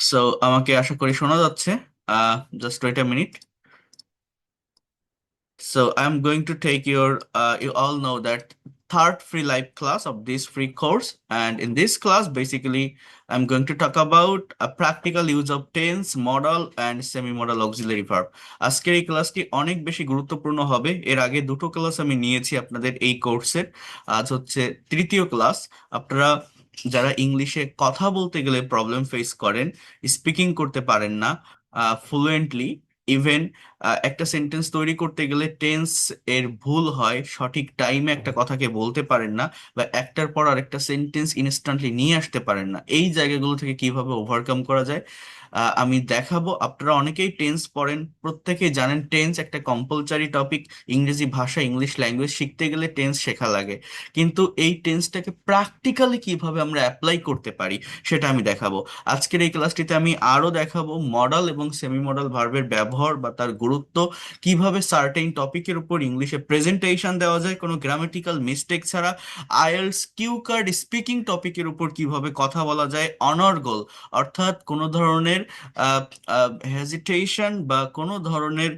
So আমাকে আশা করি শোনা যাচ্ছে। Just wait a minute. So I'm going to take you all know that third free live class of this free course. And in this class, basically, I'm going to talk about a practical use of tense, modal, and semi-modal auxiliary verb. আজকের এই ক্লাসটি অনেক বেশি গুরুত্বপূর্ণ হবে। এর আগে দুটো ক্লাস আমি নিয়েছি আপনাদের এই কোর্সের। আজ হচ্ছে তৃতীয় ক্লাস। আপনারা যারা ইংলিশে কথা বলতে গেলে প্রবলেম ফেস করেন, স্পিকিং করতে পারেন না ফ্লুয়েন্টলি, ইভেন একটা সেন্টেন্স তৈরি করতে গেলে টেন্স এর ভুল হয়, সঠিক টাইমে একটা কথাকে বলতে পারেন না, বা একটার পর আরেকটা সেন্টেন্স ইনস্ট্যান্টলি নিয়ে আসতে পারেন না, এই জায়গাগুলো থেকে কিভাবে ওভারকাম করা যায় আমি দেখাবো। আপনারা অনেকেই টেন্স পড়েন, প্রত্যেকেই জানেন টেন্স একটা কম্পালসারি টপিক। ইংরেজি ভাষা, ইংলিশ ল্যাঙ্গুয়েজ শিখতে গেলে টেন্স শেখা লাগে। কিন্তু এই টেন্সটাকে প্র্যাকটিক্যালি কিভাবে আমরা অ্যাপ্লাই করতে পারি সেটা আমি দেখাবো। আজকের এই ক্লাসটিতে আমি আরো দেখাবো মডাল এবং সেমি মডাল ভার্বের ব্যবহার বা তার গুরুত্ব, কিভাবে সার্টেন টপিকের উপর ইংলিশে প্রেজেন্টেশন দেওয়া যায় কোনো গ্রামাটিক্যাল মিস্টেক ছাড়া, আইএলটিএস কিউ কার্ড স্পিকিং টপিকের উপর কিভাবে কথা বলা যায় অনর্গল, অর্থাৎ কোনো ধরনের হেজিটেশন বা কোনো ধরনের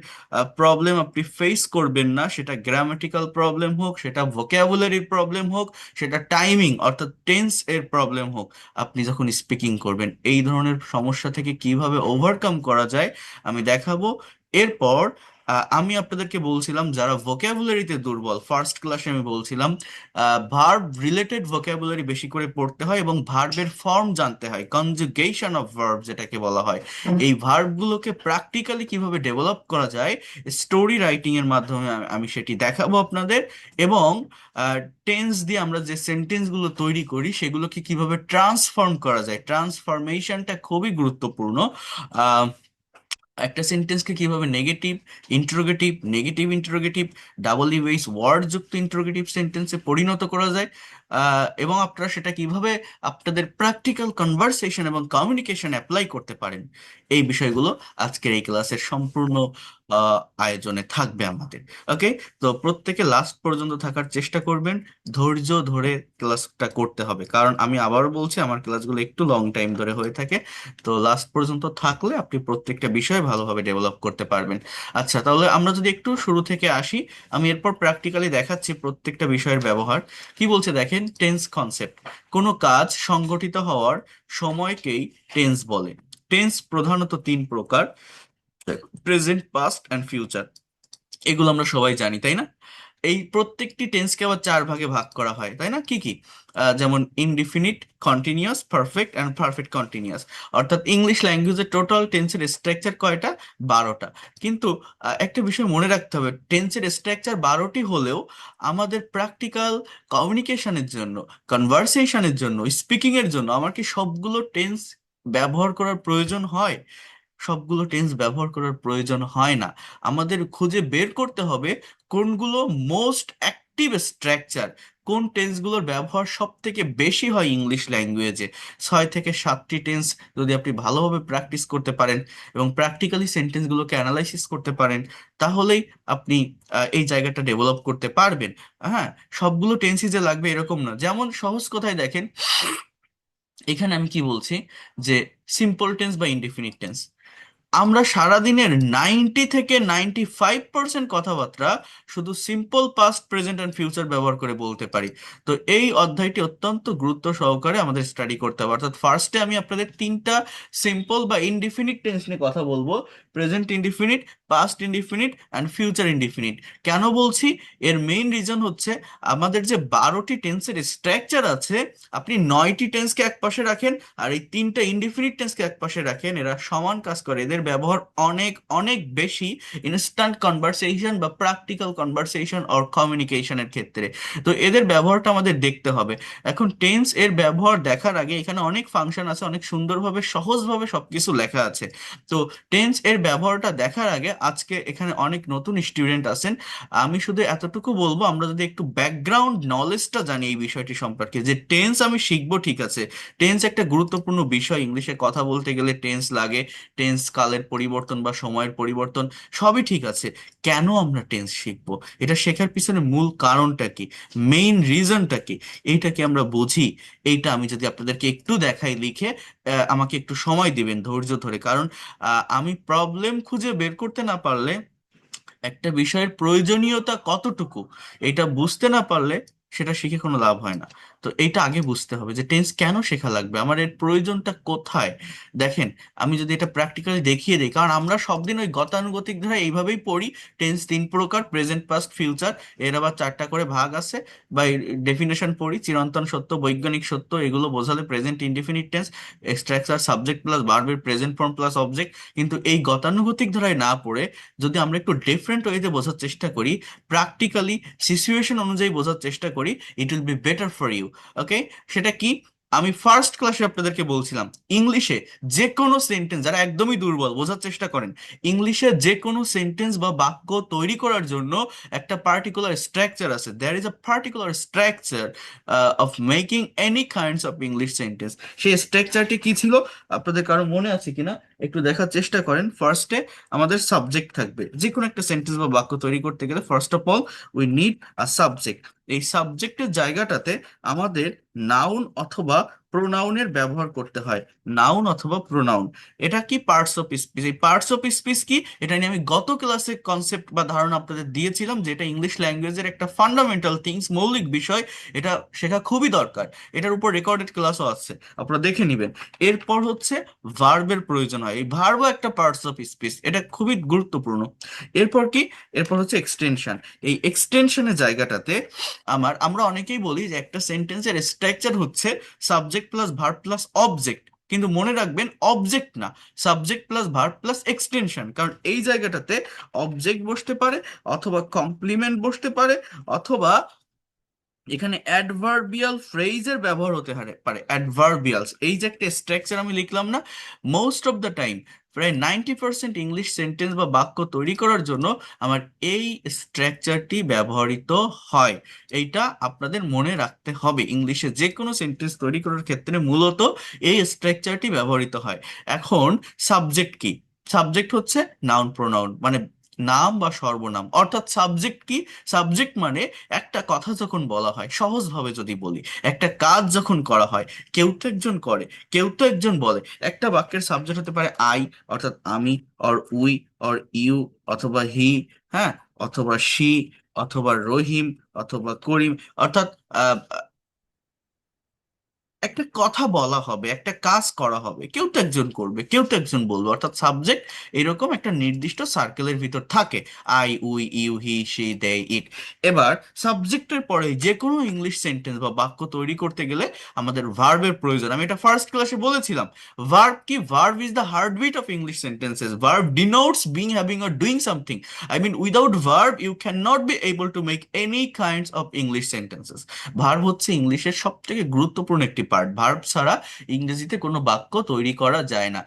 প্রবলেম আপনি ফেস করবেন না, সেটা গ্রামাটিক্যাল প্রবলেম হোক, সেটা ভোকাবুলারির প্রবলেম হোক, সেটা টাইমিং অর্থাৎ টেন্স এর প্রবলেম হোক। আপনি যখন স্পিকিং করবেন এই ধরনের সমস্যা থেকে কিভাবে ওভারকাম করা যায় আমি দেখাবো। এরপর আমি আপনাদেরকে বলছিলাম যারা ভোকাবুলারিতে দুর্বল, ফার্স্ট ক্লাসে আমি বলছিলাম ভার্ব রিলেটেড ভোকাবুলারি বেশি করে পড়তে হয় এবং ভার্বের ফর্ম জানতে হয়, কনজুগেশন অফ ভার্ব যেটাকে বলা হয়। এই ভার্বগুলোকে প্র্যাকটিক্যালি কিভাবে ডেভেলপ করা যায় স্টোরি রাইটিং এর মাধ্যমে আমি সেটি দেখাবো আপনাদের। এবং টেন্স দিয়ে আমরা যে সেন্টেন্সগুলো তৈরি করি সেগুলোকে কিভাবে ট্রান্সফর্ম করা যায়, ট্রান্সফরমেশনটা খুবই গুরুত্বপূর্ণ। আহ, একটা সেন্টেন্সকে কিভাবে negative interrogative, negative interrogative, double US word যুক্ত ইন্টারোগেটিভ সেন্টেন্সে পরিণত করা যায়, এবং আপনারা সেটা কিভাবে আপনাদের প্র্যাকটিক্যাল কনভারসেশন এবং কমিউনিকেশন অ্যাপ্লাই করতে পারেন, এই বিষয়গুলো আজকের এই ক্লাসের সম্পূর্ণ আয়োজনে থাকবে আমাদের। ওকে, তো প্রত্যেকে লাস্ট পর্যন্ত থাকার চেষ্টা করবেন, ধৈর্য ধরে ক্লাসটা করতে হবে, কারণ আমি আবারও বলছি আমার ক্লাসগুলো একটু লং টাইম ধরে হয়ে থাকে। তো লাস্ট পর্যন্ত থাকলে আপনি প্রত্যেকটা বিষয় ভালোভাবে ডেভেলপ করতে পারবেন। আচ্ছা, তাহলে আমরা যদি একটু শুরু থেকে আসি, আমি এরপর প্র্যাকটিক্যালি দেখাচ্ছি প্রত্যেকটা বিষয়ের ব্যবহার। কি বলছে দেখেন, টেন্স কনসেপ্ট, কোনো কাজ সংগঠিত হওয়ার সময়কেই টেন্স বলে। টেন্স প্রধানত তিন প্রকার: প্রেজেন্ট, পাস্ট অ্যান্ড ফিউচার। এগুলো আমরা সবাই জানি, তাই না? এই প্রত্যেকটি টেন্সকে আবার চার ভাগে ভাগ করা হয়, তাই না? কি কি? যেমন indefinite, continuous, perfect and perfect continuous. অর্থাৎ ইংলিশ ল্যাঙ্গুয়েজে টোটাল টেন্সের স্ট্রাকচার কয়টা? 12টা। কিন্তু একটা বিষয় মনে রাখতে হবে, টেন্সের স্ট্রাকচার 12টি হলেও আমাদের প্র্যাকটিক্যাল কমিউনিকেশনের জন্য, কনভারসেশনের জন্য, স্পিকিং এর জন্য আমার কি সবগুলো টেন্স ব্যবহার করার প্রয়োজন হয়? সবগুলো টেন্স ব্যবহার করার প্রয়োজন হয় না। আমাদের খুঁজে বের করতে হবে কোনগুলো মোস্ট অ্যাক্টিভ স্ট্রাকচার, কোন টেন্সগুলোর ব্যবহার সব থেকে বেশি হয় ইংলিশ ল্যাঙ্গুয়েজে। 6 থেকে 7টি টেন্স যদি আপনি ভালোভাবে প্র্যাকটিস করতে পারেন এবং প্র্যাকটিক্যালি সেন্টেন্সগুলোকে অ্যানালাইসিস করতে পারেন, তাহলেই আপনি এই জায়গাটা ডেভেলপ করতে পারবেন। হ্যাঁ, সবগুলো টেন্সই যে লাগবে এরকম না। যেমন সহজ কথায় দেখেন, এখানে আমি কি বলছি যে সিম্পল টেন্স বা ইনডিফিনিট টেন্স, আমরা সারাদিনের 90 থেকে 95% কথাবার্তা শুধু simple past, present and future ব্যবহার করে বলতে পারি। তো এই অধ্যায়টি অত্যন্ত গুরুত্ব সহকারে আমাদের স্টাডি করতে হবে। অর্থাৎ ফার্স্টে আমি আপনাদের তিনটা সিম্পল বা ইনডিফিনিট টেন্স নিয়ে কথা বলবো: present indefinite, past indefinite and future indefinite. কেন বলছি? এর মেইন রিজন হচ্ছে আমাদের যে 12টি টেন্সের স্ট্রাকচার আছে, আপনি 9টি টেন্সকে এক পাশে রাখেন আর এই তিনটা ইনডিফিনিট টেন্সকে এক পাশে রাখেন, এরা সমান কাজ করে। এদের ব্যবহার অনেক অনেক বেশি ইনস্ট্যান্ট কনভারসেশন বা প্র্যাকটিক্যাল কনভারসেশন অর কমিউনিকেশনের ক্ষেত্রে। তো এদের ব্যবহারটা আমাদের দেখতে হবে। এখন টেন্স এর ব্যবহার দেখার আগে এখানে অনেক ফাংশন আছে, অনেক সুন্দরভাবে সহজভাবে সবকিছু লেখা আছে। তো টেন্স এর ব্যবহারটা দেখার আগে, আজকে এখানে অনেক নতুন স্টুডেন্ট আছেন, আমি শুধু এতটুকু বলবো, আমরা যদি একটু ব্যাকগ্রাউন্ড নলেজটা জানি এই বিষয়টি সম্পর্কে, যে টেন্স আমি শিখবো ঠিক আছে, টেন্স একটা গুরুত্বপূর্ণ বিষয়, ইংলিশে কথা বলতে গেলে টেন্স লাগে। টেন্স কালের পরিবর্তন বা সময়ের পরিবর্তন, সবই ঠিক আছে। কেন আমরা টেন্স শিখবো, এটা শেখার পিছনে মূল কারণটা কি, মেইন রিজনটা কি, এইটা কি আমরা বুঝি? এইটা আমি যদি আপনাদেরকে একটু দেখাই লিখে, আমাকে একটু সময় দিবেন ধৈর্য ধরে, কারণ আমি প্রবলেম খুঁজে বের করতে না পারলে, একটা বিষয়ের প্রয়োজনীয়তা কতটুকু এটা বুঝতে না পারলে সেটা শিখে কোনো লাভ হয় না। তো এইটা আগে বুঝতে হবে যে টেন্স কেন শেখা লাগবে, আমার এর প্রয়োজনটা কোথায়। দেখেন, আমি যদি এটা প্র্যাকটিক্যালি দেখিয়ে দিই, কারণ আমরা সব দিন ওই গতানুগতিক ধারা এইভাবেই পড়ি, টেন্স তিন প্রকার, প্রেজেন্ট, পাস্ট, ফিউচার, এর আবার চারটা করে ভাগ আছে, বা ডেফিনেশন পড়ি, চিরন্তন সত্য, বৈজ্ঞানিক সত্য, এগুলো বোঝালে present indefinite tense, structure, subject plus ভার্বের প্রেজেন্ট ফর্ম প্লাস অবজেক্ট। কিন্তু এই গতানুগতিক ধারায় না পড়ে যদি আমরা একটু ডিফারেন্ট ওয়েতে বোঝার চেষ্টা করি, প্র্যাকটিক্যালি সিচুয়েশন অনুযায়ী বোঝার চেষ্টা করি, it will be better for you. Okay, সেটা কি? আমি ফার্স্ট ক্লাসে আপনাদেরকে বলছিলাম, ইংলিশে যে কোনো সেন্টেন্স, যারা একদমই দুর্বল, বোঝার চেষ্টা করেন, ইংলিশে যে কোনো সেন্টেন্স বা বাক্য তৈরি করার জন্য একটা পার্টিকুলার স্ট্রাকচার আছে। There is a particular structure of making any kinds of English sentence. সেই স্ট্রাকচারটি কি ছিল আপনাদের কারো মনে আছে কিনা একটু দেখার চেষ্টা করেন। ফার্স্টে আমাদের সাবজেক্ট থাকবে, যে কোনো একটা সেন্টেন্স বা বাক্য তৈরি করতে গেলে first of all we need a subject. এই সাবজেক্টের জায়গাটাতে আমাদের নাউন অথবা প্রোনাউনের ব্যবহার করতে হয়। নাউন অথবা প্রোনাউন, এটা কি পার্টস অফ স্পিচ। এই পার্টস অফ স্পিচ কি, এটা নিয়ে আমি গত ক্লাসে কনসেপ্ট বা ধারণা আপনাদের দিয়েছিলাম, যে এটা ইংলিশ ল্যাঙ্গুয়েজের একটা ফান্ডামেন্টাল থিংস, মৌলিক বিষয়, এটা শেখা খুবই দরকার। এটার উপর রেকর্ডেড ক্লাসও আছে, আপনারা দেখে নেবেন। এরপর হচ্ছে ভার্বের প্রয়োজন হয়, এই ভার্বও একটা পার্টস অফ স্পিচ, এটা খুবই গুরুত্বপূর্ণ। এরপর কি, এরপর হচ্ছে এক্সটেনশন। এই এক্সটেনশনের জায়গাটাতে আমরা অনেকেই বলি যে একটা সেন্টেন্সের স্ট্রাকচার হচ্ছে subject plus verb plus object, কিন্তু মনে রাখবেন অবজেক্ট না, subject plus verb plus extension. কারণ এই জায়গাটাতে অবজেক্ট বসতে পারে, অথবা কমপ্লিমেন্ট বসতে পারে, অথবা এখানে অ্যাডভার্বিয়াল ফ্রেজের ব্যবহার হতে পারে। অ্যাডভার্বিয়ালস, এই যে একটা স্ট্রাকচার আমি লিখলাম না, মোস্ট অফ দ্য টাইম প্রায় 90% ইংলিশ সেন্টেন্স বা বাক্য তৈরি করার জন্য আমার এই স্ট্রাকচারটি ব্যবহৃত হয়। এইটা আপনাদের মনে রাখতে হবে, ইংলিশে যে কোনো সেন্টেন্স তৈরি করার ক্ষেত্রে মূলত এই স্ট্রাকচারটি ব্যবহৃত হয়। এখন সাবজেক্ট কি? সাবজেক্ট হচ্ছে নাউন প্রোনাউন, মানে নাম বা সর্বনাম। অর্থাৎ সাবজেক্ট কি? সাবজেক্ট মানে একটা কথা যখন বলা হয়, সহজভাবে যদি বলি, একটা কাজ যখন করা হয়, কেউ তো একজন করে, কেউ তো একজন বলে। একটা বাক্যের সাবজেক্ট হতে পারে আই, অর্থাৎ আমি, অর উই, অর ইউ, অথবা হি, হ্যাঁ, অথবা শি, অথবা রহিম, অথবা করিম। অর্থাৎ একটা কথা বলা হবে, একটা কাজ করা হবে, কেউ তো একজন করবে, কেউ তো একজন বলবে। অর্থাৎ সাবজেক্ট এরকম একটা নির্দিষ্ট সার্কেলের ভিতর থাকে, I, we, you, he, she, they, it. এবার সাবজেক্টের পরে যে কোনো ইংলিশ সেন্টেন্স বা বাক্য তৈরি করতে গেলে আমাদের ভার্বের প্রয়োজন। আমি এটা ফার্স্ট ক্লাসে বলেছিলাম। ভার্ব কি? Verb is the heartbeat of English sentences. Verb denotes being, having, or doing something. I mean, without verb you can not be able to make any kinds of English sentences. Verb হচ্ছে ইংলিশের সব থেকে গুরুত্বপূর্ণ একটি part. Verb ছাড়া ইংরেজিতে কোনো বাক্য তৈরি করা যায় না।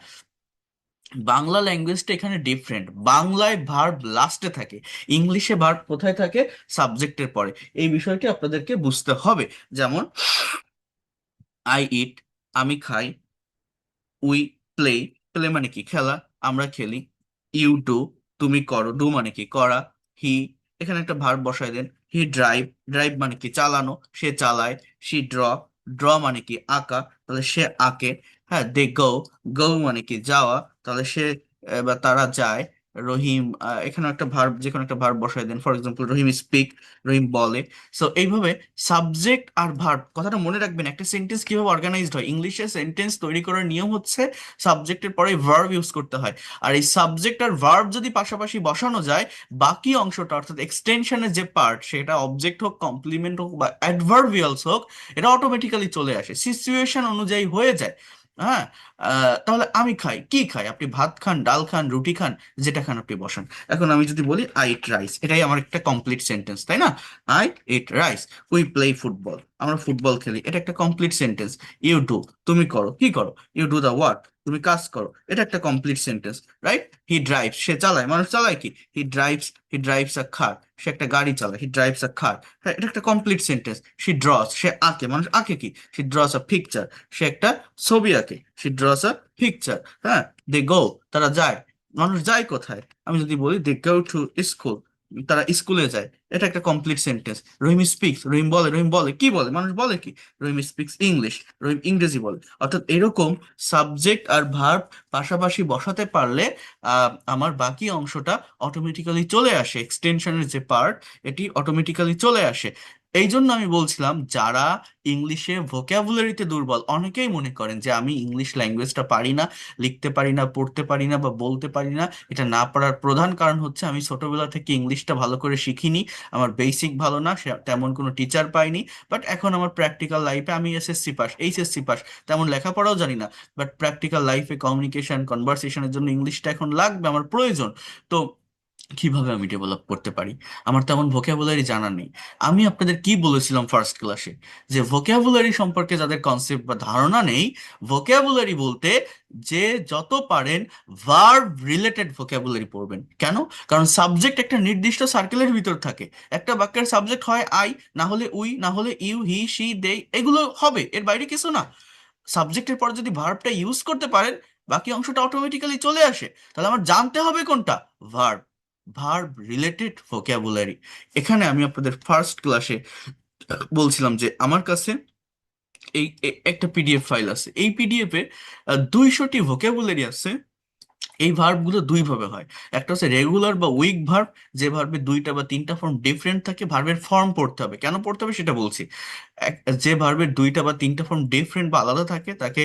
বাংলা ল্যাঙ্গুয়েজটা এখানে ডিফারেন্ট, বাংলায় ভার্ব লাস্টে থাকে, ইংলিশে ভার্ব কোথায় থাকে? সাবজেক্টের পরে। এই বিষয়টি আপনাদেরকে বুঝতে হবে। যেমন আই ইট, আমি খাই, উই প্লে, প্লে মানে কি? খেলা, আমরা খেলি। ইউ ডু, তুমি করো, ডু মানে কি? করা। হি, এখানে একটা ভার্ব বসায় দেন। হি ড্রাইভ, ড্রাইভ মানে কি? চালানো, সে চালায়। সি ড্র, ড্র মানে কি? আঁকা, তাহলে সে আঁকে। হ্যাঁ, দে গো, গো মানে কি? যাওয়া, তাহলে সে বা তারা যায়। রহিম, এখানে একটা ভার্ব, যে কোনো একটা ভার্ব বসায় দেন। ফর এক্সাম্পল, রহিম স্পিক, রহিম বলে। সো এইভাবে সাবজেক্ট আর ভার্ব, কথাটা মনে রাখবেন। একটা সেন্টেন্স কিভাবে অর্গানাইজড হয়, ইংলিশে সেন্টেন্স তৈরি করার নিয়ম হচ্ছে সাবজেক্টের পরে ভার্ব ইউজ করতে হয়। আর এই সাবজেক্ট আর ভার্ব যদি পাশাপাশি বসানো যায়, বাকি অংশটা অর্থাৎ এক্সটেনশনের যে পার্ট, সেটা অবজেক্ট হোক, কমপ্লিমেন্ট হোক, বা অ্যাডভার্বিয়ালস হোক, এটা অটোমেটিক্যালি চলে আসে, সিচুয়েশন অনুযায়ী হয়ে যায়। হ্যাঁ, তাহলে আমি খাই, কি খাই? আপনি ভাত খান, ডাল খান, রুটি খান, যেটা খান আপনি বসান। এখন আমি যদি বলি আই ইট রাইস, এটাই আমার একটা কমপ্লিট সেন্টেন্স, তাই না? I eat rice. We play football, আমরা ফুটবল খেলি, এটা একটা কমপ্লিট সেন্টেন্স। ইউ ডু, তুমি করো, কি করো? ইউ ডু দা ওয়ার্ক, তুমি কাজ করো, এটা একটা complete sentence, right? He drives, সে চালায়, মানুষ চালায় কি? হি ড্রাইভস আ কার, সে একটা গাড়ি চালায়। হি ড্রাইভস আ কার, হ্যাঁ, এটা একটা কমপ্লিট সেন্টেন্স। শি ড্রস, সে আঁকে, মানুষ আঁকে কি? শি ড্রস আ পিকচার, সে একটা ছবি আঁকে। She draws a picture. হ্যাঁ, দে গো, তারা যায়, মানুষ যায় কোথায়? আমি যদি বলি দে গো টু স্কুল, তারা স্কুলে যায়, এটা একটা কমপ্লিট সেন্টেন্স। রহিম স্পিক্স, রহিম বলে, রহিম বলে কি বলে, মানুষ বলে কি, রহিম স্পিক্স ইংলিশ, রহিম ইংরেজি বলে। অর্থাৎ এরকম সাবজেক্ট আর ভার্ব পাশাপাশি বসাতে পারলে আমার বাকি অংশটা অটোমেটিক্যালি চলে আসে, এক্সটেনশনের যে পার্ট এটি অটোমেটিক্যালি চলে আসে। এই জন্য আমি বলছিলাম যারা ইংলিশে ভোক্যাবুলারিতে দুর্বল, অনেকেই মনে করেন যে আমি ইংলিশ ল্যাঙ্গুয়েজটা পারি না, লিখতে পারি না, পড়তে পারি না বা বলতে পারি না। এটা না পারার প্রধান কারণ হচ্ছে আমি ছোটবেলা থেকে ইংলিশটা ভালো করে শিখিনি, আমার বেসিক ভালো না, তেমন কোনো টিচার পাইনি। বাট এখন আমার প্র্যাকটিক্যাল লাইফে, আমি এসএসসি পাস, এইচএসসি পাস, তেমন লেখাপড়াও জানি না, বাট প্র্যাকটিক্যাল লাইফে কমিউনিকেশন কনভারসেশনের জন্য ইংলিশটা এখন লাগবে, আমার প্রয়োজন। তো কিভাবে আমি ডেভেলপ করতে পারি? আমার তেমন ভোকাবুলারি জানা নেই। আমি আপনাদের কি বলেছিলাম ফার্স্ট ক্লাসে, যে ভোকাবুলারি সম্পর্কে যাদের কনসেপ্ট বা ধারণা নেই, ভোকাবুলারি বলতে যে যত পারেন ভার্ব রিলেটেড ভোকাবুলারি পড়বেন। কেন? কারণ সাবজেক্ট একটা নির্দিষ্ট সার্কেলের ভিতর থাকে। একটা বাক্যের সাবজেক্ট হয় আই, না হলে উই, না হলে ইউ, হি, শি, দে, এগুলো হবে, এর বাইরে কিছু না। সাবজেক্টের পর যদি ভার্বটা ইউজ করতে পারেন, বাকি অংশটা অটোমেটিক্যালি চলে আসে। তাহলে আমার জানতে হবে কোনটা? Verb, verb related vocabulary. এখানে আমি আপনাদের ফার্স্ট ক্লাসে বলছিলাম যে আমার কাছে একটা পিডিএফ ফাইল আছে, এই পিডিএফ এ 200টি ভোক্যাবুলারি আছে। এই ভার্বগুলো দুই ভাবে হয়। একটা হচ্ছে রেগুলার বা উইক ভার্ব, যে ভার্বে দুইটা বা তিনটা ফর্ম ডিফারেন্ট থাকে, ভার্বের ফর্ম পড়তে হবে, কেন পড়তে হবে সেটা বলছি। যে ভার্বের দুইটা বা তিনটা ফর্ম ডিফারেন্ট বা আলাদা থাকে তাকে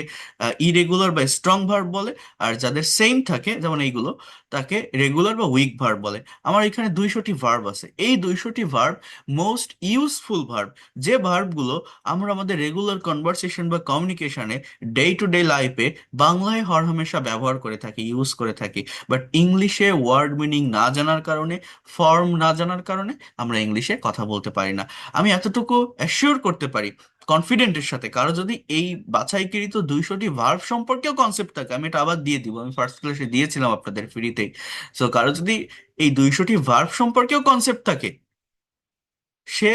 ইরেগুলার বা স্ট্রং ভার্ব বলে। আর যাদের সেম থাকে, যেমন এইগুলো, তাকে রেগুলার বা উইক ভার্ব বলে। আমার এখানে 200টি ভার্ব আছে। এই 200টি ভার্ব মোস্ট ইউজফুল ভার্ব, যে ভার্বগুলো আমরা আমাদের রেগুলার কনভারসেশন বা কমিউনিকেশনে, ডে টু ডে লাইফে বাংলায় হরহামেশা ব্যবহার করে থাকি, ইউজ করে থাকি। বাট ইংলিশে ওয়ার্ড মিনিং না জানার কারণে, ফর্ম না জানার কারণে আমরা ইংলিশে কথা বলতে পারি না। আমি এতটুকু অ্যাসিওর করতে পারি কনফিডেন্টের সাথে, কারো যদি এই বাছাইকৃত 200টি ভার্ব সম্পর্কেও কনসেপ্ট থাকে, আমি এটা আবার দিয়ে দিব, আমি ফার্স্ট ক্লাসে দিয়েছিলাম আপনাদের ফ্রিতেই। সো কারো যদি এই 200টি ভার্ব সম্পর্কেও কনসেপ্ট থাকে, সে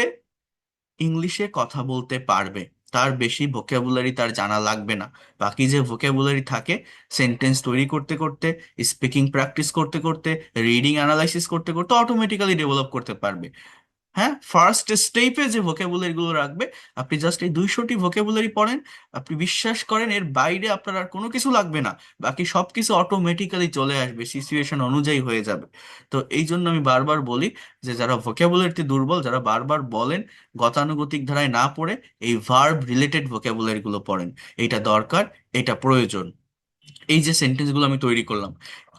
ইংলিশে কথা বলতে পারবে। তার বেশি ভোকাবুলারি তার জানা লাগবে না। বাকি যে ভোকাবুলারি থাকে, সেন্টেন্স তৈরি করতে করতে, স্পিকিং প্র্যাকটিস করতে করতে, রিডিং অ্যানালাইসিস করতে করতে অটোমেটিক্যালি ডেভেলপ করতে পারবে। হ্যাঁ, ফার্স্ট স্টেপে যে ভোকাবুলারি গুলো রাখবে, আপনি জাস্ট এই 200টি ভোকাবুলারি পড়েন, আপনি বিশ্বাস করেন এর বাইরে আপনার আর কোনো কিছু লাগবে না। বাকি সব কিছু অটোমেটিক্যালি চলে আসবে, সিচুয়েশন অনুযায়ী হয়ে যাবে। তো এই জন্য আমি বারবার বলি যে যারা ভোকাবুলারিতে দুর্বল, যারা বারবার বলেন গতানুগতিক ধারায় না পড়ে এই ভার্ব রিলেটেড ভোকাবুলারি গুলো পড়েন। এটা দরকার, এটা প্রয়োজন। এই যে সেন্টেন্সগুলো আমি তৈরি করলাম,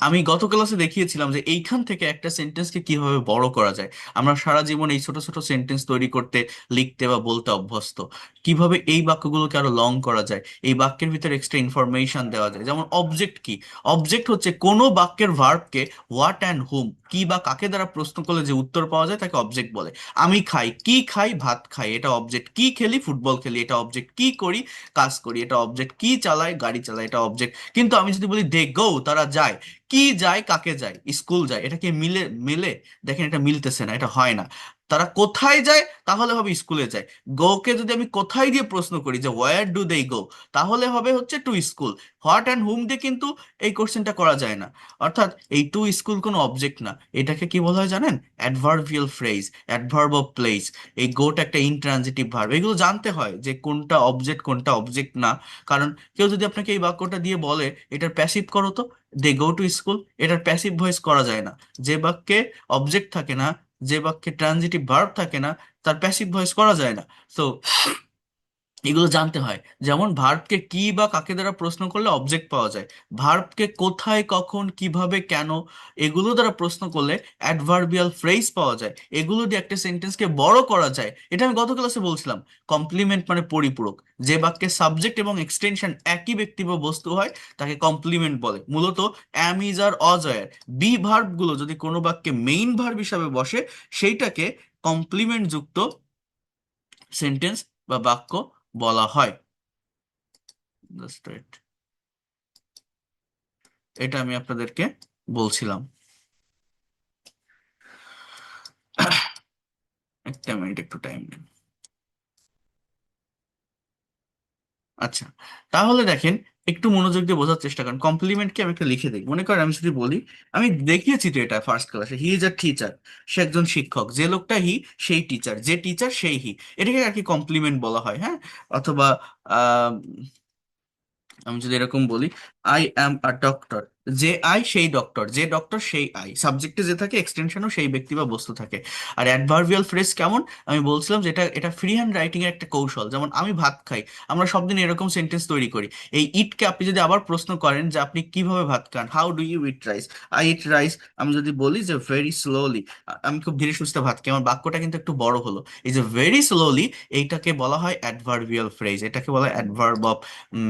আমি গত ক্লাসে দেখিয়েছিলাম যে এইখান থেকে একটা সেন্টেন্সকে কিভাবে বড় করা যায়। আমরা সারা জীবন এই ছোট ছোট সেন্টেন্স তৈরি করতে, লিখতে বা বলতে অভ্যস্ত। কিভাবে এই বাক্যগুলোকে আরো লং করা যায়, এই বাক্যের ভিতরে এক্সট্রা ইনফরমেশন দেওয়া যায়। যেমন অবজেক্ট কি? অবজেক্ট হচ্ছে কোনো বাক্যের ভার্বকে হোয়াট অ্যান্ড হুম, কি বা কাকে দ্বারা প্রশ্ন করলে যে উত্তর পাওয়া যায় তাকে অবজেক্ট বলে। আমি খাই, কি খাই, ভাত খাই, এটা অবজেক্ট। কি খেলি, ফুটবল খেলি, এটা অবজেক্ট। কি করি, কাজ করি, এটা অবজেক্ট। কি চালাই, গাড়ি চালাই, এটা অবজেক্ট। কিন্তু আমি যদি বলি দে গো, তারা যায়, কি যায়, কাকে যায়, স্কুল যায়, এটা কি মিলে? মিলে? দেখেন, এটা মিলতেছে না, এটা হয় না। তারা কোথায় যায়, তাহলে হবে স্কুলে যায়। গো কে যদি আমি কোথায় দিয়ে প্রশ্ন করি, যে ওয়্যার ডু দে গো, তাহলে হবে হচ্ছে টু স্কুল। হোয়াট অ্যান্ড হুম দিয়ে কিন্তু এই কোশ্চেনটা করা যায় না। অর্থাৎ এই টু স্কুল কোনো অবজেক্ট না। এটাকে কি বলা হয় জানেন? Adverbial phrase, adverb of place. এই গোটা একটা ইনট্রানজিটিভ ভার্ব। এগুলো জানতে হয় যে কোনটা অবজেক্ট কোনটা অবজেক্ট না। কারণ কেউ যদি আপনাকে এই বাক্যটা দিয়ে বলে এটার প্যাসিভ করো তো, দে গো টু স্কুল, এটার প্যাসিভ ভয়েস করা যায় না। যে বাক্যে অবজেক্ট থাকে না, যে বাক্যে ট্রানজিটিভ ভার্ব থাকে না, তার প্যাসিভ ভয়েস করা যায় না। তো এগুলো জানতে হয়। যেমন ভার্বকে কি বা কাকে দ্বারা প্রশ্ন করলে অবজেক্ট পাওয়া যায়, ভার্বকে কোথায়, কখন, কিভাবে, কেন, এগুলো দ্বারা প্রশ্ন করলে অ্যাডভার্বিয়াল ফ্রেজ পাওয়া যায়। এগুলো দিয়ে একটা সেন্টেন্সকে বড় করা যায়। এটা আমি গত ক্লাসে বলছিলাম। কমপ্লিমেন্ট মানে পরিপূরক। যে বাক্যে সাবজেক্ট এবং এক্সটেনশন একই ব্যক্তি বা বস্তু হয়, তাকে কমপ্লিমেন্ট বলে। মূলত অ্যাম, ইজ আর অজয়ের বি ভার্বগুলো যদি কোনো বাক্যে মেইন ভার্ব হিসাবে বসে, সেইটাকে কমপ্লিমেন্ট যুক্ত সেন্টেন্স বা বাক্য বলা হয়। Just wait. এটা আমি আপনাদেরকে বলছিলাম। একটা মিনিট, একটু টাইম দিন। আচ্ছা, তাহলে দেখেন, একটু মনোযোগ দিয়ে বোঝার চেষ্টা করেন, কমপ্লিমেন্টকে আমি একটা লিখে দিই। মনে করেন আমি যদি বলি, আমি দেখিয়েছি তো এটা ফার্স্ট ক্লাসে, হি ইজ আ টিচার, সে একজন শিক্ষক, যে লোকটা হি সেই টিচার, যে টিচার সেই হি, এটাকে আর কি কমপ্লিমেন্ট বলা হয়, হ্যাঁ। অথবা আমি যদি এরকম বলি, আই অ্যাম আ ডক্টর, যে আই সেই ডক্টর, যে ডক্টর সেই আই, সাবজেক্টে যে থাকে এক্সটেনশনও সেই ব্যক্তি বা বস্তু থাকে। আর অ্যাডভার্বিয়াল ফ্রেজ কেমন, আমি বলছিলাম যে এটা এটা ফ্রি হ্যান্ড রাইটিং এর একটা কৌশল। যেমন আমি ভাত খাই, আমরা সব দিন এরকম সেন্টেন্স তৈরি করি। এই ইটকে আপনি যদি আবার প্রশ্ন করেন যে আপনি কিভাবে ভাত খান, how do you eat rice, I eat rice, আমি যদি বলি যে ভেরি স্লোলি, আমি খুব ধীরে সুস্থে ভাত খাই, আমার বাক্যটা কিন্তু একটু বড় হলো। এই যে ভেরি স্লোলি, এইটাকে বলা হয় অ্যাডভার্বিয়াল ফ্রেজ, এটাকে বলা হয় অ্যাডভার্ব অফ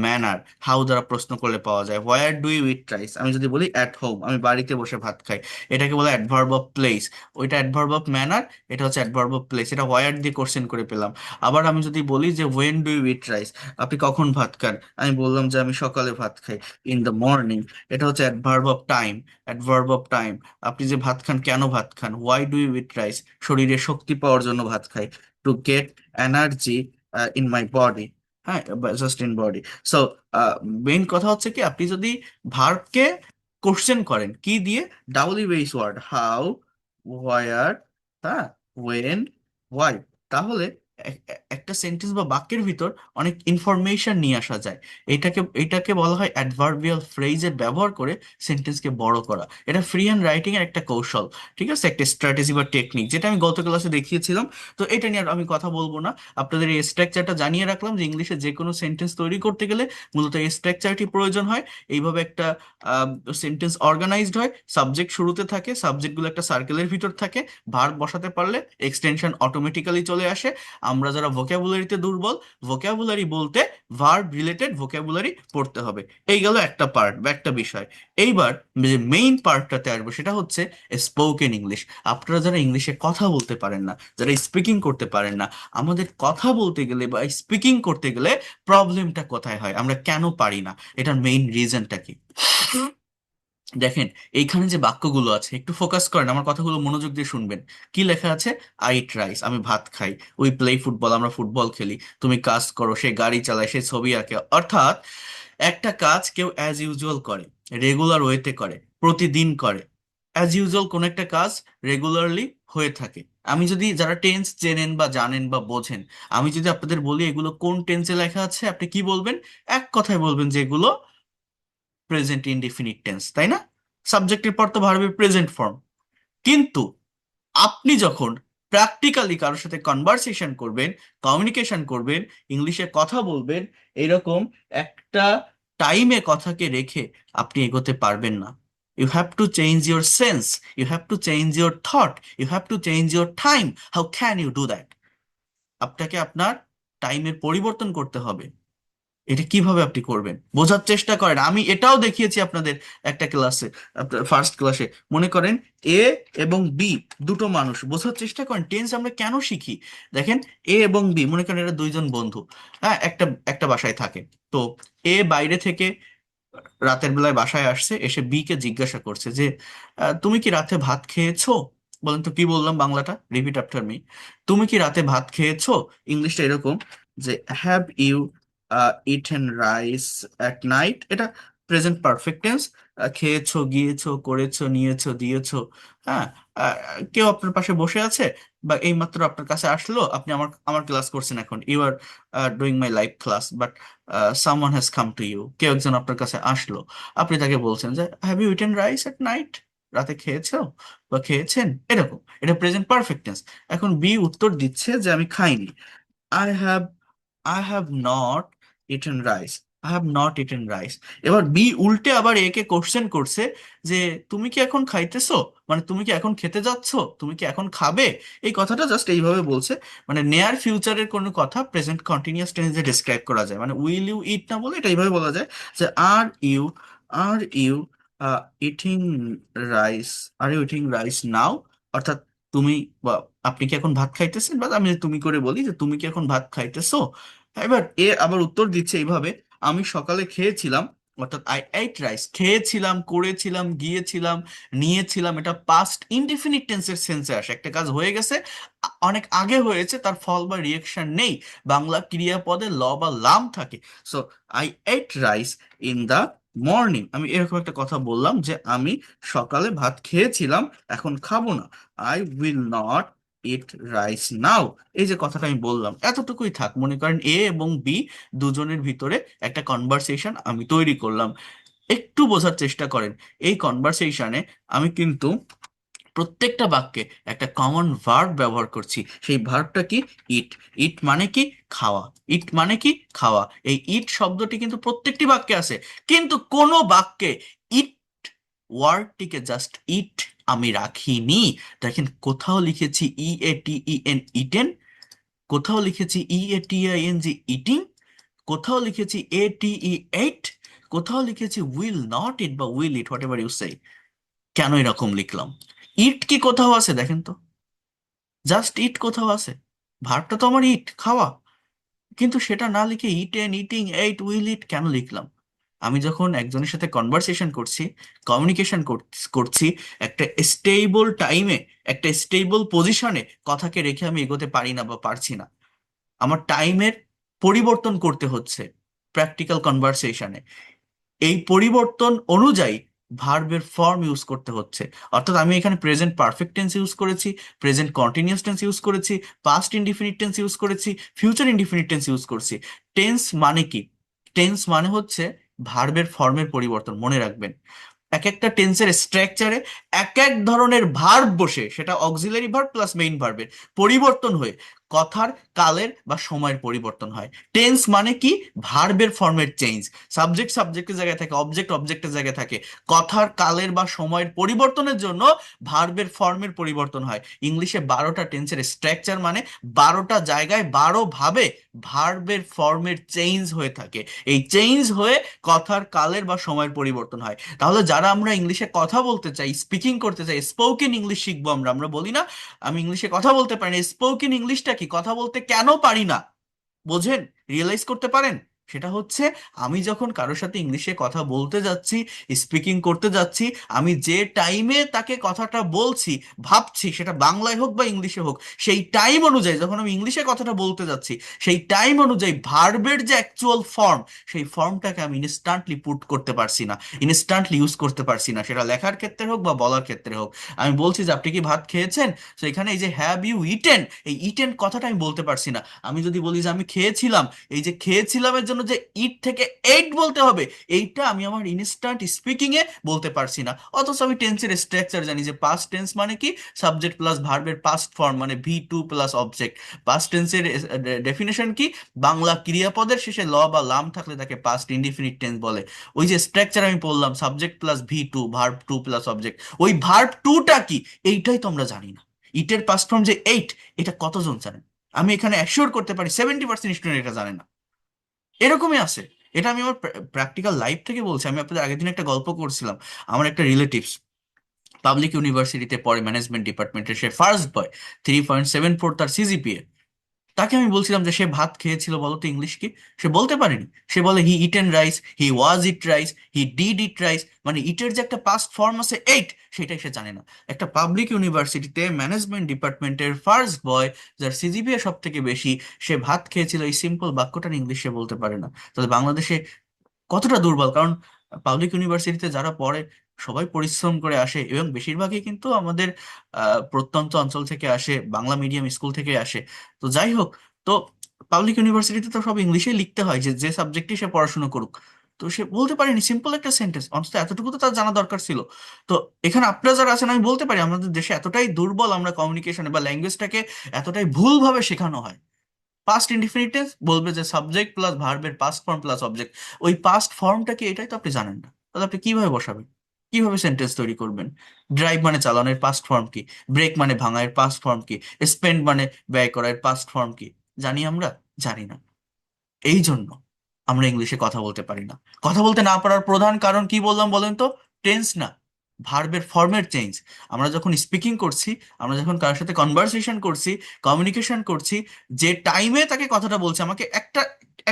ম্যানার। হাউ দ্বারা প্রশ্ন করলে পাওয়া যায়। Where do you eat rice, আমি যদি বলি অ্যাট হোম, আমি বাড়িতে বসে ভাত খাই, এটাকে বলে অ্যাডভার্ব অফ প্লেস। ওইটা অ্যাডভার্ব অফ ম্যানার, এটা হচ্ছে অ্যাডভার্ব অফ প্লেস, এটা হোয়ার দিয়ে কোশ্চেন করে পেলাম। আবার আমি যদি বলি যে when do you eat rice, আপনি কখন ভাত খান, আমি বললাম যে আমি সকালে ভাত খাই, ইন দ্য মর্নিং, এটা হচ্ছে adverb of time. Adverb of time, আপনি যে ভাত খান, কেন ভাত খান, why do you eat rice, শরীরে শক্তি পাওয়ার জন্য ভাত খাই, to get energy in my body, হ্যাঁ, just in body. So main কথা হচ্ছে কি, আপনি যদি ভার্বকে কোশ্চেন করেন কি দিয়ে, ডাবলি বেস ওয়ার্ড, হাউ, হোয়ার, হ্যাঁ, ওয়েন, হোয়াই, তাহলে একটা সেন্টেন্স বা বাক্যের ভিতর অনেক ইনফরমেশন নিয়ে আসা যায়। এটাকে বলা হয় অ্যাডভার্বিয়াল ফ্রেজের ব্যবহার করে সেন্টেন্সকে বড় করা। এটা ফ্রি হ্যান্ড রাইটিং এর একটা কৌশল, ঠিক আছে, একটা স্ট্র্যাটেজি বা টেকনিক, যেটা আমি গত ক্লাসে দেখিয়েছিলাম। তো এটা নিয়ে আর আমি কথা বলবো না, আপনাদের এই স্ট্রাকচারটা জানিয়ে রাখলাম যে ইংলিশে যে কোনো সেন্টেন্স তৈরি করতে গেলে মূলত এই স্ট্রাকচারটি প্রয়োজন হয়। এইভাবে একটা সেন্টেন্স অর্গানাইজড হয়, সাবজেক্ট শুরুতে থাকে, সাবজেক্টগুলো একটা সার্কেলের ভিতর থাকে, ভার্ব বসাতে পারলে এক্সটেনশন অটোমেটিক্যালি চলে আসে। আমরা যারা ভোকাবুলারিতে দুর্বল, ভোকাবুলারি বলতে ভার্ব রিলেটেড ভোকাবুলারি পড়তে হবে। এই গেল একটা পার্ট বা একটা বিষয়। এইবার যে মেইন পার্টটাতে আসবো সেটা হচ্ছে স্পোকেন ইংলিশ। আপনারা যারা ইংলিশে কথা বলতে পারেন না, যারা স্পিকিং করতে পারেন না, আমাদের কথা বলতে গেলে বা স্পিকিং করতে গেলে প্রবলেমটা কোথায় হয়, আমরা কেন পারি না, এটার মেইন রিজনটা কি? দেখেন, এইখানে যে বাক্যগুলো আছে, একটু ফোকাস করেন, আমার কথাগুলো মনোযোগ দিয়ে শুনবেন। কি লেখা আছে? আই ইট রাইস, আমি ভাত খাই, উই প্লে ফুটবল, আমরা ফুটবল খেলি, তুমি কাজ করো, সে গাড়ি চালায়, সে ছবি আঁকে। অর্থাৎ একটা কাজ কেউ অ্যাজ ইউজুয়াল করে, রেগুলার ওয়েতে করে, প্রতিদিন করে। অ্যাজ ইউজুয়াল কোন একটা কাজ রেগুলারলি হয়ে থাকে। আমি যদি, যারা টেন্স চেনেন বা জানেন বা বোঝেন, আমি যদি আপনাদের বলি এগুলো কোন টেন্সে লেখা আছে, আপনি কি বলবেন? এক কথায় বলবেন যে এগুলো প্রেজেন্ট ইনডিফিনিট টেন্স, তাই না? সাবজেক্টের পর তো ভার্বের প্রেজেন্ট ফর্ম। কিন্তু আপনি যখন প্র্যাকটিক্যালি কারোর সাথে কনভারসেশন করবেন, কমিউনিকেশন করবেন, ইংলিশে কথা বলবেন, এরকম একটা টাইমে কথাকে রেখে আপনি এগোতে পারবেন না। You have to change your sense, you have to change your thought, you have to change your time. How can you do that? আপনাকে আপনার টাইমের পরিবর্তন করতে হবে। এটা কিভাবে আপনি করবেন বোঝার চেষ্টা করেন। আমি এটাও দেখিয়েছি আপনাদের একটা ক্লাসে, আপনার ফার্স্ট ক্লাসে। মনে করেন এ এবং বি, দুটো মানুষ, বোঝার চেষ্টা করেন টেন্স আমরা কেন শিখি। দেখেন, এ এবং বি, মনে করেন এরা দুইজন বন্ধু, হ্যাঁ, একটা একটা বাসায় থাকে। তো এ বাইরে থেকে রাতের বেলায় বাসায় আসছে, এসে বি কে জিজ্ঞাসা করছে যে তুমি কি রাতে ভাত খেয়েছো? বলেন তো কি বললাম বাংলাটা, রিপিট আফটার মি। তুমি কি রাতে ভাত খেয়েছো? ইংলিশটা এরকম যে have you eaten rice at night, এটা প্রেজেন্ট পারফেক্ট টেন্স। খেয়েছো, গিয়েছো, করেছো, নিয়েছো, দিয়েছো, হ্যাঁ। আহ, কেউ আপনার পাশে বসে আছে বা এইমাত্র আপনার কাছে আসলো, আপনি আমার আমার ক্লাস করছেন, এখন you are doing my live class, but someone has come to you, কেউ একজন আপনার কাছে আসলো, আপনি তাকে বলছেন যে have you eaten rice at night, রাতে খেয়েছো বা খেয়েছেন, এরকম। এটা প্রেজেন্ট পারফেক্ট টেন্স। এখন বি উত্তর দিচ্ছে যে আমি খাইনি। I have I have not eaten rice, I have not eaten rice. এবার বি উল্টে আবার একে কোশ্চেন করছে যে তুমি কি এখন খাইতেছো, মানে তুমি কি এখন খেতে যাচ্ছ, তুমি কি এখন খাবে। এই কথাটা জাস্ট এইভাবে বলছে, মানে নেয়ার ফিউচারের কোনো কথা প্রেজেন্ট কন্টিনিউয়াস টেন্সে ডিসক্রাইব করা যায়, মানে উইল ইউ ইট না বলে এটা এইভাবে বলা যায় যে are you eating rice, are you eating rice now. অর্থাৎ তুমি বা আপনি কি এখন ভাত খাইতেছেন, বা আমি যদি তুমি করে বলি যে তুমি কি এখন ভাত খাইতেছো। এবার এ আবার উত্তর দিচ্ছে এইভাবে, আমি সকালে খেয়েছিলাম, অর্থাৎ আই এট রাইস, খেয়েছিলাম, করেছিলাম, গিয়েছিলাম, নিয়েছিলাম, এটা পাস্ট ইনডিফিনিট টেন্সের সেন্সে আসে। একটা কাজ হয়ে গেছে, অনেক আগে হয়েছে, তার ফল বা রিয়েকশন নেই, বাংলা ক্রিয়াপদে ল বা লাম থাকে। So I ate rice in the morning, আমি এরকম একটা কথা বললাম যে আমি সকালে ভাত খেয়েছিলাম, এখন খাবো না। I will not eat rice now, এই যে কথাটা আমি বললাম, এতটুকুই থাক। মনে করেন এ এবং বি দুজনের ভিতরে একটা কনভারসেশন আমি তৈরি করলাম। একটু বোঝার চেষ্টা করেন, এই কনভারসেশনে আমি কিন্তু প্রত্যেকটা বাক্যে একটা কমন ভার্ব ব্যবহার করছি। সেই ভার্বটা কি? ইট। ইট মানে কি? খাওয়া। ইট মানে কি? খাওয়া। এই ইট শব্দটি কিন্তু প্রত্যেকটি বাক্যে আছে, কিন্তু কোনো বাক্যে ইট ওয়ার্ডটিকে, জাস্ট ইট, আমি রাখিনি। দেখেন, কোথাও লিখেছি E A T E N, eaten, কোথাও লিখেছি E A T I N G, eating, কোথাও লিখেছি এ টি ই এইট, কোথাও লিখেছি উইল নট ইট বা will eat, whatever you say. কেন এরকম লিখলাম? ইট কি কোথাও আছে দেখেন তো? জাস্ট ইট কোথাও আছে? ভার্বটা তো আমার ইট, খাওয়া, কিন্তু সেটা না লিখে ইটেন, ইটিং, এইট, উইল ইট কেন লিখলাম? আমি যখন একজনের সাথে কনভারসেশন করছি, কমিউনিকেশন করছি, একটা স্টেবল টাইমে, একটা স্টেবল পজিশনে কথাকে রেখে আমি এগোতে পারি না বা পারছি না। আমার টাইমের পরিবর্তন করতে হচ্ছে প্র্যাকটিক্যাল কনভারসেশনে। এই পরিবর্তন অনুযায়ী ভার্বের ফর্ম ইউজ করতে হচ্ছে। অর্থাৎ আমি এখানে প্রেজেন্ট পারফেক্ট টেন্স ইউজ করেছি, প্রেজেন্ট কন্টিনিউয়াস টেন্স ইউজ করেছি, পাস্ট ইনডিফিনিট টেন্স ইউজ করেছি, ফিউচার ইনডিফিনিট টেন্স ইউজ করছি। টেন্স মানে কি? টেন্স মানে হচ্ছে ভার্বের ফর্মের পরিবর্তন, মনে রাখবেন। এক একটা টেন্সের স্ট্রাকচারে এক এক ধরনের ভার্ব বসে, সেটা অক্সিলারি ভার্ব প্লাস মেইন ভার্বের পরিবর্তন হয়ে কথার কালের বা সময়ের পরিবর্তন হয়। টেন্স মানে কি? ভার্বের ফর্মের চেঞ্জ। সাবজেক্ট সাবজেক্টের জায়গায় থাকে, অবজেক্ট অবজেক্টের জায়গায় থাকে। কথার কালের বা সময়ের পরিবর্তনের জন্য ভার্বের ফর্মের পরিবর্তন হয়। ইংলিশে 12টা টেন্সের স্ট্রাকচার মানে 12টা জায়গায় 12 ভাবে ভার্বের ফর্মের চেঞ্জ হয়ে থাকে। এই চেঞ্জ হয়ে কথার কালের বা সময়ের পরিবর্তন হয়। তাহলে যারা আমরা ইংলিশে কথা বলতে চাই, স্পিকিং করতে চাই, স্পোকেন ইংলিশ শিখবো, আমরা আমরা বলি না আমি ইংলিশে কথা বলতে পারি না। স্পোকেন ইংলিশটা কি? কথা বলতে কেন পারি না? বোঝেন? রিয়েলাইজ করতে পারেন? সেটা হচ্ছে, আমি যখন কারোর সাথে ইংলিশে কথা বলতে যাচ্ছি, স্পিকিং করতে যাচ্ছি, আমি যে টাইমে তাকে কথাটা বলছি, ভাবছি, সেটা বাংলায় হোক বা ইংলিশে হোক, সেই টাইম অনুযায়ী যখন আমি ইংলিশে কথাটা বলতে যাচ্ছি, সেই টাইম অনুযায়ী ভার্বের যে অ্যাকচুয়াল ফর্ম, সেই ফর্মটাকে আমি ইনস্ট্যান্টলি পুট করতে পারছি না, ইনস্ট্যান্টলি ইউজ করতে পারছি না, সেটা লেখার ক্ষেত্রে হোক বা বলার ক্ষেত্রে হোক। আমি বলছি যে আপনি কি ভাত খেয়েছেন, তো এখানে এই যে হ্যাভ ইউ ইটেন, এই ইটেন কথাটা আমি বলতে পারছি না। আমি যদি বলি যে আমি খেয়েছিলাম, এই যে খেয়েছিলামের জন্য যে ইট থেকে এইট বলতে হবে, এইটা আমি আমার ইনস্ট্যান্ট স্পিকিং এ বলতে পারছি না। অথচ আমি টেন্সের স্ট্রাকচার জানি যে পাস্ট টেন্স মানে কি? সাবজেক্ট প্লাস ভার্বের পাস্ট ফর্ম মানে V two plus object. Past টেন্সের ডেফিনেশন কি? বাংলা ক্রিয়াপদের শেষে ল বা লাম থাকলে তাকে পাস্ট ইনডিফিনিট টেন্স বলে। ওই যে স্ট্রাকচার আমি বললাম, subject plus V two, verb two plus object, ওই ভার্ব টুটা কি? এইটাই তো আমরা জানি না। ইটের পাস্ট ফর্ম যে এইট, এটা কতজন জানেন? আমি এখানে অ্যাসিওর করতে পারি 70% স্টুডেন্ট এটা জানে না। এরকমই আছে। এটা আমি আমার প্র্যাকটিক্যাল লাইফ থেকে বলছি। আমি আপনাদের আগের দিন একটা গল্প করছিলাম। আমার একটা রিলেটিভস পাবলিক ইউনিভার্সিটিতে পড়ে, ম্যানেজমেন্ট ডিপার্টমেন্টে, সে ফার্স্ট বয়, 3.74 তার সিজিপিএ। তাকে আমি বলছিলাম যে সে ভাত খেয়েছিল, বলো তো ইংলিশ কি? সে বলতে পারেনি। সে বলে he eaten rice, he was eat rice, he did eat rice, মানে ইটের যে একটা পাস্ট ফর্ম আছে এইট, সেটাই সে জানে না। একটা পাবলিক ইউনিভার্সিটিতে ম্যানেজমেন্ট ডিপার্টমেন্টের ফার্স্ট বয়, যার সিজিপিএ সব থেকে বেশি, সে ভাত খেয়েছিল, এই সিম্পল বাক্যটা ইংলিশে বলতে পারে না। তাহলে বাংলাদেশে কতটা দুর্বল! কারণ পাবলিক ইউনিভার্সিটিতে যারা পড়ে সবাই পরিশ্রম করে আসে, এবং বেশিরভাগই কিন্তু আমাদের প্রত্যন্ত অঞ্চল থেকে আসে, বাংলা মিডিয়াম স্কুল থেকে আসে। তো যাই হোক, তো পাবলিক ইউনিভার্সিটিতে তো সব ইংলিশে লিখতে হয়, যে যে সাবজেক্টই সে পড়াশোনা করুক। তো সে বলতে পারেনি সিম্পল একটা সেন্টেন্স, অন্তত এতটুকু তো তার জানা দরকার ছিল। তো এখানে আপনারা যারা আছেন, আমি বলতে পারি আমাদের দেশে এতটাই দুর্বল আমরা কমিউনিকেশনে, বা ল্যাঙ্গুয়েজটাকে এতটাই ভুলভাবে শেখানো হয়। পাস্ট ইনডিফিনিট টেন্স বলবে যে সাবজেক্ট প্লাস ভার্বের পাস্ট ফর্ম প্লাস অবজেক্ট। ওই পাস্ট ফর্মটা কি, এটাই তো আপনি জানেন না। তাহলে আপনি কিভাবে বসাবেন? কিভাবে সেন্টেন্স তৈরি করবেন? ড্রাইভ মানে চালানোর পাস্ট ফর্ম কি? ব্রেক মানে ভাঙা, এর পাস্ট ফর্ম কি? স্পেন্ড মানে ব্যয় করা, এর পাস্ট ফর্ম কি? জানি আমরা? জানি না। এই জন্য আমরা ইংলিশে কথা বলতে পারি না। কথা বলতে না পারার প্রধান কারণ কি বললাম বলেন তো? টেন্স না, ভার্বের ফর্মের চেঞ্জ। আমরা যখন স্পিকিং করছি, আমরা যখন কারোর সাথে কনভারসেশন করছি, কমিউনিকেশন করছি, যে টাইমে তাকে কথাটা বলছে, আমাকে একটা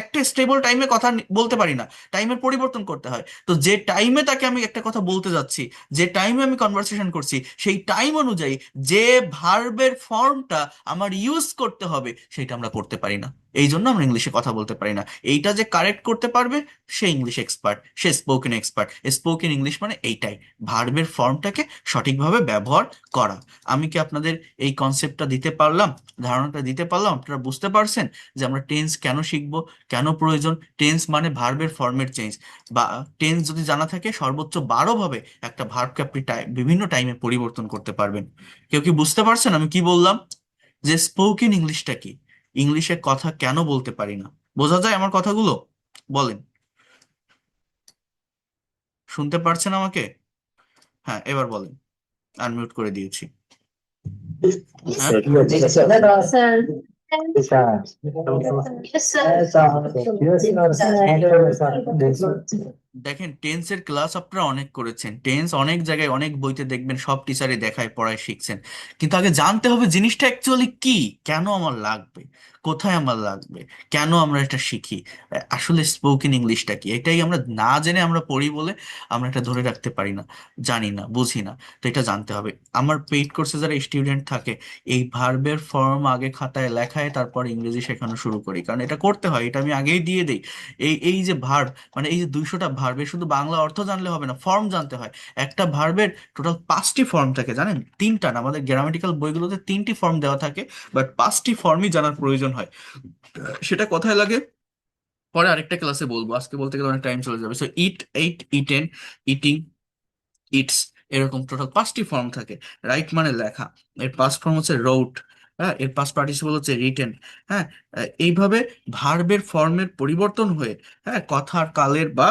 একটা স্টেবল টাইমে কথা বলতে পারি না, টাইমের পরিবর্তন করতে হয়। তো যে টাইমে তাকে আমি একটা কথা বলতে যাচ্ছি, যে টাইমে আমি কনভারসেশন করছি, সেই টাইম অনুযায়ী যে ভার্বের ফর্মটা আমার ইউজ করতে হবে সেটা আমরা করতে পারি না। এই জন্য আমরা ইংলিশে কথা বলতে পারি না। এইটা যে কারেক্ট করতে পারবে সে ইংলিশ এক্সপার্ট, সে স্পোকেন এক্সপার্ট। স্পোকেন ইংলিশ মানে এইটাই, ভার্বের ফর্মটাকে সঠিকভাবে ব্যবহার করা। আমি কি আপনাদের এই কনসেপ্টটা দিতে পারলাম, ধারণাটা দিতে পারলাম? আপনারা বুঝতে পারছেন যে আমরা টেন্স কেন শিখবো, কেন প্রয়োজন? টেন্স মানে ভার্বের ফর্মের চেঞ্জ। বা টেন্স যদি জানা থাকে, সর্বোচ্চ 12 ভাবে একটা ভার্বকে আপনি বিভিন্ন টাইমে পরিবর্তন করতে পারবেন। কেউ কি বুঝতে পারছেন আমি কি বললাম? যে স্পোকেন ইংলিশটা কি, ইংলিশে কথা কেন বলতে পারি না? বোঝা যায় আমার কথাগুলো? বলেন, শুনতে পারছেন আমাকে? হ্যাঁ, এবার বলেন। আনমিউট করে দিয়েছি। Yes, হ্যাঁ, sir. Yes, sir. Sir. Yes, sir. Yes, sir. Yes, sir. দেখেন, টেন্সের ক্লাস আপনারা অনেক করেছেন, টেন্স অনেক জায়গায় অনেক বইতে দেখবেন, সব টিচারই দেখায়, পড়ায়, শিখছেন। কিন্তু আগে জানতে হবে জিনিসটা অ্যাকচুয়ালি কি, কেন আমার লাগবে, কোথায় আমার লাগবে, কেন আমরা এটা শিখি। আসলে স্পোকেন ইংলিশটা কি, এটাই আমরা না জেনে আমরা পড়ি বলে আমরা এটা ধরে রাখতে পারি না, জানি না, বুঝি না। তো এটা জানতে হবে। আমার পেইড কোর্সে যারা স্টুডেন্ট থাকে, এই ভার্বের ফর্ম আগে খাতায় লেখায়, তারপর ইংরেজি শেখানো শুরু করি, কারণ এটা করতে হয়, এটা আমি আগেই দিয়ে দিই। এই এই যে ভার্ব, মানে এই যে 200টা ভার্বের শুধু বাংলা অর্থ জানলে হবে না, ফর্ম জানতে হয়। একটা ভার্বের টোটাল 5টি ফর্ম থাকে, জানেন? 3টা না, আমাদের গ্রামাটিক্যাল বইগুলোতে 3টি ফর্ম দেওয়া থাকে, বাট 5টি ফর্মই জানার প্রয়োজন হয়। সেটা কোথায় লাগে পরে আরেকটা ক্লাসে বলবো, আজকে বলতে গেলে অনেক টাইম চলে যাবে। So it, eight, eaten, eating, it's, এরকম টোটাল 5টি ফর্ম থাকে। রাইট মানে লেখা, এর পাস্ট ফর্ম হচ্ছে রোট, হ্যাঁ, এর পাস্ট পার্টিসিপল হচ্ছে রিটেন। হ্যাঁ, এইভাবে ভার্বের ফর্মের পরিবর্তন হয়ে, হ্যাঁ, কথার কালের বা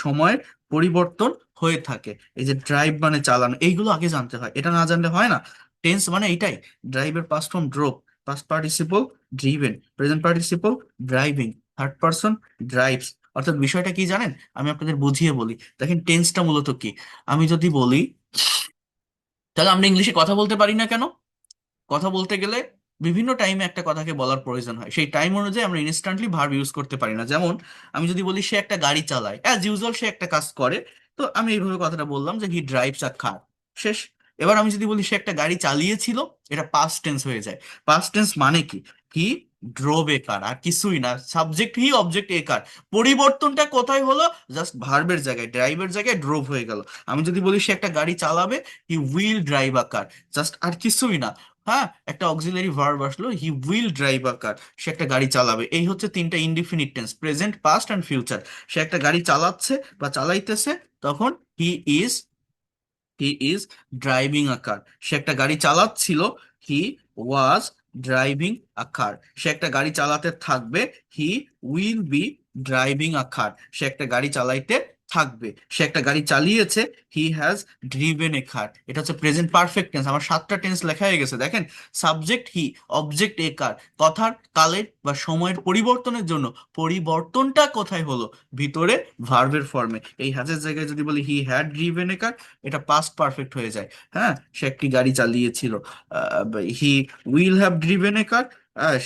সময়ের পরিবর্তন হয়ে থাকে। এই যে ড্রাইভ মানে চালানো, এইগুলো আগে জানতে হয়, এটা না জানলে হয় না। টেন্স মানে এইটাই, ড্রাইভের past form drove, past participle driven, present participle driving, third person drives. অর্থাৎ বিষয়টা কি জানেন, আমি আপনাদের বুঝিয়ে বলি। দেখেন, টেন্সটা মূলত কি, আমি যদি বলি, তাহলে আমরা ইংলিশে কথা বলতে পারি না কেন? কথা বলতে গেলে বিভিন্ন টাইমে একটা কথাকে বলার প্রয়োজন হয়, সেই টাইম অনুযায়ী আমরা ইনস্ট্যান্টলি ভার্ব ইউজ করতে পারি না। যেমন আমি যদি বলি সে একটা গাড়ি চালায়, অ্যাজ ইউজুয়াল সে একটা কাজ করে, তো আমি এইভাবে কথাটা বললাম যে হি ড্রাইভস আ কার, শেষ। এবার আমি যদি বলি সে একটা গাড়ি চালিয়েছিল, এটা পাস্ট টেন্স হয়ে যায়। পাস্ট টেন্স মানে কি, হি ড্রোভ এ কার, আর কিছুই না, সাবজেক্ট হি, অবজেক্ট এ কার। পরিবর্তনটা কোথায় হলো, জাস্ট ভার্বের জায়গায়, ড্রাইভের জায়গায় ড্রোভ হয়ে গেল। আমি যদি বলি সে একটা গাড়ি চালাবে, he will drive a car, just আর কিছুই না। হ্যাঁ, একটা অক্সিলারি ভার্ব আসলো, হি উইল ড্রাইভ আ কার, সে একটা গাড়ি চালাবে। এই হচ্ছে 3টা indefinite tense, present, past and future. সে একটা গাড়ি চালাচ্ছে বা চালাইতেছে, তখন he is, he is driving a car. সে একটা গাড়ি চালাচ্ছিল, হি ওয়াজ ড্রাইভিং আ কার। সে একটা গাড়ি চালাতে থাকবে, he will be driving a car. সে একটা গাড়ি চালাইতে থাকবে। সে একটা গাড়ি চালিয়েছে, হি হ্যাজ ড্রিভেন এ কার। এটা হচ্ছে প্রেজেন্ট পারফেক্ট টেন্স। আমার 7টা টেন্স লেখা হয়ে গেছে, দেখেন। সাবজেক্ট হি, অবজেক্ট এ কার, কথার কালের বা সময়ের পরিবর্তনের জন্য পরিবর্তনটা কোথায় হলো, ভিতরে ভার্বের ফর্মে। এই হ্যাজের জায়গায় যদি বলি হি হ্যাড ড্রিভেন এ কার, এটা পাস্ট পারফেক্ট হয়ে যায়। হ্যাঁ, সে একটি গাড়ি চালিয়েছিল, he will have driven a car,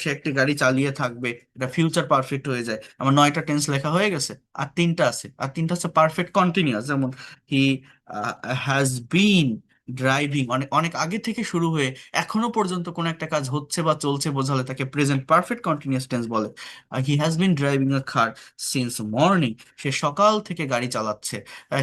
সে একটি গাড়ি চালিয়ে থাকবে, এটা ফিউচার পারফেক্ট হয়ে যায়। আমার 9টা টেন্স লেখা হয়ে গেছে, আর 3টা আছে, আর 3টা হচ্ছে পারফেক্ট কন্টিনিউয়াস। যেমন হি হ্যাজ বিন ড্রাইভিং, অনেক অনেক আগে থেকে শুরু হয়ে এখনো পর্যন্ত কোন একটা কাজ হচ্ছে বা চলছে বোঝালে তাকে প্রেজেন্ট পারফেক্ট কন্টিনিউয়াস টেন্স বলে। He has been driving a car since morning, সে সকাল থেকে গাড়ি চালাচ্ছে।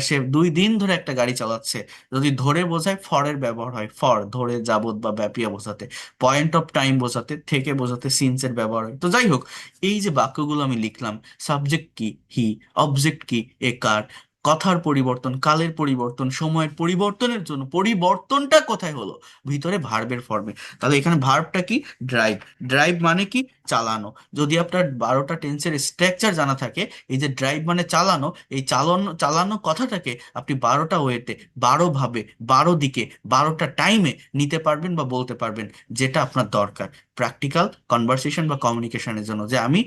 সে 2 দিন ধরে একটা গাড়ি চালাচ্ছে। যদি ধরে বোঝায়, ফরের ব্যবহার হয়, ফর ধরে, যাবত বা ব্যাপিয়া বোঝাতে, পয়েন্ট অফ টাইম বোঝাতে, থেকে বোঝাতে সিন্সের ব্যবহার হয়। তো যাই হোক, এই যে বাক্যগুলো আমি লিখলাম, সাবজেক্ট কি, হি, অবজেক্ট কি, এ কার, কথার পরিবর্তন, কালের পরিবর্তন, সময়ের পরিবর্তনের জন্য পরিবর্তনটা কোথায় হলো, ভিতরে ভার্বের ফর্মে। তাহলে এখানে ভার্বটা কি, ড্রাইভ। ড্রাইভ মানে কি, চালানো। যদি আপনার 12টা টেন্সের স্ট্রাকচার জানা থাকে, এই যে ড্রাইভ মানে চালানো, এই চালানো চালানো কথাটাকে আপনি 12টা ওয়েতে, 12 ভাবে, 12 দিকে, 12টা টাইমে নিতে পারবেন বা বলতে পারবেন, যেটা আপনার দরকার প্র্যাকটিক্যাল কনভারসেশন বা কমিউনিকেশনের জন্য, যে আমি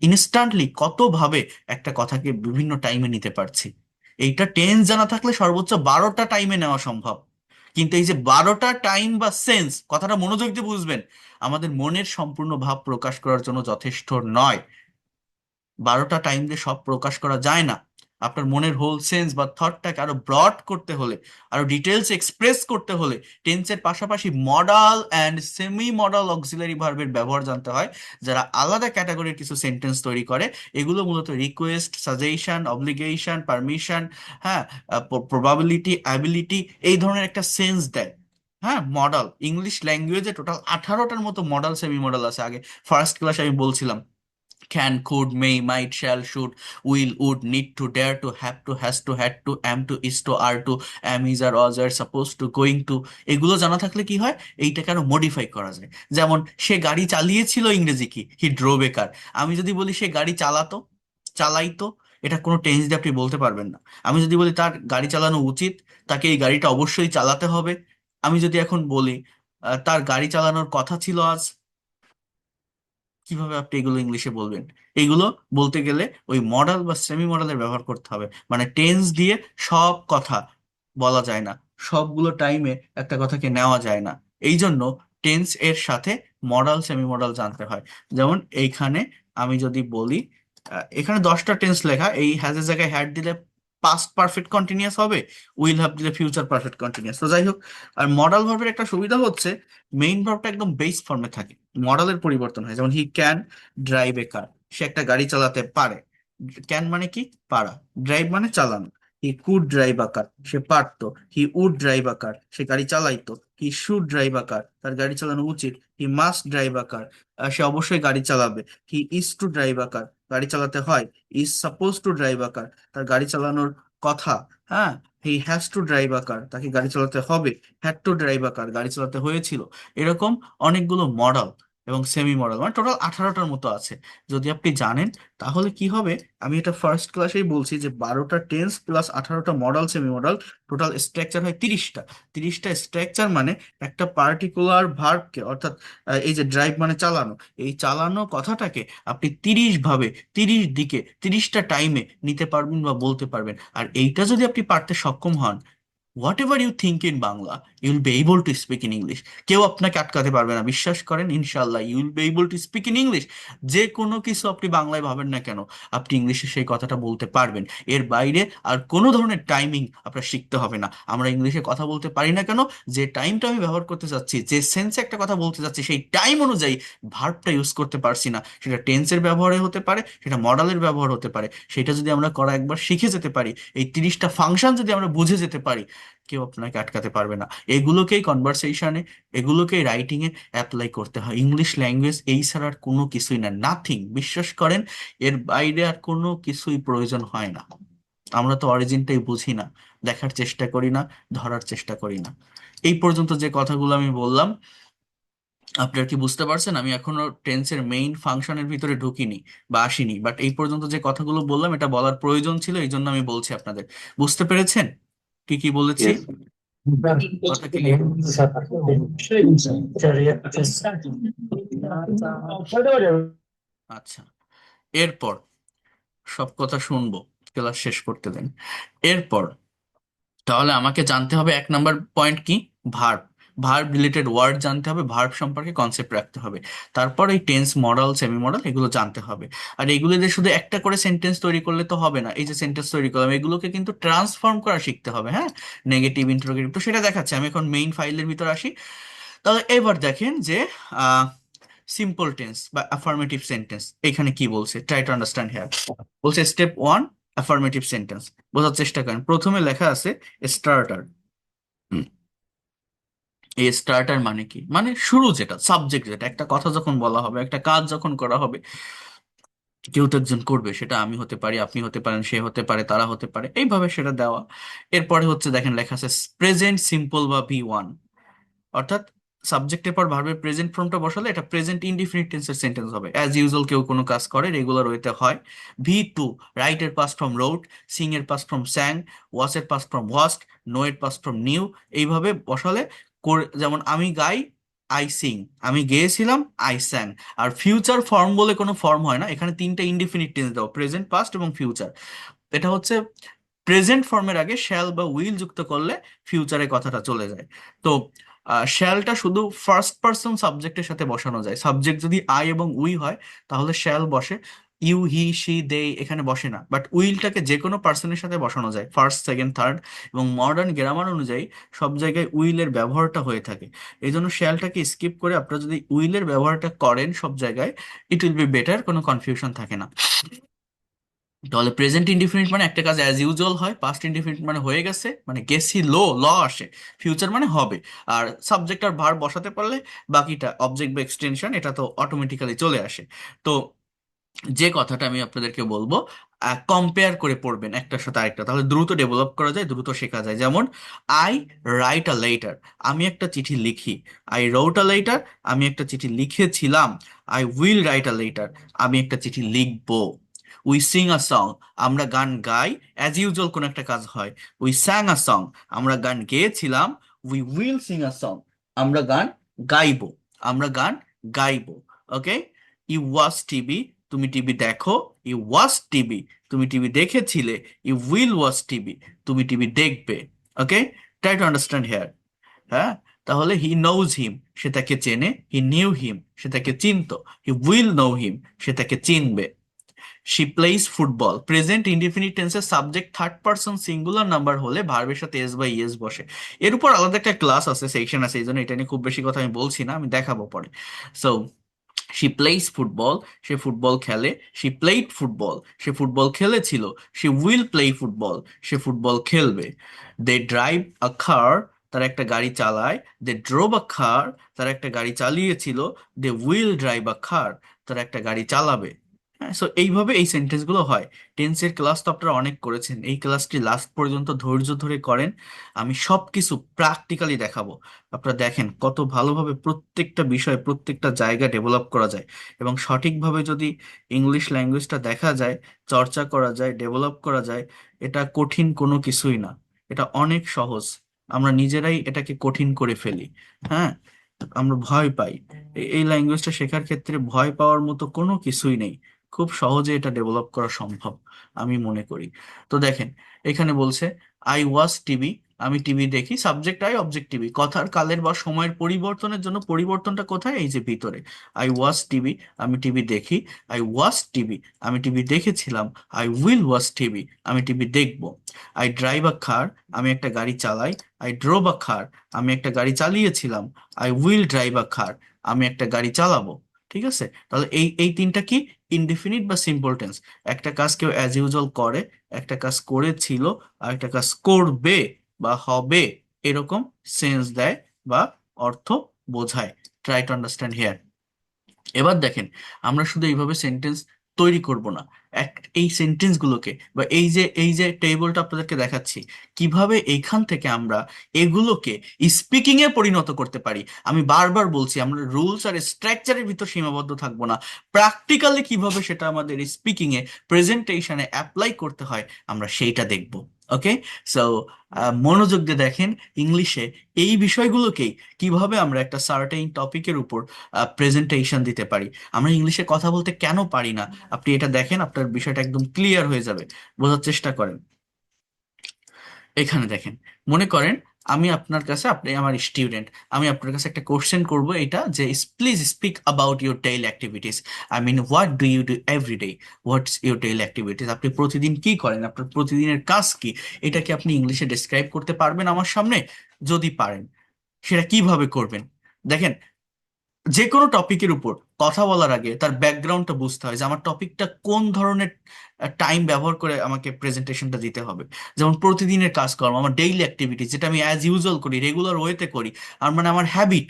ইনস্ট্যান্টলি কতভাবে একটা কথাকে বিভিন্ন টাইমে নিতে পারছি। এইটা টেন্স জানা থাকলে সর্বোচ্চ 12টা টাইমে নেওয়া সম্ভব। কিন্তু এই যে 12টা টাইম বা সেন্স, কথাটা মনোযোগ দিয়ে বুঝবেন, আমাদের মনের সম্পূর্ণ ভাব প্রকাশ করার জন্য যথেষ্ট নয়। 12টা টাইম দিয়ে সব প্রকাশ করা যায় না। আপনার মনের হোল সেন্স বা থটটাকে আরো ব্রড করতে হলে, আরো ডিটেলস এক্সপ্রেস করতে হলে, টেন্সের পাশাপাশি modal and semi modal auxiliary ভার্বের ব্যবহার জানতে হয়, যারা আলাদা ক্যাটাগরির কিছু সেন্টেন্স তৈরি করে। এগুলো মূলত রিকোয়েস্ট, সাজেশন, অব্লিগেশন, পারমিশন, হ্যাঁ, প্রবাবিলিটি, অ্যাবিলিটি, এই ধরনের একটা সেন্স দেয়। হ্যাঁ, মডাল ইংলিশ ল্যাঙ্গুয়েজে টোটাল 18টার মতো মডাল সেমি মডাল আছে। আগে ফার্স্ট ক্লাসে আমি বলছিলাম, can, could, may, might, shall, should, will, would, need to, dare to, have to, has to, had to, am to, is to, are to, am, is, are, was, are, supposed to, going to। এগুলো জানা থাকলে কি হয়, এইটাকে আরো modify করা যায়। যেমন সে গাড়ি চালিয়েছিল, ইংরেজি কি, হি ড্রোভ এ কার। আমি যদি বলি সে গাড়ি চালাতো, চালাইতো, এটা কোনো টেন্স দিয়ে আপনি বলতে পারবেন না। আমি যদি বলি তার গাড়ি চালানো উচিত, তাকে এই গাড়িটা অবশ্যই চালাতে হবে। আমি যদি এখন বলি তার গাড়ি চালানোর কথা ছিল আজ, কিভাবে আপনি এগুলো ইংলিশে বলবেন? এগুলো বলতে গেলে ওই মডাল বা সেমি মডালের ব্যবহার করতে হবে। মানে টেন্স দিয়ে সব কথা বলা যায় না, সবগুলো টাইমে একটা কথাকে নেওয়া যায় না। এই জন্য টেন্স এর সাথে মডাল সেমি মডাল জানতে হয়। যেমন এইখানে আমি যদি বলি, এখানে 10টা টেন্স লেখা, এই হ্যাজ এর জায়গায় হ্যাড দিলে পাস্ট পারফেক্ট কন্টিনিউয়াস হবে, উইল হ্যাভ দিলে ফিউচার পারফেক্ট কন্টিনিউয়াস। তো যাই হোক, আর মডাল ভার্বের একটা সুবিধা হচ্ছে মেইন ভার্বটা একদম বেস ফর্মে থাকে, মডেলের পরিবর্তন হয়। যেমন he can drive A car, সে একটা গাড়ি চালাতে পারে। ক্যান মানে কি, পারা। ড্রাইভ মানে চালানো। He could drive a car, সে পারতো। He would drive a car, সে গাড়ি চালাইতো। He should drive a car, তার গাড়ি চালানো উচিত। He must drive a car, সে অবশ্যই গাড়ি চালাবে। He is to drive a car, গাড়ি চালাতে হয়। Is suppose to drive a car, তার গাড়ি চালানোর কথা। হ্যাঁ, he has to drive a car, তাকে গাড়ি চালাতে হবে। Had to drive a car, গাড়ি চালাতে হয়েছিল। এরকম অনেকগুলো মডেল এবং সেমি মডেল, মানে টোটাল 18টার মতো আছে। যদি আপনি জানেন তাহলে কি হবে, আমি এটা ফার্স্ট ক্লাসেই বলছি যে 12টা টেন্স প্লাস 18টা modal semi modal, total structure হয় 30টা। 30টা স্ট্রাকচার মানে একটা পার্টিকুলার ভার্বকে, অর্থাৎ এই যে ড্রাইভ মানে চালানো, এই চালানো কথাটাকে আপনি 30 ভাবে, 30 দিকে, 30টা টাইমে নিতে পারবেন বা বলতে পারবেন। আর এইটা যদি আপনি পারতে সক্ষম হন, whatever you think in Bangla, you will be able to speak in English. কেউ আপনাকে আটকাতে পারবে না, বিশ্বাস করেন, ইনশাল্লাহ you will be able to speak in English. যে কোনো কিছু আপনি বাংলায় ভাবেন না কেন, আপনি ইংলিশে সেই কথাটা বলতে পারবেন। এর বাইরে আর কোনো ধরনের টাইমিং আপনার শিখতে হবে না। আমরা ইংলিশে কথা বলতে পারি না কেন, যে টাইমটা আমি ব্যবহার করতে চাচ্ছি, যে সেন্সে একটা কথা বলতে চাচ্ছি, সেই টাইম অনুযায়ী ভার্বটা ইউজ করতে পারছি না। সেটা টেন্সের ব্যবহারে হতে পারে, সেটা মডালের ব্যবহার হতে পারে। সেটা যদি আমরা করা একবার শিখে যেতে পারি, এই 30টা ফাংশন যদি আমরা বুঝে যেতে পারি, কেউ আপনাকে আটকাতে পারবে না। এগুলোকেই কনভারসেশনে, এগুলোকেই রাইটিং এ অ্যাপ্লাই করতে হয়। ইংলিশ ল্যাঙ্গুয়েজ এই ছাড়া আর কোনো কিছুই না, নাথিং, বিশ্বাস করেন। এর বাইরে আর কোনো কিছুই প্রয়োজন হয় না। আমরা তো অরিজিনটাই বুঝি না, দেখার চেষ্টা করি না, ধরার চেষ্টা করি না। এই পর্যন্ত যে কথাগুলো আমি বললাম, আপনারা কি বুঝতে পারছেন? আমি এখনো টেন্সের মেইন ফাংশনের ভিতরে ঢুকিনি বা আসিনি, বাট এই পর্যন্ত যে কথাগুলো বললাম এটা বলার প্রয়োজন ছিল, এই জন্য আমি বলছি আপনাদের। বুঝতে পেরেছেন কি কি বলেছি? Yes. কথা ক্লিয়ার? আচ্ছা, এরপর সব কথা শুনবো, ক্লাস শেষ করতে দেন। এরপর তাহলে আমাকে জানতে হবে 1 নাম্বার পয়েন্ট কি, ভার্ব। ভার্ব রিলেটেড ওয়ার্ড জানতে হবে, ভার্ব সম্পর্কে কনসেপ্ট রাখতে হবে। তারপর এই টেন্স, মডাল, সেমি মডাল এগুলো জানতে হবে। আর এগুলো দিয়ে শুধু একটা করে সেন্টেন্স তৈরি করলে তো হবে না। এই যে সেন্টেন্স তৈরি করলাম, এগুলোকে কিন্তু ট্রান্সফর্ম করা শিখতে হবে। হ্যাঁ, নেগেটিভ, ইন্টারোগেটিভ, তো সেটা দেখাচ্ছে। আমি এখন মেইন ফাইলের ভিতর আসি। তাহলে এবার দেখেন যে সিম্পল টেন্স বা অ্যাফার্মেটিভ সেন্টেন্স এখানে কি বলছে, ট্রাই টু আন্ডারস্ট্যান্ড হিয়ার। বলছে স্টেপ 1, অ্যাফার্মেটিভ সেন্টেন্স। বোঝার চেষ্টা করেন, প্রথমে লেখা আছে স্টার্টার। এই স্টার্টার মানে কি, মানে শুরু, যেটা সাবজেক্ট, যেটা একটা কথা যখন বলা হবে, একটা কাজ যখন করা হবে, কেউ তো একজন করবে, সেটা আমি হতে পারি, আপনি হতে পারেন, সে হতে পারে, তারা হতে পারে, এইভাবে সেটা দেওয়া। এরপরে হচ্ছে দেখেন লেখা আছে প্রেজেন্ট সিম্পল বা V1, অর্থাৎ সাবজেক্টের পর ভার্বের প্রেজেন্ট ফর্মটা বসালে এটা প্রেজেন্ট ইনডিফিনিট টেন্সের সেন্টেন্স হবে। অ্যাজ ইউজুয়াল কেউ কোনো কাজ করে, রেগুলার ওয়েতে হয়। V2, রাইট এর পাস্ট ফর্ম রোট, সিং এর পাস্ট ফর্ম স্যাং, ওয়াচ এর পাস্ট ফর্ম ওয়াস্ট, নো এর পাস্ট ফর্ম নিউ। এইভাবে বসালে যেমন আমি গাই, আই সিং, আমি গেয়েছিলাম, আই স্যাং। আর ফিউচার ফর্ম বলে কোনো ফর্ম হয় না, এখানে 3টা ইনডিফিনিট টেন্স দাও, প্রেজেন্ট, পাস্ট এবং ফিউচার। এটা হচ্ছে প্রেজেন্ট ফর্মের আগে শ্যাল বা উইল যুক্ত করলে ফিউচারে কথাটা চলে যায়। তো শ্যালটা শুধু ফার্স্ট পার্সন সাবজেক্টের সাথে বসানো যায়। সাবজেক্ট যদি আই এবং উই হয় তাহলে শ্যাল বসে, ইউ হি সি দে এখানে বসে না। বাট উইলটাকে যে কোনো পার্সনের সাথে বসানো যায়, ফার্স্ট সেকেন্ড থার্ড, এবং মডার্ন গ্রামার অনুযায়ী সব জায়গায় উইলের ব্যবহারটা হয়ে থাকে। এই জন্য শ্যালটাকে স্কিপ করে আপনারা যদি উইলের ব্যবহারটা করেন সব জায়গায়, ইট উইল বি বেটার, কোনো কনফিউশন থাকে না। তাহলে প্রেজেন্ট ইনডিফিনিট মানে একটা কাজ অ্যাজ ইউজুয়াল হয়, পাস্ট ইনডিফিনিট মানে হয়ে গেছে, মানে গেছি লো, ল আসে, ফিউচার মানে হবে। আর সাবজেক্ট আর ভার্ব বসাতে পারলে বাকিটা অবজেক্ট বা এক্সটেনশন এটা তো অটোমেটিক্যালি চলে আসে। তো যে কথাটা আমি আপনাদেরকে বলবো, কম্পেয়ার করে পড়বেন একটার সাথে আরেকটা, তাহলে দ্রুত ডেভেলপ করা যায়, দ্রুত শেখা যায়। যেমন আই রাইট আ লেটার, আমি একটা চিঠি লিখি। আই রোট আ লেটার, আমি একটা চিঠি লিখেছিলাম। I will write a letter, আমি একটা চিঠি লিখবো। উই সিং আ সং, আমরা গান গাই। অ্যাজ ইউজুয়াল কোন একটা কাজ হয়, উই স্যাং আ সং, আমরা গান গেয়েছিলাম। We will sing a song, আমরা গান গাইবো, আমরা গান গাইবো। ওকে। ইউ ওয়াচ টিভি, তুমি টিভি দেখো। ইউ ওয়াচ টিভি, তুমি টিভি দেখেছিলে। ইউ উইল ওয়াচ টিভি, তুমি টিভি দেখবে। Okay, try to understand here. হ্যাঁ, তাহলে হি নোজ হিম, সে তাকে চেনে। হি নিউ হিম, সে তাকে চিনতো। হি উইল নো হিম, সে তাকে চিনবে। She plays football, present indefinite টেন্সের subject third person singular number হলে ভার্বের সাথে এস বা ইএস বসে। এর উপর আলাদা একটা ক্লাস আছে, সেকশন আছে, এই জন্য এটা নিয়ে খুব বেশি কথা আমি বলছি না, আমি দেখাবো পরে। সো শি প্লেইজ ফুটবল, সে ফুটবল খেলে। শি প্লেইড ফুটবল, সে ফুটবল খেলেছিল। শি উইল প্লে ফুটবল, সে ফুটবল খেলবে। দে ড্রাইভ আ কার, তারা একটা গাড়ি চালায়। দে ড্রোভ আ কার, তারা একটা গাড়ি চালিয়েছিল। দে উইল ড্রাইভ আ কার, তারা একটা গাড়ি চালাবে। হ্যাঁ, সো এইভাবে এই সেন্টেন্সগুলো হয়। টেন্সের ক্লাস তো আপনারা অনেক করেছেন, এই ক্লাসটি লাস্ট পর্যন্ত ধৈর্য ধরে করেন, আমি সব কিছু প্র্যাকটিক্যালি দেখাবো। আপনারা দেখেন কত ভালোভাবে প্রত্যেকটা বিষয় প্রত্যেকটা জায়গা ডেভেলপ করা যায়। এবং সঠিকভাবে যদি ইংলিশ ল্যাঙ্গুয়েজটা দেখা যায়, চর্চা করা যায়, ডেভেলপ করা যায়, এটা কঠিন কোনো কিছুই না, এটা অনেক সহজ। আমরা নিজেরাই এটাকে কঠিন করে ফেলি। হ্যাঁ, আমরা ভয় পাই। এই ল্যাঙ্গুয়েজটা শেখার ক্ষেত্রে ভয় পাওয়ার মতো কোনো কিছুই নেই, খুব সহজে এটা ডেভেলপ করা সম্ভব আমি মনে করি। তো দেখেন, এখানে বলছে আই ওয়াচ টিভি, আমি টিভি দেখি। সাবজেক্ট আই, অবজেক্ট টিভি, কথার কালের বা সময়ের পরিবর্তনের জন্য পরিবর্তনটা কোথায়, এই যে ভিতরে। আই ওয়াচ টিভি, আমি টিভি দেখি। আই ওয়াচ টিভি, আমি টিভি দেখেছিলাম। আই উইল ওয়াচ টিভি, আমি টিভি দেখব। আই ড্রাইভ আ কার, আমি একটা গাড়ি চালাই। আই ড্রোভ আ কার, আমি একটা গাড়ি চালিয়েছিলাম। আই উইল ড্রাইভ আ কার, আমি একটা গাড়ি চালাবো। ঠিক আছে, তাহলে এই এই তিনটা কি, ইনডিফিনিট বা সিম্পল টেন্স। একটা কাজ কেউ অ্যাজ ইউজুয়াল করে, একটা কাজ করেছিল, আর একটা কাজ করবে বা হবে, এরকম সেন্স দেয় বা অর্থ বোঝায়। Try to understand here. এবার দেখেন, আমরা শুধু এইভাবে সেন্টেন্স তৈরি করব না, এই সেন্টেন্সগুলোকে বা এই যে টেবিলটা আপনাদেরকে দেখাচ্ছি, কিভাবে এইখান থেকে আমরা এগুলোকে স্পিকিং এ পরিণত করতে পারি। আমি বারবার বলছি, আমরা রুলস আর স্ট্রাকচারের ভিতর সীমাবদ্ধ থাকবো না, প্র্যাকটিক্যালি কিভাবে সেটা আমাদের স্পিকিং এ, প্রেজেন্টেশনে অ্যাপ্লাই করতে হয়, আমরা সেইটা দেখব। ওকে। সো মনোযোগ দিয়ে দেখেন, ইংলিশে এই বিষয়গুলোকেই কিভাবে আমরা একটা সার্টেইন টপিকের উপর প্রেজেন্টেশন দিতে পারি। আমরা ইংলিশে কথা বলতে কেন পারি না, আপনি এটা দেখেন, আপনার বিষয়টা একদম ক্লিয়ার হয়ে যাবে। বোঝার চেষ্টা করেন। এখানে দেখেন, মনে করেন আমি আপনার কাছে, আপনি আমার স্টুডেন্ট, আমি আপনার কাছে একটা কোশ্চেন করব, এটা যে please speak about your daily activities. I mean what do you do every day, what's your daily activities, আপনি প্রতিদিন কি করেন, আপনার প্রতিদিনের কাজ কি, এটা কি আপনি ইংলিশে ডেসক্রাইব করতে পারবেন আমার সামনে? যদি পারেন, সেটা কিভাবে করবেন? দেখেন, যে কোনো টপিকের উপর কথা বলার আগে তার ব্যাকগ্রাউন্ডটা বুঝতে হয়, যে আমার টপিকটা কোন ধরনের টাইম ব্যবহার করে আমাকে প্রেজেন্টেশনটা দিতে হবে। যেমন প্রতিদিনের কাজকর্ম, আমার ডেইলি অ্যাক্টিভিটিস, যেটা আমি অ্যাজ ইউজুয়াল করি, রেগুলার ওয়েতে করি, আর মানে আমার হ্যাবিট,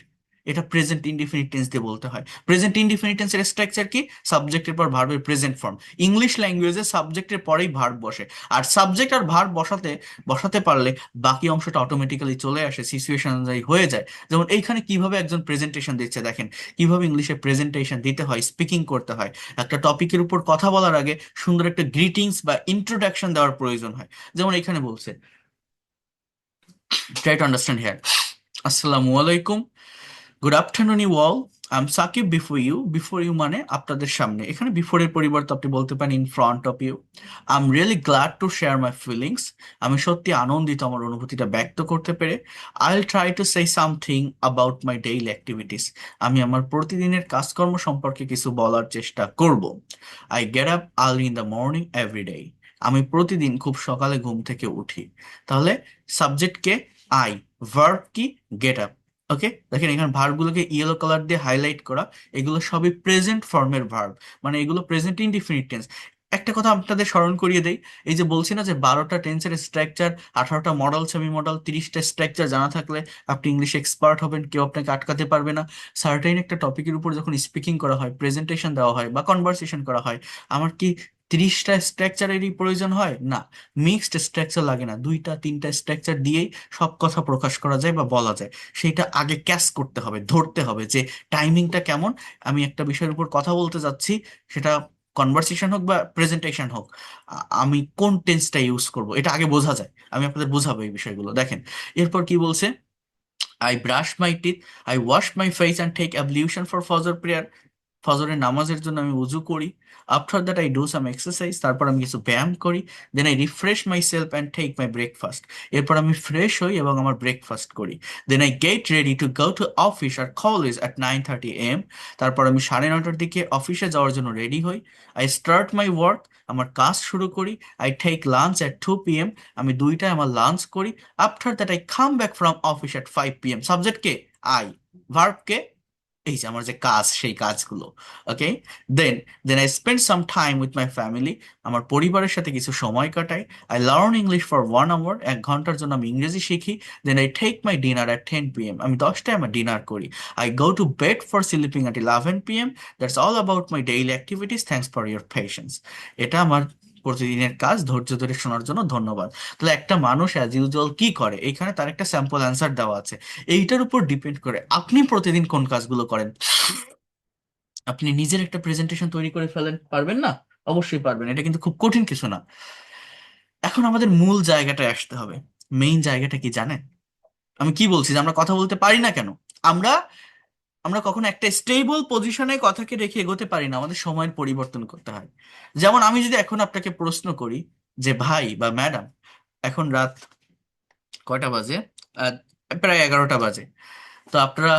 এটা প্রেজেন্ট ইনডিফিনিট টেন্স দিয়ে বলতে হয়। প্রেজেন্ট ইনডিফিনিট টেন্সের স্ট্রাকচার কি, সাবজেক্টের পর ভার্বের প্রেজেন্ট ফর্ম। ইংলিশ ল্যাঙ্গুয়েজে সাবজেক্টের পরেই ভার্ব বসে, আর সাবজেক্ট আর ভার্ব বসাতে বসাতে পারলে বাকি অংশটা অটোমেটিক্যালি চলে আসে, সিচুয়েশন অনুযায়ী হয়ে যায়। যেমন এইখানে কিভাবে একজন প্রেজেন্টেশন দিচ্ছে দেখেন, কিভাবে ইংলিশে প্রেজেন্টেশন দিতে হয়, স্পিকিং করতে হয়। একটা টপিকের উপর কথা বলার আগে সুন্দর একটা গ্রিটিংস বা ইন্ট্রোডাকশন দেওয়ার প্রয়োজন হয়। যেমন এখানে বলছে, ট্রাই টু আন্ডারস্ট্যান্ড হিয়ার, আসসালামু আলাইকুম, good afternoon you all, I am Sakib before you মানে আপনাদের সামনে, এখানে বিফোর এর পরিবর্তে আপনি বলতে পারেন in front of you. I am really glad to share my feelings, আমি সত্যি আনন্দিত আমার অনুভূতিটা ব্যক্ত করতে পেরে। I will try to say something about my daily activities, আমি আমার প্রতিদিনের কাজকর্ম সম্পর্কে কিছু বলার চেষ্টা করব। I get up early in the morning every day, আমি প্রতিদিন খুব সকালে ঘুম থেকে উঠি। তাহলে সাবজেক্ট কে? আই, ভার্ব কি? Get up. ওকে, দেখেন এখানে ভার্বগুলোকে ইয়েলো কালার দিয়ে হাইলাইট করা, এগুলো সবই প্রেজেন্ট ফর্মের ভার্ব, মানে এগুলো প্রেজেন্ট ইনডিফিনিট টেন্স। একটা কথা আপনাদের স্মরণ করিয়ে দেই, এই যে বলছি না যে 12টা টেন্সের স্ট্রাকচার, 18টা মডেল, সেমি মডেল, 30টা স্ট্রাকচার জানা থাকলে আপনি ইংলিশ এক্সপার্ট হবেন, কেউ আপনাকে আটকাতে পারবে না। সার্টেন একটা টপিকের উপর যখন স্পিকিং করা হয়, প্রেজেন্টেশন দেওয়া হয় বা কনভারসেশন করা হয়, আমার কি 30টা স্ট্রাকচারেরই প্রয়োজন হয়? না, মিক্সড স্ট্রাকচার লাগে না, 2টা 3টা স্ট্রাকচার দিয়েই সব কথা প্রকাশ করা যায় বা বলা যায়। সেইটা আগে ক্যাচ করতে হবে, ধরতে হবে যে টাইমিংটা কেমন। আমি একটা বিষয়ের উপর কথা বলতে যাচ্ছি, সেটা কনভারসেশন হোক বা প্রেজেন্টেশন হোক, আমি কোন টেন্সটা ইউজ করব এটা আগে বোঝা যায়। আমি আপনাদের বোঝাবো এই বিষয়গুলো। দেখেন এরপর কি বলছে, I brush my teeth, I wash my face and take ablution for Fajr prayer, ফজরের নামাজের জন্য আমি উজু করি। After that I do some exercise, তারপর আমি কিছু ব্যায়াম করি। Then I refresh my self and take my breakfast, এরপর আমি ফ্রেশ হই এবং আমার ব্রেকফাস্ট করি। Then I get ready to go to office or college at 9:30 AM, তারপর আমি 9:30টার দিকে অফিসে যাওয়ার জন্য রেডি হই। আই স্টার্ট মাই ওয়ার্ক, আমার কাজ শুরু করি। I take lunch at 2 PM, আমি 2টায় আমার লাঞ্চ করি। After that I come back from office at 5 PM, subject কে? আই, ভার্ব কে? এই যে আমার যে কাজ, সেই কাজগুলো। Okay, then then I spend some time with my family, আমার পরিবারের সাথে কিছু সময় কাটাই। I learn English for 1 hour, 1 ঘন্টার জন্য আমি ইংরেজি শিখি। Then I take my dinner at 10 PM, আমি 10টায় আমার ডিনার করি। I go to bed for sleeping at 11 PM। That's all about my daily activities, thanks for your patience. এটা আমার প্রতিদিনের কাজ, ধৈর্য ধরে শোনার জন্য ধন্যবাদ। তাহলে একটা মানুষ অ্যাজ ইউজুয়াল কি করে, এখানে তার একটা স্যাম্পল অ্যান্সার দেওয়া আছে। এইটার উপর ডিপেন্ড করে আপনি প্রতিদিন কোন কাজগুলো করেন। আপনি নিজের একটা প্রেজেন্টেশন তৈরি করে ফেলেন, পারবেন না? অবশ্যই পারবেন, এটা কিন্তু খুব কঠিন কিছু না। এখন আমাদের মূল জায়গাটায় আসতে হবে। মেইন জায়গাটা কি জানেন? আমি কি বলছি যে আমরা কথা বলতে পারি না কেন? আমরা আমরা কখনো একটা স্টেবল পজিশনে কথাকে রেখে এগোতে পারি না, আমাদের সময়ের পরিবর্তন করতে হয়। যেমন আমি যদি এখন আপনাকে প্রশ্ন করি যে ভাই বা ম্যাডাম, এখন রাত কয়টা বাজে? আহ, প্রায় 11টা বাজে। তো আপনারা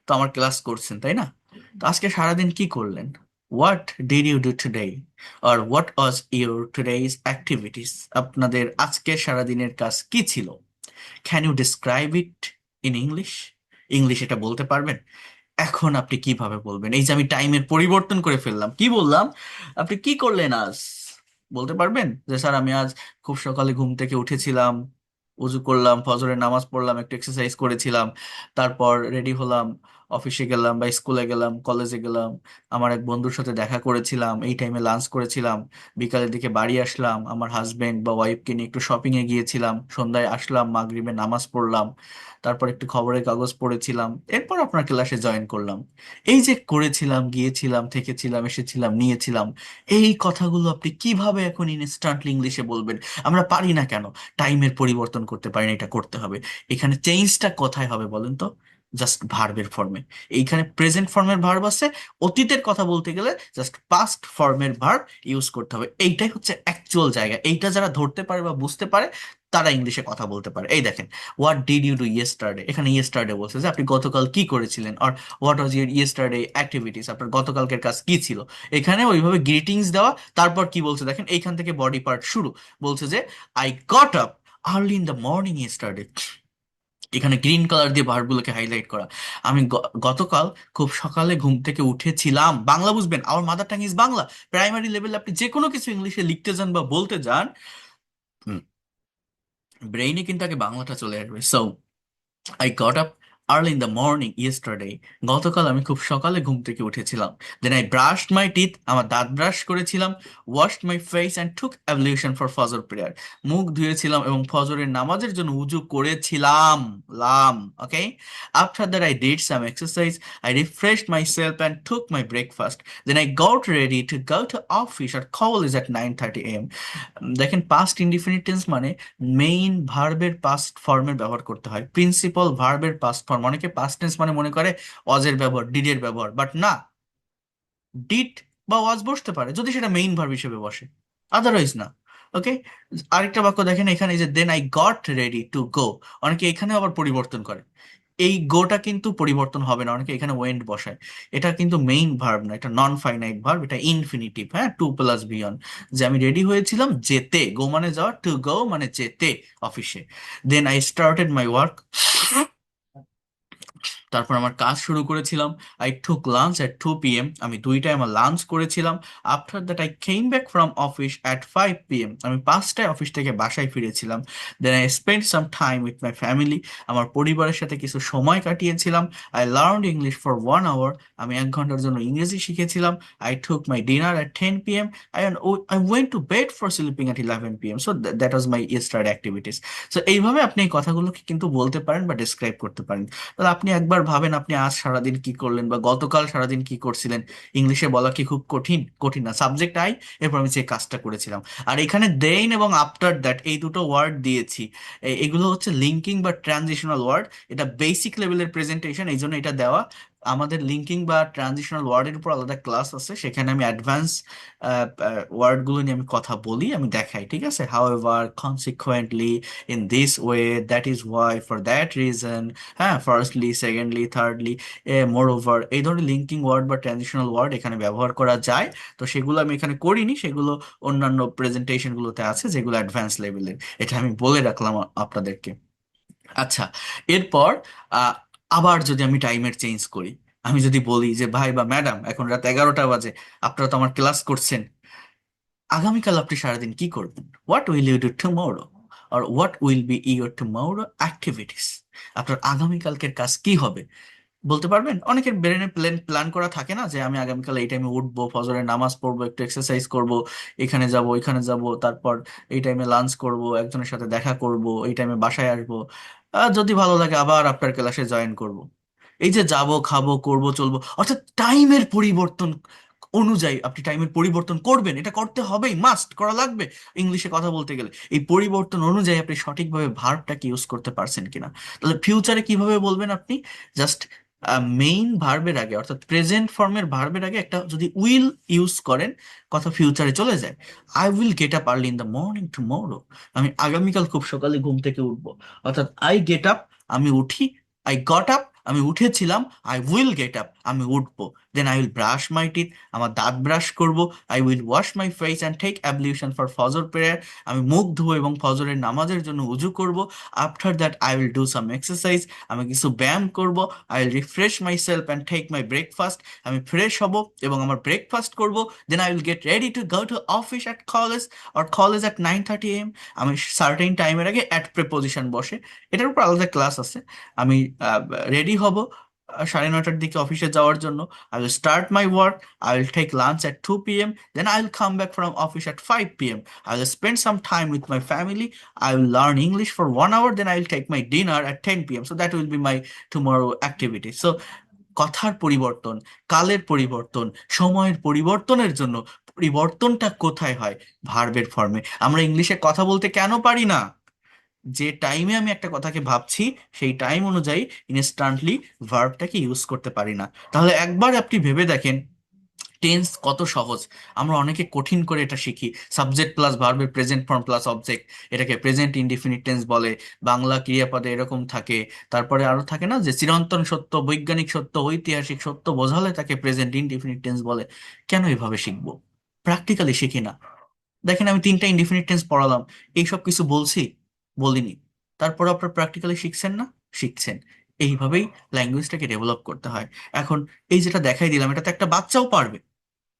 তো আমার ক্লাস করছেন, তাই না? তো আজকে সারাদিন কি করলেন? What did you do today, আর what was your today's activities? আপনাদের আজকের সারাদিনের কাজ কি ছিল? Can you describe it in English? English এটা বলতে পারবেন? এখন আপনি কিভাবে বলবেন? এই যে আমি টাইমের পরিবর্তন করে ফেললাম, কি বললাম, আপনি কি করলেন আজ? বলতে পারবেন যে স্যার আমি আজ খুব সকালে ঘুম থেকে উঠেছিলাম, উজু করলাম, ফজরের নামাজ পড়লাম, একটু এক্সারসাইজ করেছিলাম, তারপর রেডি হলাম, অফিসে গেলাম বা স্কুলে গেলাম, কলেজে গেলাম, আমার এক বন্ধুর সাথে দেখা করেছিলাম, এই টাইমে লাঞ্চ করেছিলাম, বিকালের দিকে বাড়ি আসলাম, আমার হাজবেন্ড বা ওয়াইফকে নিয়ে একটু শপিং এ গিয়েছিলাম, সন্ধ্যায় আসলাম, মাগরিবে নামাজ পড়লাম, তারপর একটু খবরের কাগজ পড়েছিলাম, এরপর আপনার ক্লাসে জয়েন করলাম। এই যে করেছিলাম, গিয়েছিলাম, থেকেছিলাম, এসেছিলাম, নিয়েছিলাম, এই কথাগুলো আপনি কিভাবে এখন ইনস্ট্যান্টলি ইংলিশে বলবেন? আমরা পারি না কেন? টাইমের পরিবর্তন করতে পারি না, এটা করতে হবে। এখানে চেঞ্জটা কোথায় হবে বলেন তো? জাস্ট ভার্বের ফর্মে। এইখানে প্রেজেন্ট ফর্মের ভার্ব আছে, অতীতের কথা বলতে গেলে জাস্ট পাস্ট ফর্মের ভার্ব ইউজ করতে হবে। এইটাই হচ্ছে অ্যাকচুয়াল জায়গা, এইটা যারা ধরতে পারে বা বুঝতে পারে তারা ইংলিশে কথা বলতে পারে। এই দেখেন, what did you do yesterday, এখানে ইয়েস্টারডে বলছে যে আপনি গতকাল কি করেছিলেন, আর what was your yesterday activities, আপনার গতকালকের কাজ কি ছিল। এখানে ওইভাবে গ্রিটিংস দেওয়া। তারপর কি বলছে দেখেন, এইখান থেকে বডি পার্ট শুরু। বলছে যে I got up early in the morning yesterday, এখানে গ্রিন কালার দিয়ে ভার্বগুলোকে হাইলাইট করা। আমি গতকাল খুব সকালে ঘুম থেকে উঠেছিলাম। বাংলা বুঝবেন, আমার mother tongue is Bangla. Primary লেভেলে আপনি যে কোনো কিছু ইংলিশে লিখতে যান বা বলতে যান, ব্রেইনে কিন্তু আগে বাংলাটা চলে আসবে। So I got up early in the morning yesterday, গতকাল আমি খুব সকালে ঘুম থেকে উঠেছিলাম। Then I brushed my teeth, আমার দাঁত ব্রাশ করেছিলাম। Washed my face and took ablution for Fajr prayer, মুখ ধুয়েছিলাম এবং ফজরের নামাজের জন্য উজু করেছিলাম। লাম, okay. After that I did some exercise, I refreshed my self and took my breakfast. Then I got ready to go to office or college at 9:30 AM। দেখেন পাস্ট ইনডিফিনিট টেন্স মানে মেইন ভার্বের past ফর্মের ব্যবহার করতে হয়, principal ভার্বের past form form. অনেকে past tense মানে মনে করে ওয়াজের ব্যবহার, ডিডের ব্যবহার, বাট না, ডিড বা ওয়াজ বসতে পারে যদি সেটা মেইন ভার্ব হিসেবে বসে, আদারওয়াইজ না। ওকে, আরেকটা বাক্য দেখেন এখানে, এই যে then I got ready to go, অনেকে এখানে আবার পরিবর্তন করে। এই গোটা কিন্তু পরিবর্তন হবে না, অনেকে এখানে ওয়েন্ট বসায়। এটা কিন্তু মেইন ভার্ব না, এটা নন ফাইনাইট ভার্ব, এটা ইনফিনিটিভ, হ্যাঁ, টু প্লাস বিয়ন। যে আমি রেডি হয়েছিলাম যেতে, গো মানে যাওয়া, টু গো মানে যেতে অফিসে। Then I started my work, তারপর আমার কাজ শুরু করেছিলাম। I took lunch at 2 p.m, আমি 2টায় আমার লাঞ্চ করেছিলাম। After that I came back from office at 5 p.m, আমি 5টায় অফিস থেকে বাসায় ফিরেছিলাম। Then I spend some time with my family, আমার পরিবারের সাথে কিছু সময় কাটিয়েছিলাম। I learned English for 1 hour, আমি 1 ঘন্টার জন্য ইংরেজি শিখেছিলাম। I took my dinner at 10 p.m, I went to bed for sleeping at 11 p.m, so that was my yesterday activities. So এইভাবে আপনি এই কথাগুলোকে কিন্তু বলতে পারেন বা ডিসক্রাইব করতে পারেন। তাহলে আপনি একবার ভাবেন আপনি আজ সারাদিন কি করলেন বা গতকাল সারাদিন কি করছিলেন। ইংলিশে বলা কি খুব কঠিন? কঠিন না। সাবজেক্ট আই, এরপর আমি যে কাজটা করেছিলাম। আর এখানে দেন এবং আফটার দ্যাট এই দুটো ওয়ার্ড দিয়েছি, এগুলো হচ্ছে লিঙ্কিং বা ট্রানজিশনাল ওয়ার্ড। এটা বেসিক লেভেলের প্রেজেন্টেশন, এই জন্য এটা দেওয়া। আমাদের লিঙ্কিং বা ট্রানজিশনাল ওয়ার্ডের উপর আলাদা ক্লাস আছে, সেখানে আমি অ্যাডভান্স ওয়ার্ডগুলো নিয়ে আমি কথা বলি, আমি দেখাই, ঠিক আছে। However, consequently, in this way, that is why, for that reason, হ্যাঁ, firstly, secondly, thirdly, moreover, এই ধরনের লিঙ্কিং ওয়ার্ড বা ট্রানজিশনাল ওয়ার্ড এখানে ব্যবহার করা যায়। তো সেগুলো আমি এখানে করিনি, সেগুলো অন্যান্য প্রেজেন্টেশনগুলোতে আছে যেগুলো অ্যাডভান্স লেভেলের। এটা আমি বলে রাখলাম আপনাদেরকে। আচ্ছা, এরপর আহ, আবার যদি আমি টাইমের চেঞ্জ করি, আমি যদি বলি যে ভাই বা ম্যাডাম এখন রাত 11টা বাজে, আপনারা তো আমার ক্লাস করছেন, আগামীকাল আপনি সারাদিন কি করবেন? What will you do tomorrow, আর what will be your tomorrow activities? আপনার আগামীকালকের কাজ কি হবে বলতে পারবেন? অনেকের ব্রেনে প্ল্যান প্ল্যান করা থাকে না, যে আমি আগামীকাল এই টাইমে উঠবো, ফজরের নামাজ পড়বো, একটু এক্সারসাইজ করব, এখানে যাব ওইখানে যাব, তারপর এই টাইমে লাঞ্চ করব, একজনের সাথে দেখা করব, এই টাইমে বাসায় আসবো, যদি ভালো লাগে আবার আপনার ক্লাসে জয়েন করব। এই যে যাব, খাবো, করব, চলবো, অর্থাৎ টাইমের পরিবর্তন অনুযায়ী আপনি টাইমের পরিবর্তন করবেন, এটা করতে হবেই, মাস্ট করা লাগবে ইংলিশে কথা বলতে গেলে। এই পরিবর্তন অনুযায়ী আপনি সঠিকভাবে ভার্বটাকে ইউজ করতে পারছেন কিনা। তাহলে ফিউচারে কিভাবে বলবেন আপনি? জাস্ট মেইন ভার্বের আগে, অর্থাৎ প্রেজেন্ট ফর্মের ভার্বের আগে একটা যদি উইল ইউজ করেন, কথা ফিউচারে চলে যায়। I will get up early in the morning tomorrow, আমি আগামীকাল খুব সকালে ঘুম থেকে উঠবো। অর্থাৎ আই গেট আপ, আমি উঠি, আই গট আপ, আমি উঠেছিলাম, আই উইল গেট আপ, আমি উঠবো, then I will brush my teeth, আমার দাঁত ব্রাশ করব, I will wash my face and take ablution for Fajr prayer, আমি মুখ ধুবো এবং ফজরের নামাজের জন্য উজু করব। After that I will do some exercise, আমি কিছু ব্যায়াম করব। I will refresh my self and take my breakfast, আমি ফ্রেশ হব এবং আমার ব্রেকফাস্ট করব। Then I will get ready to go to office at college, or college at 9:30 a.m, আমি সার্টেন টাইমের আগে অ্যাট প্রেপোজিশন বসে, এটার উপর আলাদা ক্লাস আছে। আমি রেডি হব 9:30টার দিকে অফিসে যাওয়ার জন্য। I will start my work. I will take lunch at 2 p.m. Then I will come back from office at 5 p.m. I will spend some time with my family. I will learn English for 1 hour. Then I will take my dinner at 10 p.m. So that will be my tomorrow activity. So কথার পরিবর্তন, কালের পরিবর্তন, সময়ের পরিবর্তনের জন্য পরিবর্তনটা কোথায় হয়? ভার্বের ফর্মে। আমরা ইংলিশে কথা বলতে কেন পারি না? যে টাইমে আমি একটা কথাকে ভাবছি, সেই টাইম অনুযায়ী ইনস্ট্যান্টলি ভার্বটাকে ইউজ করতে পারি না। তাহলে একবার আপনি ভেবে দেখেন টেন্স কত সহজ। আমরা অনেকে কঠিন করে এটা শিখি। সাবজেক্ট প্লাস ভার্বের প্রেজেন্ট ফর্ম প্লাস অবজেক্ট, এটাকে প্রেজেন্ট ইনডিফিনিট টেন্স বলে। বাংলা ক্রিয়াপদে এরকম থাকে। তারপরে আরো থাকে না, যে চিরন্তন সত্য, বৈজ্ঞানিক সত্য, ঐতিহাসিক সত্য বোঝালে তাকে প্রেজেন্ট ইনডিফিনিট টেন্স বলে। কেন এভাবে শিখবো? প্র্যাকটিক্যালি শিখি না। দেখেন আমি 3টা ইনডিফিনিট টেন্স পড়ালাম, এইসব কিছু বলছি? বলিনি। তারপর আপনার প্র্যাকটিক্যালি শিখছেন না? শিখছেন। এইভাবেই ল্যাঙ্গুয়েজটাকে ডেভেলপ করতে হয়। এখন এই যেটা দেখাই দিলাম, এটা তো একটা বাচ্চাও পারবে।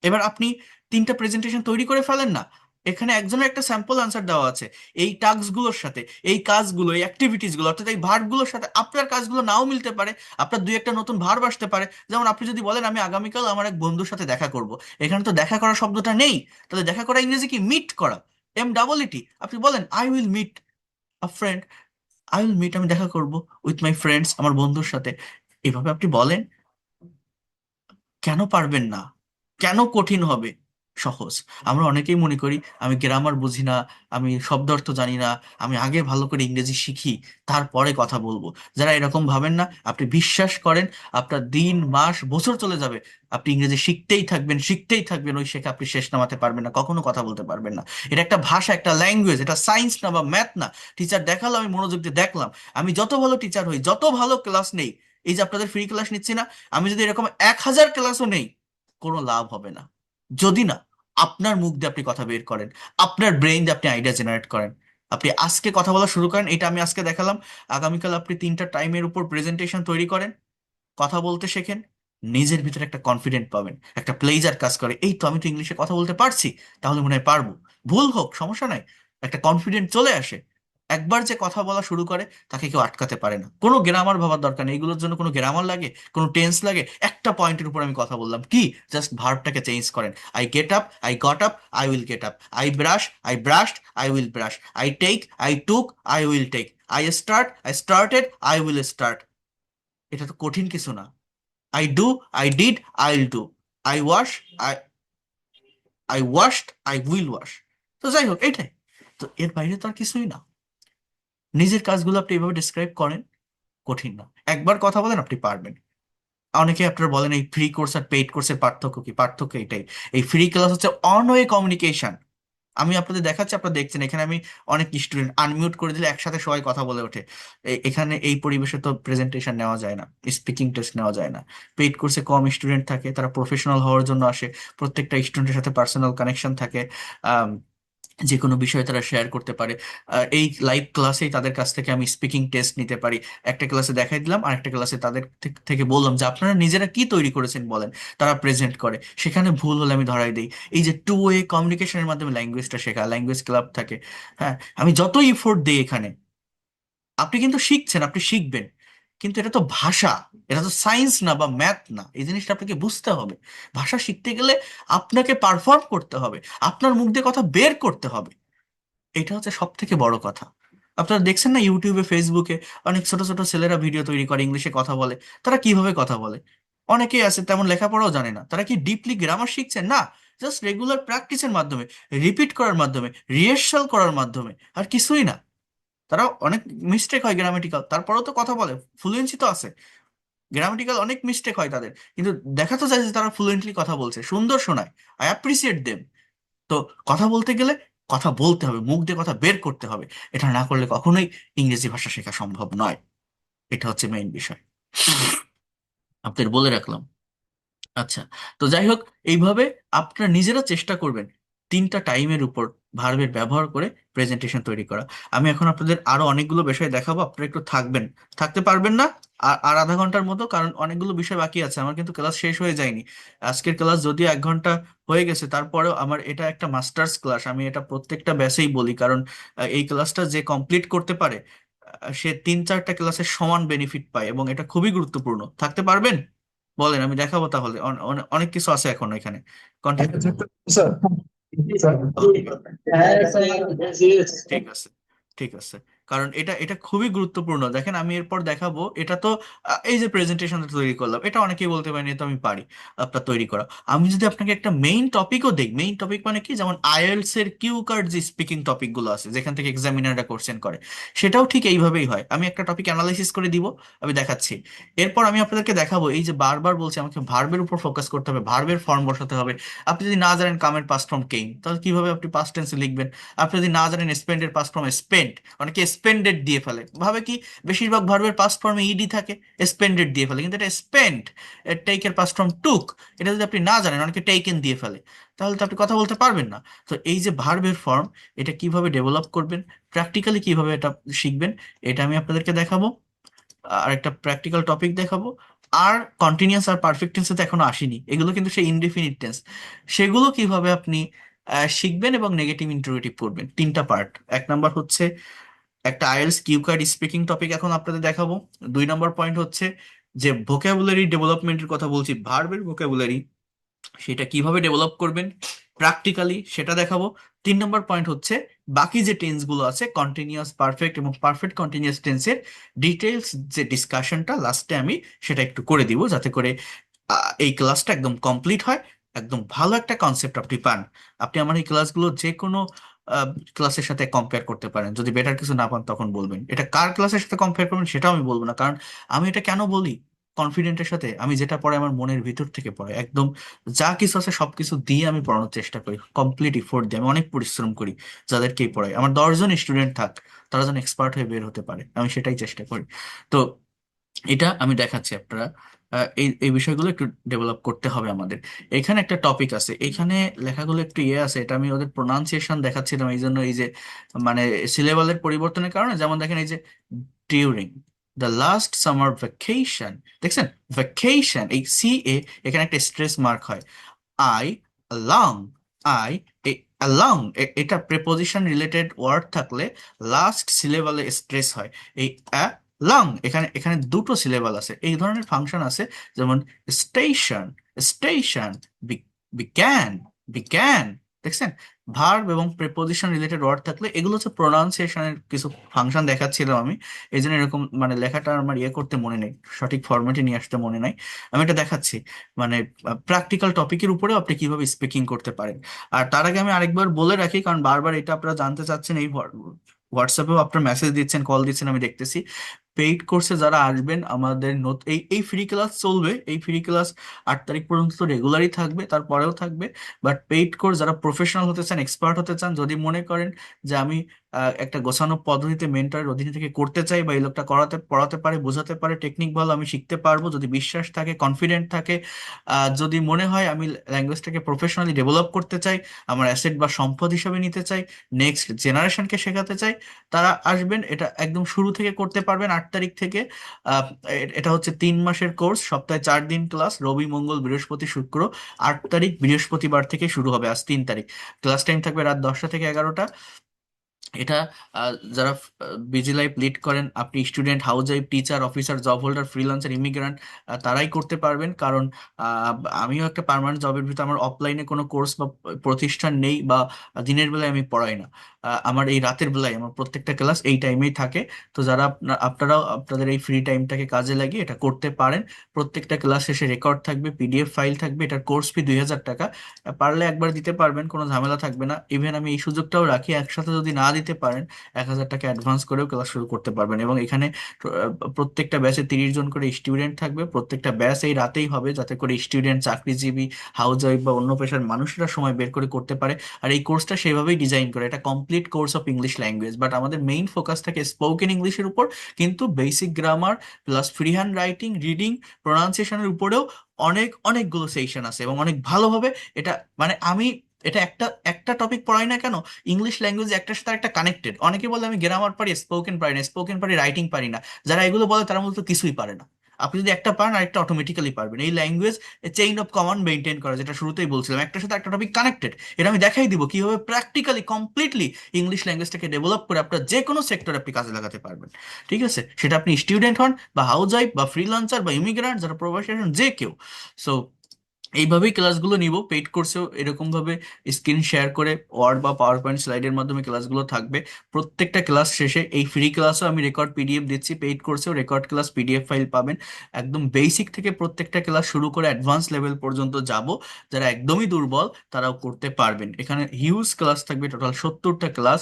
এবার আপনি 3টা প্রেজেন্টেশন তৈরি করে ফেলেন না। এখানে একজনের একটা স্যাম্পল আনসার দেওয়া আছে, এই টাস্কগুলোর সাথে, এই কাজগুলো, এই অ্যাক্টিভিটিস গুলো, অর্থাৎ এই ভার্বগুলোর সাথে আপনার কাজগুলো নাও মিলতে পারে। আপনার দুই একটা নতুন ভার্ব আসতে পারে। যেমন আপনি যদি বলেন আমি আগামীকাল আমার এক বন্ধুর সাথে দেখা করব, এখানে তো দেখা করা শব্দটা নেই। তাহলে দেখা করা ইংরেজি কি? মিট করা, MEET। আপনি বলেন I will meet a friend, I will meet, আমি দেখা করব উইথ মাই ফ্রেন্ডস, আমার বন্ধুর সাথে। এভাবে আপনি বলেন। কেন পারবেন না? কেন কঠিন হবে? সহজ। আমরা অনেকেই মনে করি আমি গ্রামার বুঝি না, আমি শব্দ অর্থ জানি না, আমি আগে ভালো করে ইংরেজি শিখি তারপরে কথা বলবো। যারা এরকম ভাবেন না, আপনি বিশ্বাস করেন আপনার দিন মাস বছর চলে যাবে, আপনি ইংরেজি শিখতেই থাকবেন শিখতেই থাকবেন, ওই শেখা আপনি শেষ নামাতে পারবেন না, কখনো কথা বলতে পারবেন না। এটা একটা ভাষা, একটা ল্যাঙ্গুয়েজ, এটা সায়েন্স না বা ম্যাথ না। টিচার দেখালো, আমি মনোযোগ দিয়ে দেখলাম, আমি যত ভালো টিচার হই, যত ভালো ক্লাস নেই, এই যে আপনাদের ফ্রি ক্লাস নিচ্ছি না, আমি যদি এরকম 1000 ক্লাসও নেই, কোনো লাভ হবে না যদি না আপনার মুখ দিয়ে আপনি কথা বের করেন, আপনার ব্রেইন দিয়ে আপনি আইডিয়া জেনারেট করেন। আপনি আজকে কথা বলা শুরু করেন, এটা আমি আজকে দেখালাম, আগামীকাল আপনি 3টা টাইমের উপর প্রেজেন্টেশন তৈরি করেন, কথা বলতে শেখেন, নিজের ভিতরে একটা কনফিডেন্ট পাবেন, একটা প্লেজার কাজ করে, এই তো আমি তো ইংলিশে কথা বলতে পারছি, তাহলে মনে হয় পারবো, ভুল হোক সমস্যা নাই, একটা কনফিডেন্ট চলে আসে। একবার যে কথা বলা শুরু করে তাকে কেউ আটকাতে পারে না। কোনো গ্রামার ভাবার দরকার নেই, এগুলোর জন্য কোনো গ্রামার লাগে, কোনো টেন্স লাগে? একটা পয়েন্টের উপর আমি কথা বললাম, কি জাস্ট ভার্বটাকে চেঞ্জ করেন। I get up, I got up, I will get up. I brush, I brushed, I will brush. I take, I took, I will take. I start, I started, I will start. এটা তো কঠিন কিছু না। I do, I did, I will do. I wash, I I washed, I will wash. তো যাই হোক, এটাই তো, এর বাইরে তো আর কিছুই না। নিজের কাজগুলো আপনি এভাবে ডিসক্রাইব করেন, কঠিন না, একবার কথা বলেন আপনি পারবেন। অনেকে আপনারা বলেন এই ফ্রি কোর্স আর পেইড কোর্সের পার্থক্য কি? পার্থক্য এটাই, এই ফ্রি ক্লাস হচ্ছে অন ওয়ে কমিউনিকেশন। আমি আপনাদের দেখাচ্ছি, আপনারা দেখছেন, এখানে আমি অনেক স্টুডেন্ট আনমিউট করে দিলে একসাথে সবাই কথা বলে ওঠে। এখানে এই পরিবেশে তো প্রেজেন্টেশন নেওয়া যায় না, স্পিকিং টেস্ট নেওয়া যায় না। পেইড কোর্সে কম স্টুডেন্ট থাকে, তারা প্রফেশনাল হওয়ার জন্য আসে, প্রত্যেকটা স্টুডেন্টের সাথে পার্সোনাল কানেকশন থাকে, যে কোনো বিষয়ে তারা শেয়ার করতে পারে। এই লাইভ ক্লাসেই তাদের কাছ থেকে আমি স্পিকিং টেস্ট নিতে পারি। একটা ক্লাসে দেখাই দিলাম, আর একটা ক্লাসে তাদের থেকে বললাম যে আপনারা নিজেরা কি তৈরি করেছেন বলেন, তারা প্রেজেন্ট করে, সেখানে ভুল হলে আমি ধরাই দিই। এই যে টু ওয়ে কমিউনিকেশনের মাধ্যমে ল্যাঙ্গুয়েজটা শেখা, ল্যাঙ্গুয়েজ ক্লাব থাকে। হ্যাঁ, আমি যতই ইফোর্ট দিই এখানে, আপনি কিন্তু শিখছেন, আপনি শিখবেন, কিন্তু এটা তো ভাষা, এটা তো সায়েন্স না বা ম্যাথ না, এই জিনিসটা আপনাকে বুঝতে হবে। ভাষা শিখতে গেলে আপনাকে পারফর্ম করতে হবে, আপনার মুখ দিয়ে কথা বের করতে হবে, এটা হচ্ছে সব থেকে বড় কথা। আপনারা দেখছেন না ইউটিউবে ফেসবুকে অনেক ছোট ছোট ছেলেরা ভিডিও তৈরি করে, ইংলিশে কথা বলে। তারা কিভাবে কথা বলে? অনেকেই আছে তেমন লেখাপড়াও জানে না, তারা কি ডিপলি গ্রামার শিখছেন? না, জাস্ট রেগুলার প্র্যাকটিসের মাধ্যমে, রিপিট করার মাধ্যমে, রিহার্সাল করার মাধ্যমে, আর কিছুই না। তারা অনেক মিস্টেক হয় গ্রামেটিক্যাল, তারপরেও তো কথা বলে, ফ্লুয়েন্সি তো আছে। গ্রামেটিক্যাল অনেক মিস্টেক হয় তাদের, কিন্তু দেখা তো যায় যে তারা ফ্লুয়েন্টলি কথা বলছে, সুন্দর শোনায়। I appreciate them. তো কথা বলতে গেলে কথা বলতে হবে, মুখ দিয়ে কথা বের করতে হবে। এটা না করলে কখনোই ইংরেজি ভাষা শেখা সম্ভব নয়। এটা হচ্ছে মেইন বিষয়, আপনাদের বলে রাখলাম। আচ্ছা, তো যাই হোক, এইভাবে আপনারা নিজেরা চেষ্টা করবেন 3টা টাইমের উপর ভার্বের ব্যবহার করে প্রেজেন্টেশন তৈরি করা। আমি এখন আপনাদের আরো অনেকগুলো বিষয় দেখাবো, আপনারা একটু থাকবেন, থাকতে পারবেন না? আর আর আধা ঘন্টার মতো, কারণ অনেকগুলো বিষয় বাকি আছে, আমার কিন্তু ক্লাস শেষ হয়ে যায়নি। আজকের ক্লাস যদিও 1 ঘন্টা হয়ে গেছে, তারপরেও আমার এটা একটা মাস্টার্স ক্লাস, আমি এটা প্রত্যেকটা ব্যাচেই বলি, কারণ এই ক্লাসটা যে কমপ্লিট করতে পারে, সে 3-4টা ক্লাসের সমান বেনিফিট পায়, এবং এটা খুবই গুরুত্বপূর্ণ। থাকতে পারবেন? বলেন, আমি দেখাবো তাহলে, অনেক কিছু আছে এখন এখানে, কন্টিনিউ। স্যার, ঠিক আছে, ঠিক আছে, কারণ এটা এটা খুবই গুরুত্বপূর্ণ। দেখেন আমি এরপর দেখাবো, এটা তো এই যে প্রেজেন্টেশনটা তৈরি করলাম, এটা অনেকেই বলতে পারেন এটা আমি পারি, আপনার তৈরি করা। আমি যদি আপনাকে একটা মেইন টপিকও দিই, মেইন টপিক মানে কি, যেমন আইএলটিএস এর কিউ কার্ড যে স্পিকিং টপিক গুলো আছে, যেখান থেকে এক্সামিনাররা কোশ্চেন করে, সেটাও ঠিক এইভাবেই হয়। আমি একটা টপিক অ্যানালাইসিস করে দিব, আমি দেখাচ্ছি। এরপর আমি আপনাদেরকে দেখাবো, এই যে বারবার বলছি আমাকে ভার্বের উপর ফোকাস করতে হবে, ভার্বের ফর্ম বসাতে হবে। আপনি যদি না জানেন কামের পাস্ট ফর্ম কেইম, তাহলে কিভাবে আপনি পাস্ট টেন্সে লিখবেন? আপনি যদি না জানেন স্পেন্ডের পাস্ট ফর্ম স্পেন্ড, অনেকে স্পেন্ডেড দিয়ে ফেলে, ভাবে কি বেশিরভাগ ভার্বের পাস্ট ফর্মে ইডি থাকে, স্পেন্ডেড দিয়ে ফেলে, কিন্তু এটা স্পেন্ড। টেকের পাস্ট ফর্ম টুক, এটা যদি আপনি না জানেন, অনেকে টেকেন দিয়ে ফেলে, তাহলে তো আপনি কথা বলতে পারবেন না। তো এই যে ভার্বের ফর্ম, এটা কিভাবে ডেভেলপ করবেন, প্র্যাকটিক্যালি কিভাবে এটা শিখবেন, এটা আমি আপনাদেরকে দেখাবো। আর একটা প্র্যাকটিক্যাল টপিক দেখাবো। আর কন্টিনিউয়াস আর পারফেক্ট টেন্সে তো এখনো আসেনি, এগুলো কিন্তু সেই ইনডেফিনিট টেন্স। সেগুলো কিভাবে আপনি শিখবেন এবং নেগেটিভ ইন্টারোগেটিভ করবেন, 3টা পার্ট। 1 নাম্বার হচ্ছে একটা IELTS cue card speaking topic এখন আপনাদের দেখাবো। 2 নম্বর পয়েন্ট হচ্ছে যে ভোকাবুলারি ডেভেলপমেন্টের কথা বলছি, ভার্বের ভোকাবুলারি, সেটা কিভাবে ডেভেলপ করবেন প্র্যাকটিক্যালি, সেটা দেখাবো। 3 নম্বর পয়েন্ট হচ্ছে বাকি যে টেন্স গুলো আছে, কন্টিনিউয়াস পারফেক্ট এবং পারফেক্ট কন্টিনিউয়াস টেন্সের ডিটেলস যে ডিসকাশনটা লাস্টে আমি সেটা একটু করে দিব, যাতে করে এই ক্লাসটা একদম কমপ্লিট হয়। একদম ভালো একটা কনসেপ্ট আপনি পান। আপনি আমার এই ক্লাসগুলো যে কোনো ক্লাসের সাথে কম্পেয়ার করতে পারেন। যদি বেটার কিছু না পান তখন বলবেন। এটা কার ক্লাসের সাথে কম্পেয়ার করবেন সেটাও আমি বলবো না, কারণ আমি এটা কেন বলি কনফিডেন্টের সাথে, আমি যেটা পড়াই আমার মনের ভিতর থেকে পড়াই একদম। যা কিছু আছে সবকিছু দিয়ে আমি পড়ানোর চেষ্টা করি, কমপ্লিট এফোর্ট দিয়ে আমি অনেক পরিশ্রম করি। যাদেরকেই পড়াই, আমার 10 জন স্টুডেন্ট থাক, তারা যেন এক্সপার্ট হয়ে বের হতে পারে, আমি সেটাই চেষ্টা করি। তো এটা আমি দেখাচ্ছি আপনারা এই এই বিষয়গুলো একটু ডেভেলপ করতে হবে আমাদের। এখানে একটা টপিক আছে, এখানে লেখাগুলো একটু ইয়ে আছে, এটা আমি ওদের প্রোনাউন্সিয়েশন দেখাচ্ছিলাম এই জন্য, এই যে মানে সিলেবালের পরিবর্তনের কারণে। যেমন দেখেন এই যে during the last summer vacation, দেখছেন ভ্যাকেশন এই সি এ, এখানে একটা স্ট্রেস মার্ক হয়। আই লং, আই লং, এটা প্রেপোজিশন রিলেটেড ওয়ার্ড থাকলে লাস্ট সিলেবালে স্ট্রেস হয়। এই লং, এখানে এখানে দুটো সিলেবাল আছে, এই ধরনের ফাংশন আছে। যেমন স্টেশন, স্টেশন, বিজ্ঞান, বিজ্ঞান, দেখছেন ভার্ব এবং প্রেপোজিশন রিলেটেড ওয়ার্ড থাকলে এগুলো হচ্ছে প্রোনাউন্সিয়েশনের কিছু ফাংশন দেখাচ্ছিলাম আমি। এই জন্য এরকম মানে লেখাটা আমার ইয়ে করতে মনে নেই, সঠিক ফরম্যাটে নিয়ে আসতে মনে নাই। আমি এটা দেখাচ্ছি মানে প্র্যাকটিক্যাল টপিকের উপরেও আপনি কিভাবে স্পিকিং করতে পারেন। আর তার আগে আমি আরেকবার বলে রাখি, কারণ বারবার এটা আপনারা জানতে চাচ্ছেন, এই হোয়াটসঅ্যাপেও আপনার মেসেজ দিচ্ছেন, কল দিচ্ছেন, আমি দেখতেছি। পেইড কোর্সে যারা আসবেন আমাদের এই এই ফ্রি ক্লাস চলবে, এই ফ্রি ক্লাস 8 তারিখ পর্যন্ত রেগুলারই থাকবে, তারপরেও থাকবে। বাট পেইড কোর্স যারা প্রফেশনাল হতে চান, এক্সপার্ট হতে চান, যদি মনে করেন যে আমি একটা গোছানো পদ্ধতিতে মেন্টরের অধীনে থেকে করতে চাই, বা এই লোকটা করাতে পড়াতে পারে, বোঝাতে পারে, টেকনিক ভালো, আমি শিখতে পারবো, যদি বিশ্বাস থাকে, কনফিডেন্ট থাকে, যদি মনে হয় আমি ল্যাঙ্গুয়েজটাকে প্রফেশনালি ডেভেলপ করতে চাই, আমার অ্যাসেট বা সম্পদ হিসাবে নিতে চাই, নেক্সট জেনারেশনকে শেখাতে চাই, তারা আসবেন। এটা একদম শুরু থেকে করতে পারবেন 8 তারিখ থেকে। আহ, এটা হচ্ছে 3 মাসের কোর্স, সপ্তাহে 4 দিন ক্লাস, রবি মঙ্গল বৃহস্পতি শুক্র। 8 তারিখ বৃহস্পতিবার থেকে শুরু হবে, আজ 3 তারিখ। ক্লাস টাইম থাকবে রাত 10টা থেকে 11টা। এটা যারা বিজি লাইফ লিড করেন, আপনি student, house wife, teacher, officer, job holder, freelancer, immigrant, তারাই করতে পারবেন। কারণ আহ, আমিও একটা পার্মানেন্ট জবের ভিতরে, আমার অফলাইনে কোনো কোর্স বা প্রতিষ্ঠান নেই, বা দিনের বেলায় আমি পড়াই না। আমার এই রাতের বেলায় আমার প্রত্যেকটা ক্লাস এই টাইমেই থাকে। তো যারা আপনারাও আপনাদের এই ফ্রি টাইমটাকে কাজে লাগিয়ে এটা করতে পারেন। প্রত্যেকটা ক্লাস শেষে রেকর্ড থাকবে, পিডিএফ ফাইল থাকবে, এটার কোর্স ফি 2000 টাকা। পারলে একবার দিতে পারবেন, কোনো ঝামেলা থাকবে না। ইভেন আমি এই সুযোগটাও রাখি, একসাথে যদি না দিতে পারেন 1000 টাকা অ্যাডভান্স করেও ক্লাস শুরু করতে পারবেন। এবং এখানে প্রত্যেকটা ব্যাচে 30 জন করে স্টুডেন্ট থাকবে, প্রত্যেকটা ব্যাচ এই রাতেই হবে, যাতে করে স্টুডেন্ট, চাকরিজীবী, হাউস ওয়াইফ বা অন্য পেশার মানুষরা সময় বের করে করতে পারে। আর এই কোর্সটা সেভাবেই ডিজাইন করে, এটা complete course of English language, but আমাদের মেইন ফোকাস থাকে স্পোকেন ইংলিশের উপর। কিন্তু basic grammar plus free handwriting, reading, প্রোনাউন্সিয়েশনের উপরেও অনেক অনেকগুলো সেকশন আছে, এবং অনেক ভালোভাবে এটা মানে আমি এটা একটা একটা টপিক পড়াই না কেন, ইংলিশ ল্যাঙ্গুয়েজ একটার সাথে একটা কানেক্টেড। অনেকে বলে আমি গ্রামার পারি, স্পোকেন পারি না, স্পোকেন পারি, রাইটিং পারি না। যারা এগুলো বলে তারা মূলত কিছুই পারে না। আপনি যদি একটা পারেন আরেকটা অটোমেটিক্যালি পারবেন। এই language chain of command maintain করা, যেটা শুরুতেই বলছিলাম, একটার সাথে একটা টপিক কানেক্টেড। এটা আমি দেখাই দিব কিভাবে প্র্যাকটিক্যালি কমপ্লিটলি ইংলিশ ল্যাঙ্গুয়েজটাকে ডেভেলপ করে আপনার যে কোনো সেক্টরে আপনি কাজে লাগাতে পারবেন। ঠিক আছে, সেটা আপনি স্টুডেন্ট হন, বা হাউস ওয়াইফ, বা ফ্রিল্যান্সার, বা ইমিগ্রান্ট, যারা প্রবাসী আছেন, যে কেউ। সো এইভাবেই ক্লাসগুলো নিব। পেইড কোর্সেও এরকম ভাবে স্ক্রিন শেয়ার করে ওয়ার্ড বা পাওয়ার পয়েন্ট স্লাইডের মাধ্যমে ক্লাসগুলো থাকবে। প্রত্যেকটা ক্লাস শেষে এই ফ্রি ক্লাসও আমি রেকর্ড পিডিএফ দিচ্ছি, পেইড কোর্সেও রেকর্ড ক্লাস পিডিএফ ফাইল পাবেন। একদম বেসিক থেকে প্রত্যেকটা ক্লাস শুরু করে অ্যাডভান্স লেভেল পর্যন্ত যাব। যারা একদমই দুর্বল তারাও করতে পারবেন। এখানে হিউজ ক্লাস থাকবে, টোটাল 70টা ক্লাস,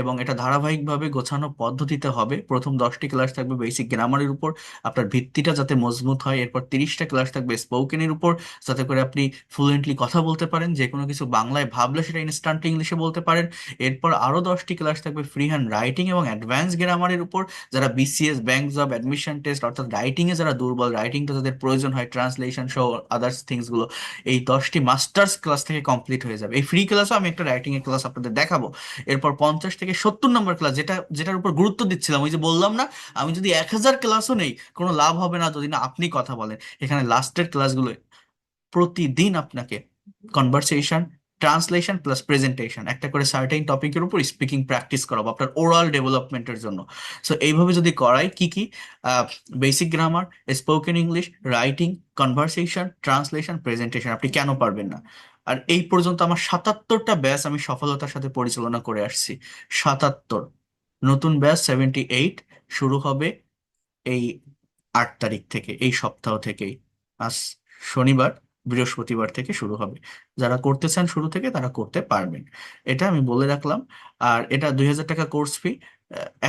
এবং এটা ধারাবাহিকভাবে গোছানো পদ্ধতিতে হবে। প্রথম 10টি ক্লাস থাকবে বেসিক গ্রামারের উপর, আপনার ভিত্তিটা যাতে মজবুত হয়। এরপর 30টা ক্লাস থাকবে স্পোকেনের উপর, যাতে করে আপনি ফ্লুয়েন্টলি কথা বলতে পারেন, যে কোনো কিছু বাংলায় ভাবলে সেটা ইনস্ট্যান্টলি ইংলিশে বলতে পারেন। এরপর আরো 10টি ক্লাস থাকবে ফ্রি হ্যান্ড রাইটিং এবং অ্যাডভান্স গ্রামারের উপর, যারা BCS, bank job, admission test, অর্থাৎ রাইটিং এ যারা দুর্বল, রাইটিংটা যাদের প্রয়োজন হয়, ট্রান্সলেশন সহ আদার্স থিংস গুলো, এই 10টি মাস্টার্স ক্লাস থেকে কমপ্লিট হয়ে যাবে। এই ফ্রি ক্লাসও আমি একটা রাইটিং এর ক্লাস আপনাদের দেখাবো। এরপর 50 থেকে 70 নম্বর ক্লাস, যেটার উপর গুরুত্ব দিচ্ছিলাম, ওই যে বললাম না, আমি যদি 1000 ক্লাসও নেই কোনো লাভ হবে না যদি না আপনি কথা বলেন। এখানে লাস্টের ক্লাসগুলো প্রতিদিন আপনাকে কনভারসেশন, ট্রান্সলেশন প্লাস প্রেজেন্টেশন, একটা করে সার্টেইন টপিকের উপর স্পিকিং প্র্যাকটিস করাবো আপনার ওরাল ডেভেলপমেন্টের জন্য। সো এইভাবে যদি করাই, কি কি basic grammar, spoken English, writing, conversation, translation, presentation, আপনি কেন পারবেন না? আর এই পর্যন্ত আমার 77টা ব্যাচ আমি সফলতার সাথে পরিচালনা করে আসছি। 77। নতুন ব্যাচ 78 শুরু হবে এই 8 তারিখ থেকে, এই সপ্তাহ থেকেই। আজ শনিবার, বৃহস্পতিবার থেকে শুরু হবে। যারা করতে চান শুরু থেকে তারা করতে পারবেন, এটা আমি বলে রাখলাম। আর এটা 2,000 টাকা কোর্স ফি।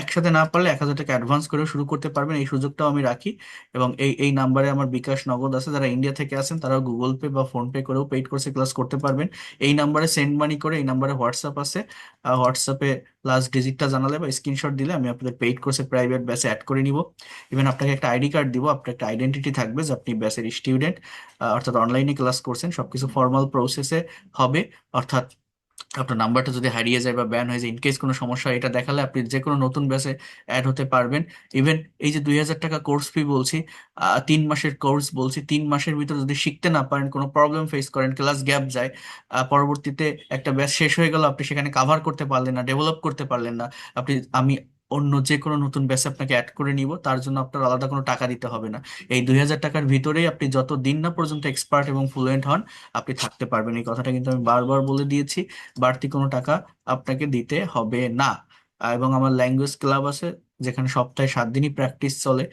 একসাথে না পারলে 1,000 টাকা অ্যাডভান্স করেও শুরু করতে পারবেন, এই সুযোগটাও আমি রাখি। এবং এই নাম্বারে আমার বিকাশ নগদ আছে, যারা ইন্ডিয়া থেকে আছেন তারা গুগল পে বা ফোন পে করেও পেইড কোর্সে ক্লাস করতে পারবেন। এই নাম্বারে সেন্ড মানি করে, এই নাম্বারে হোয়াটসঅ্যাপ আছে, হোয়াটসঅ্যাপে লাস্ট ডিজিটটা জানালে বা স্ক্রিনশট দিলে আমি আপনাদের পেইড কোর্সে প্রাইভেট ব্যাচে অ্যাড করে নিব। ইভেন আপনাকে একটা আইডি কার্ড দিব, আপনার একটা আইডেন্টিটি থাকবে যে আপনি ব্যাচের স্টুডেন্ট, অর্থাৎ অনলাইনে ক্লাস করছেন, সবকিছু ফর্মাল প্রসেসে হবে। অর্থাৎ আপনার নাম্বারটা যদি হারিয়ে যায় বা ব্যান হয়ে যায়, ইনকেস কোনো সমস্যা হয়, এটা দেখালে আপনি যে কোনো নতুন ব্যাচে অ্যাড হতে পারবেন। ইভেন এই যে 2,000 টাকা কোর্স ফি বলছি, 3 মাসের কোর্স বলছি, 3 মাসের ভিতরে যদি শিখতে না পারেন, কোনো প্রবলেম ফেস করেন, ক্লাস গ্যাপ যায়, পরবর্তীতে একটা ব্যাচ শেষ হয়ে গেল, আপনি সেখানে কাভার করতে পারলেন না, ডেভেলপ করতে পারলেন না, আমি অন্য যে কোনো নতুন ব্যাচে আপনাকে অ্যাড করে নিব, তার জন্য আপনার আলাদা কোনো টাকা দিতে হবে না। এই 2,000 টাকার ভিতরেই আপনি যত দিন না পর্যন্ত এক্সপার্ট এবং ফ্লুয়েন্ট হন, আপনি থাকতে পারবেন। এই কথাটা কিন্তু আমি বারবার বলে দিয়েছি, বাড়তি কোনো টাকা আপনাকে দিতে হবে না। এবং আমার ল্যাঙ্গুয়েজ ক্লাব আছে, যেখানে সপ্তাহে 7 দিনই প্র্যাকটিস চলে।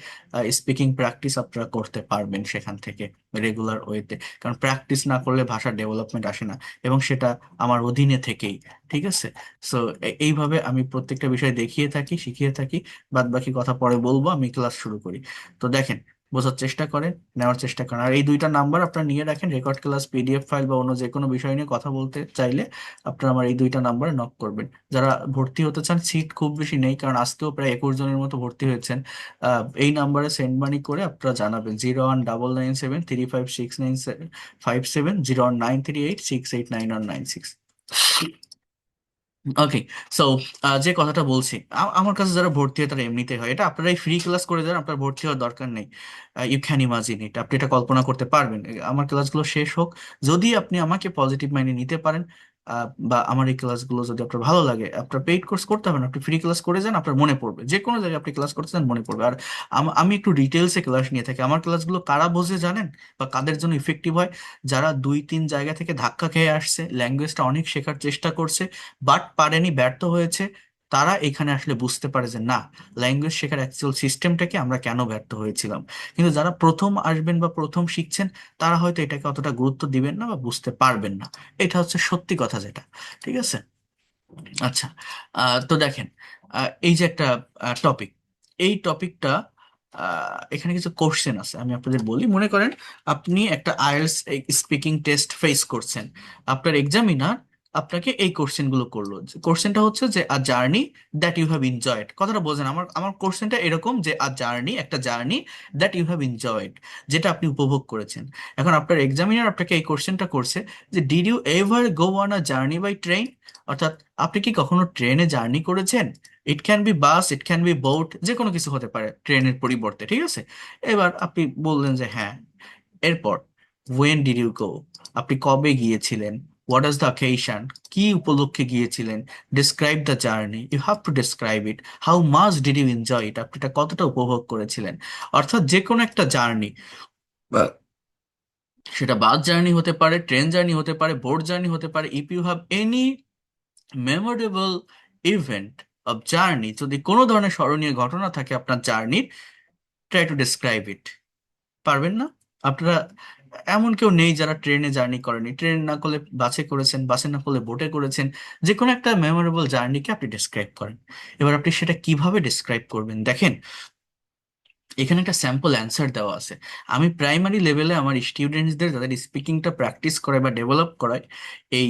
স্পিকিং প্র্যাকটিস আপনারা করতে পারবেন সেখান থেকে রেগুলার ওয়েতে, কারণ প্র্যাকটিস না করলে ভাষার ডেভেলপমেন্ট আসে না, এবং সেটা আমার অধীনে থেকেই। ঠিক আছে? সো এইভাবে আমি প্রত্যেকটা বিষয় দেখিয়ে থাকি, শিখিয়ে থাকি। বাদ বাকি কথা পরে বলবো, আমি ক্লাস শুরু করি। তো দেখেন, বোঝার চেষ্টা করেন, নেওয়ার চেষ্টা করেন। আর এই দুইটা নাম্বার আপনারা নিয়ে রাখেন, রেকর্ড ক্লাস, পিডিএফ ফাইল বা অন্য যে কোনো বিষয় নিয়ে কথা বলতে চাইলে আপনারা আমার এই দুইটা নাম্বারে নক করবেন। যারা ভর্তি হতে চান, সিট খুব বেশি নেই, কারণ আজকেও প্রায় 21 জনের মতো ভর্তি হয়েছেন। এই নাম্বারে সেন্ড মানি করে আপনারা জানাবেন 019973569757, 019386899196। ওকে। সো যে কথাটা বলছি, আমার কাছে যারা ভর্তি হয় তারা এমনিতে হয়, এটা আপনারাই ফ্রি ক্লাস করে দেন, আপনার ভর্তি হওয়ার দরকার নেই। ইউ ক্যান ইমাজিন ইট, আপনি এটা কল্পনা করতে পারবেন। আমার ক্লাসগুলো শেষ হোক, যদি আপনি আমাকে পজিটিভ মাইন্ডে নিতে পারেন, বা আমার এই ক্লাসগুলো যদি আপনার ভালো লাগে, আপনার পেইড কোর্স করতে হবে না, আপনি ফ্রি ক্লাস করে যান, আপনার মনে পড়বে, যে কোনো জায়গায় আপনি ক্লাস করতে চান মনে পড়বে। আর আমি একটু ডিটেলসে ক্লাস নিয়ে থাকি। আমার ক্লাসগুলো কারা বোঝে জানেন, বা কাদের জন্য ইফেক্টিভ হয়? যারা 2-3 জায়গা থেকে ধাক্কা খেয়ে আসছে, ল্যাঙ্গুয়েজটা অনেক শেখার চেষ্টা করছে, বাট পারেনি, ব্যর্থ হয়েছে, তারা এখানে আসলে বুঝতে পারে যে না, ল্যাঙ্গুয়েজ শেখার অ্যাকচুয়াল সিস্টেমটাকে আমরা কেন ব্যর্থ হয়েছিলাম। কিন্তু যারা প্রথম আসবেন বা প্রথম শিখছেন, তারা হয়তো এটাকে অতটা গুরুত্ব দিবেন না বা বুঝতে পারবেন না। এটা হচ্ছে সত্যি কথা যেটা। ঠিক আছে? আচ্ছা। তো দেখেন, এই যে একটা টপিক, এই টপিকটা, এখানে কিছু কোশ্চেন আছে, আমি আপনাদের বলি। মনে করেন আপনি একটা আইএলটিএস স্পিকিং টেস্ট ফেস করছেন, আপনার এক্সামিনার আপনাকে এই কোশ্চেনগুলো করলো। কোশ্চেনটা হচ্ছে যে a journey that you have enjoyed. কথাটা বোঝেন, আমার আমার কোশ্চেনটা এরকম যে আ জার্নি, একটা journey that you have enjoyed, যেটা আপনি উপভোগ করেছেন। এখন আপনার এক্সামিনার আপনাকে এই কোশ্চেনটা করছে যে did you ever go on a journey by train, অর্থাৎ আপনি কি কখনো ট্রেনে জার্নি করেছেন? It can be bus, it can be boat, যে কোনো কিছু হতে পারে ট্রেনের পরিবর্তে। ঠিক আছে? এবার আপনি বললেন যে হ্যাঁ। এরপর, ওয়েন ডিড ইউ গো, আপনি কবে গিয়েছিলেন? হোয়াট ইজ দ্য অকেশন, কি উপলক্ষে গিয়েছিলেন? Describe the journey, you have to describe it. How much did you enjoy it, আপনি এটা কতটা উপভোগ করেছিলেন? অর্থাৎ যে কোনো একটা জার্নি, সেটা বাস জার্নি হতে পারে, ট্রেন জার্নি হতে পারে, বোট জার্নি হতে পারে, if you have any memorable event of journey, যদি কোনো ধরনের স্মরণীয় ঘটনা থাকে আপনার জার্নির, ট্রাই টু ডিসক্রাইব ইট। পারবেন না? আপনারা, এমন কেউ নেই যারা ট্রেনে জার্নি করেনি, ট্রেন না করলে বাসে করেছেন, বাসে না করলে বোটে করেছেন, যে কোনো একটা মেমোরেবল জার্নিকে আপনি ডিসক্রাইব করেন। এবার আপনি সেটা কিভাবে ডিসক্রাইব করবেন দেখেন, এখানে একটা স্যাম্পল অ্যান্সার দেওয়া আছে। আমি প্রাইমারি লেভেলে আমার স্টুডেন্টসদের, যাদের স্পিকিংটা প্র্যাকটিস করায় বা ডেভেলপ করায়, এই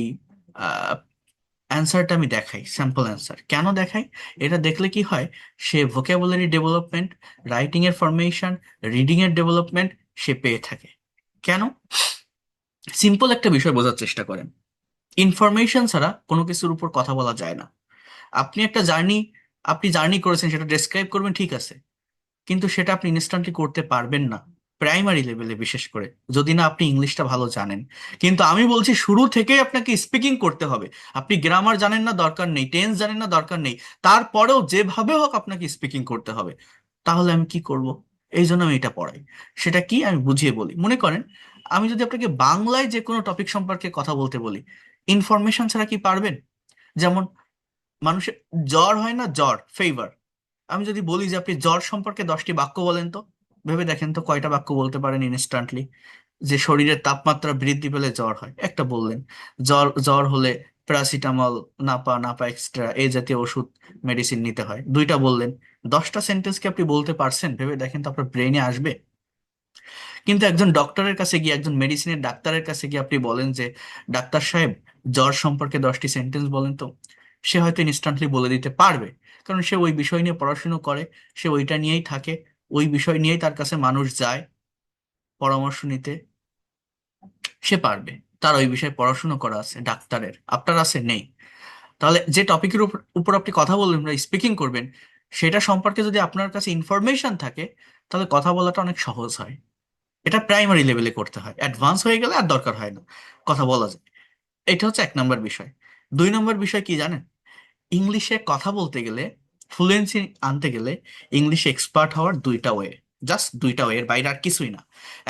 অ্যান্সারটা আমি দেখাই, স্যাম্পল অ্যান্সার কেন দেখাই? এটা দেখলে কি হয়, সে ভোকাবুলারি ডেভেলপমেন্ট, রাইটিং এর ফরমেশন, রিডিং এর ডেভেলপমেন্ট সে পেয়ে থাকে। কেন? সিম্পল একটা বিষয় বোঝার চেষ্টা করেন, ইনফরমেশন ছাড়া কোনো কিছুর উপর কথা বলা যায় না। আপনি একটা জার্নি, আপনি জার্নি করেছেন, সেটা ডেসক্রাইব করবেন, ঠিক আছে, কিন্তু সেটা আপনি ইনস্ট্যান্টলি করতে পারবেন না, প্রাইমারি লেভেলে বিশেষ করে, যদি না আপনি ইংলিশটা ভালো জানেন। কিন্তু আমি বলছি শুরু থেকেই আপনাকে স্পিকিং করতে হবে। আপনি গ্রামার জানেন না, দরকার নেই, টেন্স জানেন না, দরকার নেই, তারপরেও যেভাবে হোক আপনাকে স্পিকিং করতে হবে। তাহলে আমি কি করব? এই জন্য আমি এটা পড়াই। সেটা কি আমি বুঝিয়ে বলি। মনে করেন আমি যদি আপনাকে বাংলায় যে কোনো টপিক সম্পর্কে কথা বলতে বলি, ইনফরমেশন ছাড়া কি পারবেন? যেমন মানুষের জ্বর হয় না, জ্বর, ফেভার, আমি যদি বলি যে আপনি জ্বর সম্পর্কে 10টি বাক্য বলেন তো, ভেবে দেখেন তো কয়টা বাক্য বলতে পারেন ইনস্ট্যান্টলি? যে শরীরের তাপমাত্রা বৃদ্ধি পেলে জ্বর হয়, একটা বললেন। জ্বর জ্বর হলে প্যারাসিটামল, নাপা নাপা এক্সট্রা এই জাতীয় ওষুধ মেডিসিন নিতে হয়, দুইটা বললেন। 10টা সেন্টেন্স কি আপনি বলতে পারছেন? ভেবে দেখেন তো আপনার ব্রেনে আসবে? কিন্তু একজন ডক্টরের কাছে গিয়ে, একজন মেডিসিনের ডাক্তারের কাছে গিয়ে আপনি বলেন যে ডাক্তার সাহেব জ্বর সম্পর্কে 10টি সেন্টেন্স বলেন তো, সে হয়তো ইনস্ট্যান্টলি বলে দিতে পারবে, কারণ সে ওই বিষয় নিয়ে পড়াশুনো করে, সে ওইটা নিয়েই থাকে, ওই বিষয় নিয়েই তার কাছে মানুষ যায় পরামর্শ নিতে, সে পারবে। তার ওই বিষয়ে পড়াশুনো করা আছে, ডাক্তারের আপনার আছে নেই। তাহলে যে টপিকের উপর উপর আপনি কথা বলবেন বা স্পিকিং করবেন, সেটা সম্পর্কে যদি আপনার কাছে ইনফরমেশন থাকে, তাহলে কথা বলাটা অনেক সহজ হয়। এটা প্রাইমারি লেভেলে করতে হয়, অ্যাডভান্স হয়ে গেলে আর দরকার হয় না, কথা বলা যায়। এটা হচ্ছে 1 নম্বর বিষয়। 2 নম্বর বিষয় কি জানেন? ইংলিশে কথা বলতে গেলে, ফ্লুয়েন্সি আনতে গেলে, ইংলিশে এক্সপার্ট হওয়ার দুইটা ওয়ে, জাস্ট দুইটা ওয়ে, এর বাইরে আর কিছুই না।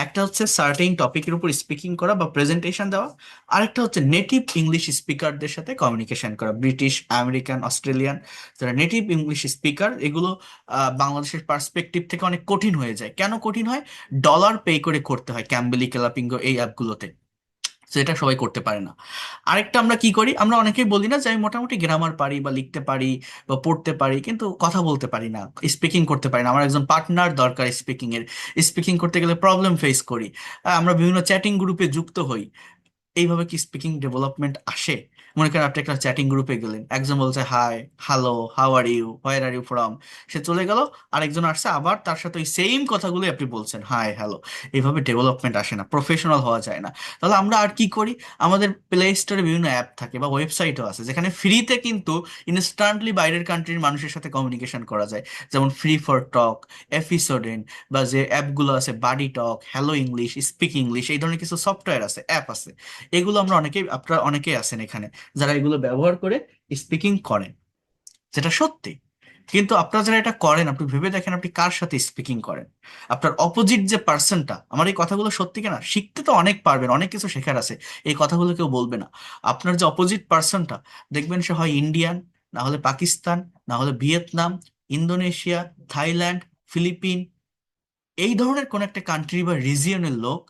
একটা হচ্ছে সার্টেইন টপিকের উপর স্পিকিং করা বা প্রেজেন্টেশন দেওয়া, আরেকটা হচ্ছে নেটিভ ইংলিশ স্পিকারদের সাথে কমিউনিকেশন করা, ব্রিটিশ, আমেরিকান, অস্ট্রেলিয়ান যারা নেটিভ ইংলিশ স্পিকার, এগুলো বাংলাদেশের পার্সপেক্টিভ থেকে অনেক কঠিন হয়ে যায়। কেন কঠিন হয়? ডলার পে করে করতে হয় ক্যাম্বেলি, কেলাপিঙ্গো এই অ্যাপগুলোতে, সেটা সবাই করতে পারে না। আরেকটা আমরা কি করি, আমরা অনেকেই বলি না যে আমি মোটামুটি গ্রামার পারি বা লিখতে পারি বা পড়তে পারি, কিন্তু কথা বলতে পারি না, স্পিকিং করতে পারি না, আমার একজন পার্টনার দরকার স্পিকিং এর, স্পিকিং করতে গেলে প্রবলেম ফেস করি। আমরা বিভিন্ন চ্যাটিং গ্রুপে যুক্ত হই। এইভাবে কি স্পিকিং ডেভেলপমেন্ট আসে? মনে করেন আপনি একটা চ্যাটিং গ্রুপে গেলেন, একজন বলছে hi, hello, how are you, where are you from, সে চলে গেল, আরেকজন আসছে, আবার তার সাথে ওই সেম কথাগুলোই আপনি বলছেন, হাই, হ্যালো। এইভাবে ডেভেলপমেন্ট আসে না, প্রফেশনাল হওয়া যায় না। তাহলে আমরা আর কি করি? আমাদের প্লে স্টোরে বিভিন্ন অ্যাপ থাকে বা ওয়েবসাইটও আছে, যেখানে ফ্রিতে কিন্তু ইনস্ট্যান্টলি বাইরের কান্ট্রির মানুষের সাথে কমিউনিকেশন করা যায়। যেমন ফ্রি ফর টক, এপিসোডেন, বা যে অ্যাপগুলো আছে বাডি টক, হ্যালো ইংলিশ, স্পিক ইংলিশ, এই ধরনের কিছু সফটওয়্যার আছে, অ্যাপ আছে। এগুলো আমরা অনেকেই, আপনারা অনেকেই আছেন এখানে যারা এগুলো ব্যবহার করে স্পিকিং করেন, যেটা সত্যি। কিন্তু আপনারা যারা এটা করেন, আপনি ভেবে দেখেন আপনি কার সাথে স্পিকিং করেন। আপনার অপোজিট যে পার্সনটা, আমার এই কথাগুলো সত্যি কিনা, শিখতে তো অনেক পারবেন, অনেক কিছু শেখার আছে, এই কথাগুলো কেউ বলবে না। আপনার যে অপোজিট পার্সনটা, দেখবেন সে হয় ইন্ডিয়ান, না হলে পাকিস্তান, না হলে ভিয়েতনাম, ইন্দোনেশিয়া, থাইল্যান্ড, ফিলিপিন, এই ধরনের কোন একটা কান্ট্রি বা রিজিয়নের লোক,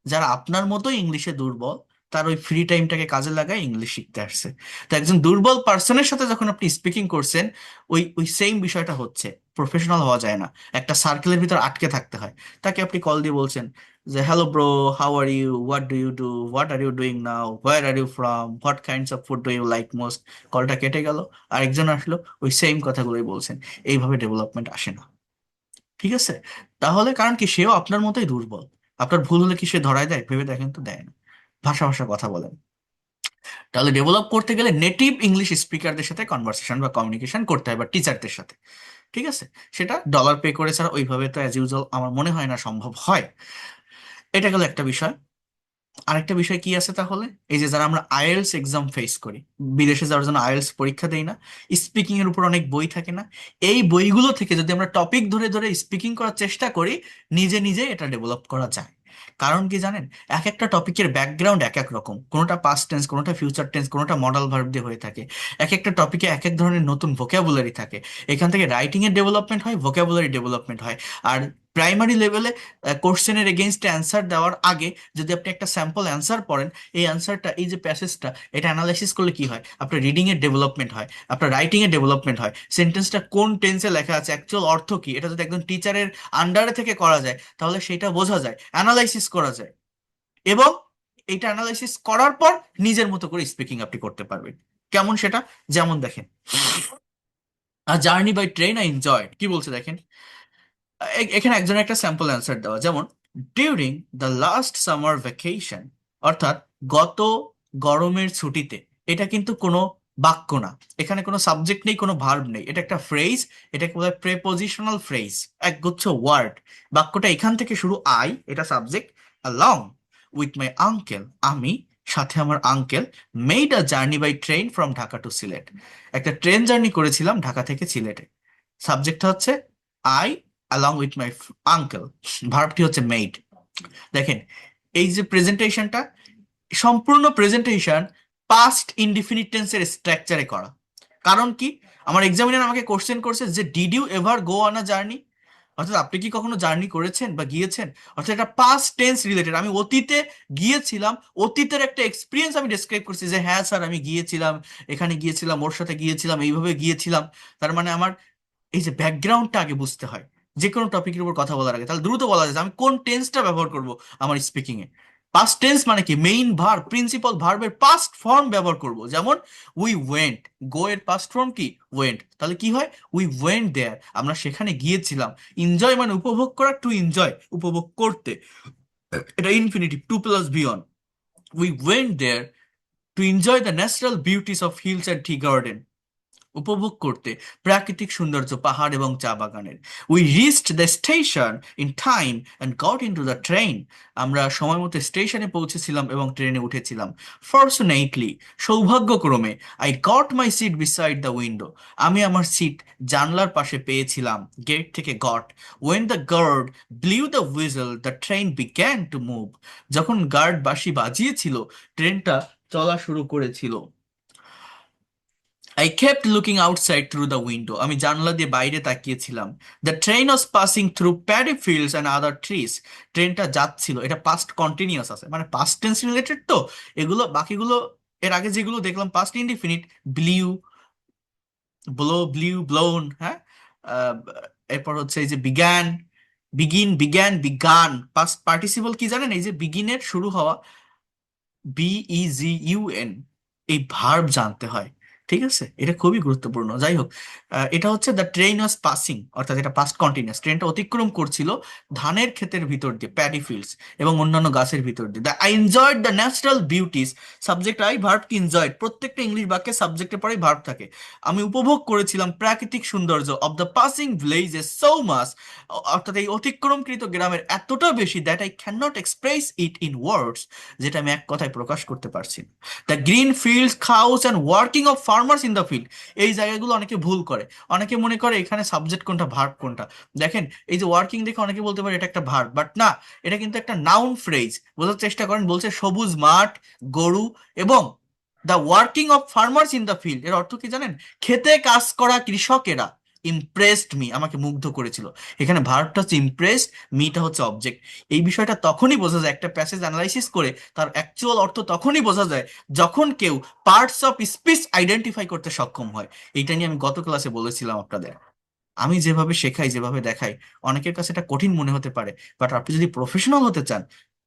যারা আপনার মতোই ইংলিশে দুর্বল, তার ওই ফ্রি টাইমটাকে কাজে লাগায় ইংলিশ শিখতে আসছে। তো একজন দুর্বল পার্সনের সাথে যখন আপনি স্পিকিং করছেন, ওই ওই সেম বিষয়টা হচ্ছে। প্রফেশনাল হওয়া যায় না, একটা সার্কেলের ভিতর আটকে থাকতে হয়। তাকে আপনি কল দিয়ে বলছেন যে hello bro, how are you, what do you do, what are you doing now, where are you from, what kinds of food do you like most. কলটা কেটে গেল, আরেকজন আসলো, ওই সেম কথাগুলোই বলছেন। এইভাবে ডেভেলপমেন্ট আসে না, ঠিক আছে? তাহলে কারণ কি, সেও আপনার মতোই দুর্বল। আপনার ভুল হলে কি সে ধরায় দেয়? ভেবে দেখেন তো, দেয় না। ভাষা ভাষা কথা বলেন। তাহলে ডেভেলপ করতে গেলে নেটিভ ইংলিশ স্পিকারদের সাথে কনভারসেশন বা কমিউনিকেশন করতে হয়, বা টিচারদের সাথে, ঠিক আছে? সেটা ডলার পে করে ছাড়া ওইভাবে তো অ্যাজ ইউজুয়াল আমার মনে হয় না সম্ভব হয়। এটা গেল একটা বিষয়। আরেকটা বিষয় কি আছে তাহলে? এই যে যারা আমরা আইএলস এক্সাম ফেস করি, বিদেশে যাওয়ার জন্য আইএলস পরীক্ষা দেই না, স্পিকিং এর উপর অনেক বই থাকে না? এই বইগুলো থেকে যদি আমরা টপিক ধরে ধরে স্পিকিং করার চেষ্টা করি, নিজে নিজে এটা ডেভেলপ করা যায়। কারণ কি জানেন, এক একটা টপিকের ব্যাকগ্রাউন্ড এক এক রকম, কোনোটা পাস্ট টেন্স, কোনোটা ফিউচার টেন্স, কোনোটা মডাল ভার্ব দিয়ে হয়ে থাকে। এক একটা টপিকে এক এক ধরনের নতুন ভোকাবুলারি থাকে। এখান থেকে রাইটিং এর ডেভেলপমেন্ট হয়, ভোকাবুলারি ডেভেলপমেন্ট হয়। আর প্রাইমারি লেভেলে কোশ্চেনের এগেইনস্টে অ্যান্সার দেওয়ার আগে যদি আপনি একটা স্যাম্পল অ্যান্সার পড়েন, এই অ্যান্সারটা, এই যে প্যাসেজটা, এটা অ্যানালাইসিস করলে কি হয়, আপনার রিডিং এর ডেভেলপমেন্ট হয়, আপনার রাইটিং এর ডেভেলপমেন্ট হয়। সেন্টেন্সটা কোন টেন্সে লেখা আছে, অ্যাকচুয়াল অর্থ কি, এটা যদি একজন টিচারের আন্ডারে থেকে করা যায়, তাহলে সেটা বোঝা যায়, অ্যানালাইসিস করা যায়। এবং এটা অ্যানালাইসিস করার পর নিজের মতো করে স্পিকিং আপনি করতে পারবেন। কেমন সেটা? যেমন দেখেন, a journey by train I enjoyed, কি বলছে দেখেন। এখানে একজনের একটা স্যাম্পল অ্যান্সার দেওয়া, যেমন during the last summer vacation, অর্থাৎ গত গরমের ছুটিতে। এটা কিন্তু কোনো বাক্য না, এখানে কোনো সাবজেক্ট নেই, কোনো ভার্ব নেই, এটা একটা ফ্রেজ। এটাকে বলা হয় প্রেপোজিশনাল ফ্রেজ, একগুচ্ছ ওয়ার্ড। বাক্যটা এখান থেকে শুরু, আই এটা subject, along with my uncle, আমি সাথে আমার uncle, made a journey by train from Dhaka to Sylhet, একটা ট্রেন জার্নি করেছিলাম ঢাকা থেকে সিলেটে। সাবজেক্টটা হচ্ছে I, along with my uncle, ভার্বটি হচ্ছে মেড। দেখেন, এই যে প্রেজেন্টেশনটা, সম্পূর্ণ প্রেজেন্টেশন পাস্ট ইনডিফিনিট টেন্সের স্ট্রাকচারে করা। কারণ কি, আমার এক্সামিনার আমাকে কোশ্চেন করছে যে did you ever go on a journey, অর্থাৎ আপনি কি কখনো জার্নি করেছেন বা গিয়েছেন? অর্থাৎ এটা পাস্ট টেন্স রিলেটেড, আমি অতীতে গিয়েছিলাম, অতীতের একটা এক্সপিরিয়েন্স আমি ডেসক্রাইব করছি যে হ্যাঁ স্যার আমি গিয়েছিলাম, এখানে গিয়েছিলাম, ওর সাথে গিয়েছিলাম, এইভাবে গিয়েছিলাম। তার মানে আমার এই যে ব্যাকগ্রাউন্ডটা আগে বুঝতে হয় যে কোনো টপিকের উপর কথা বলার আগে, তাহলে দ্রুত বলা যায় যে আমি কোন টেন্সটা ব্যবহার করব আমার স্পিকিং এ। পাস্ট টেন্স মানে কি, মেইন ভার্ব প্রিন্সিপাল ভার্বের পাস্ট ফর্ম ব্যবহার করব। যেমন উই ওয়েন্ট, গো এর পাস্ট ফর্ম কি, ওয়েন্ট, তাহলে কি হয়, উই ওয়েন্ট দেয়ার, আমরা সেখানে গিয়েছিলাম। এনজয় মানে উপভোগ করা, টু এনজয় উপভোগ করতে, এটা infinitive, to plus V one. We went there to enjoy the natural beauties of hills and tea garden, উপভোগ করতে প্রাকৃতিক সৌন্দর্য পাহাড় এবং চা বাগানের। We reached the station in time and got into the train, আমরা সময় মতো স্টেশনে পৌঁছেছিলাম এবং ট্রেনে উঠেছিলাম। ফর্চুনেটলি, সৌভাগ্যক্রমে, I got my seat beside the window, আমি আমার সিট জানলার পাশে পেয়েছিলাম। গেট থেকে got. When the guard blew the whistle the train began to move, যখন গার্ড বাঁশি বাজিয়েছিল ট্রেনটা চলা শুরু করেছিল। I kept looking outside through the window, আমি জানলা দিয়ে বাইরে তাকিয়েছিলাম। The train was passing through paddy fields and other trees, ট্রেনটা যাচ্ছিল, এটা পাস্ট কন্টিনিউয়াস আছে, মানে পাস্ট টেন্স রিলেটেড তো এগুলো। বাকিগুলো এর আগে যেগুলো দেখলাম past indefinite, blew, blew blown, হ্যাঁ। আহ, এরপর হচ্ছে এই যে বিজ্ঞান, বিজ্ঞান বিজ্ঞান, পাস্ট পার্টিসিপল কি জানেন, এই যে বিগিনের শুরু হওয়া BEGUN, এই ভার্ব জানতে হয়। ঠিক আছে, এটা খুবই গুরুত্বপূর্ণ। যাই হোক, এটা হচ্ছে দ্য ট্রেন ওয়াজ পাসিং, অর্থাৎ এটা পাস্ট কন্টিনিউয়াস, ট্রেনটা অতিক্রম করছিল ধানের ক্ষেতের ভিতর দিয়ে, প্যাডি ফিল্ডস, এবং অন্যান্য গাছের ভিতর দিয়ে। The I enjoyed the natural beauties, subject I, verb কি, এনজয়েড, প্রত্যেকটা ইংলিশ বাক্যে সাবজেক্টের পরেই ভার্ব থাকে। আমি উপভোগ করেছিলাম প্রাকৃতিক সৌন্দর্য of the passing villages so much, অর্থাৎ এই অতিক্রমকৃত গ্রামের এতটা বেশি, that I can not express it in words, যেটা আমি এক কথায় প্রকাশ করতে পারছি না। The green fields, cows and working of farmers in the field, এই জায়গাগুলো অনেকে ভুল করে, অনেকে মনে করে এখানে সাবজেক্ট কোনটা ভার্ব কোনটা। দেখেন, এই যে ওয়ার্কিং দেখে অনেকে বলতে পারে এটা একটা ভার্ব, বাট না, এটা কিন্তু একটা নাউন ফ্রেজ। বোঝার চেষ্টা করেন, বলছে সবুজ মাঠ, গরু, এবং the working of farmers in the field, এর অর্থ কি জানেন, খেতে কাজ করা কৃষকেরা। ইমপ্রেসড মি, আমাকে মুগ্ধ করেছিল। এখানে ভার্বটা হচ্ছে ইমপ্রেসড, মিটা হচ্ছে অবজেক্ট। এই বিষয়টা তখনই বোঝা যায়, একটা প্যাসেজ অ্যানালাইসিস করে তার অ্যাকচুয়াল অর্থ তখনই বোঝা যায় যখন কেউ পার্টস অফ স্পিচ আইডেন্টিফাই করতে সক্ষম হয়। এইটা নিয়ে আমি গত ক্লাসে বলেছিলাম আপনাদের। আমি যেভাবে শেখাই, যেভাবে দেখাই, অনেকের কাছে এটা কঠিন মনে হতে পারে, বাট আপনি যদি প্রফেশনাল হতে চান,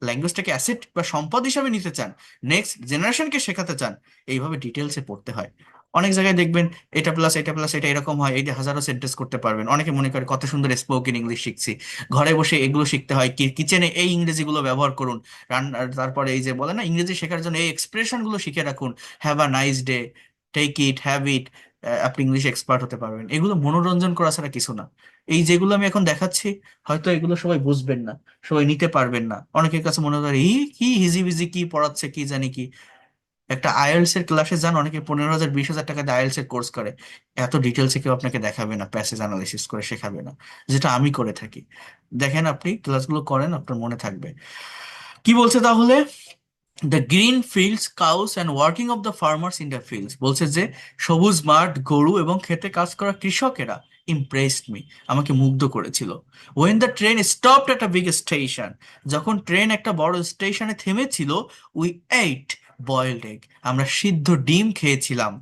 ল্যাঙ্গুয়েজটাকে অ্যাসেট বা সম্পদ হিসাবে নিতে চান, নেক্সট জেনারেশনকে শেখাতে চান, এইভাবে ডিটেলসে পড়তে হয়। অনেক জায়গায় দেখবেন এটা প্লাস এটা প্লাস এটা এরকম হয়, এই যে হাজারো সেন্টেন্স করতে পারবেন। অনেকে মনে করে কত সুন্দর স্পোকেন ইংলিশ শিখছি, ঘরে বসে এগুলো শিখতে হয়, কি কিচেনে এই ইংরেজিগুলো ব্যবহার করুন, তারপরে এই যে বলে না, ইংরেজি শেখার জন্য এই এক্সপ্রেশন গুলো শিখে রাখুন, have a nice day, take it, have it, আপনি ইংলিশ এক্সপার্ট হতে পারবেন। এগুলো মনোরঞ্জন করা ছাড়া কিছু না। এই যেগুলো আমি এখন দেখাচ্ছি, হয়তো এগুলো সবাই বুঝবেন না, সবাই নিতে পারবেন না। অনেকের কাছে মনে হয় এই কি হিজিবিজি কি পড়াচ্ছে, কি জানি কি। একটা আইএলটিএস এর ক্লাসে যান, অনেকে 15,000 20,000 টাকা দিয়ে আইএলটিএস এর কোর্স করে, এত ডিটেলসে কেউ আপনাকে দেখাবে না, প্যাসেজ অ্যানালিসিস করে শেখাবে না, যেটা আমি করে থাকি। দেখেন, আপনি ক্লাসগুলো করেন, আপনার মনে থাকবে। কি বলছে তাহলে, the green fields, cows and working of the farmers in the fields, বলছে যে সবুজ মাঠ, গরু এবং খেতে কাজ করা কৃষকেরা ইমপ্রেসড মি, আমাকে মুগ্ধ করেছিল। When the train stopped at a big station, যখন ট্রেন একটা বড় স্টেশনে থেমেছিল, উই এইট বয়েলড এগ, আমরা সিদ্ধ ডিম খেয়েছিলাম।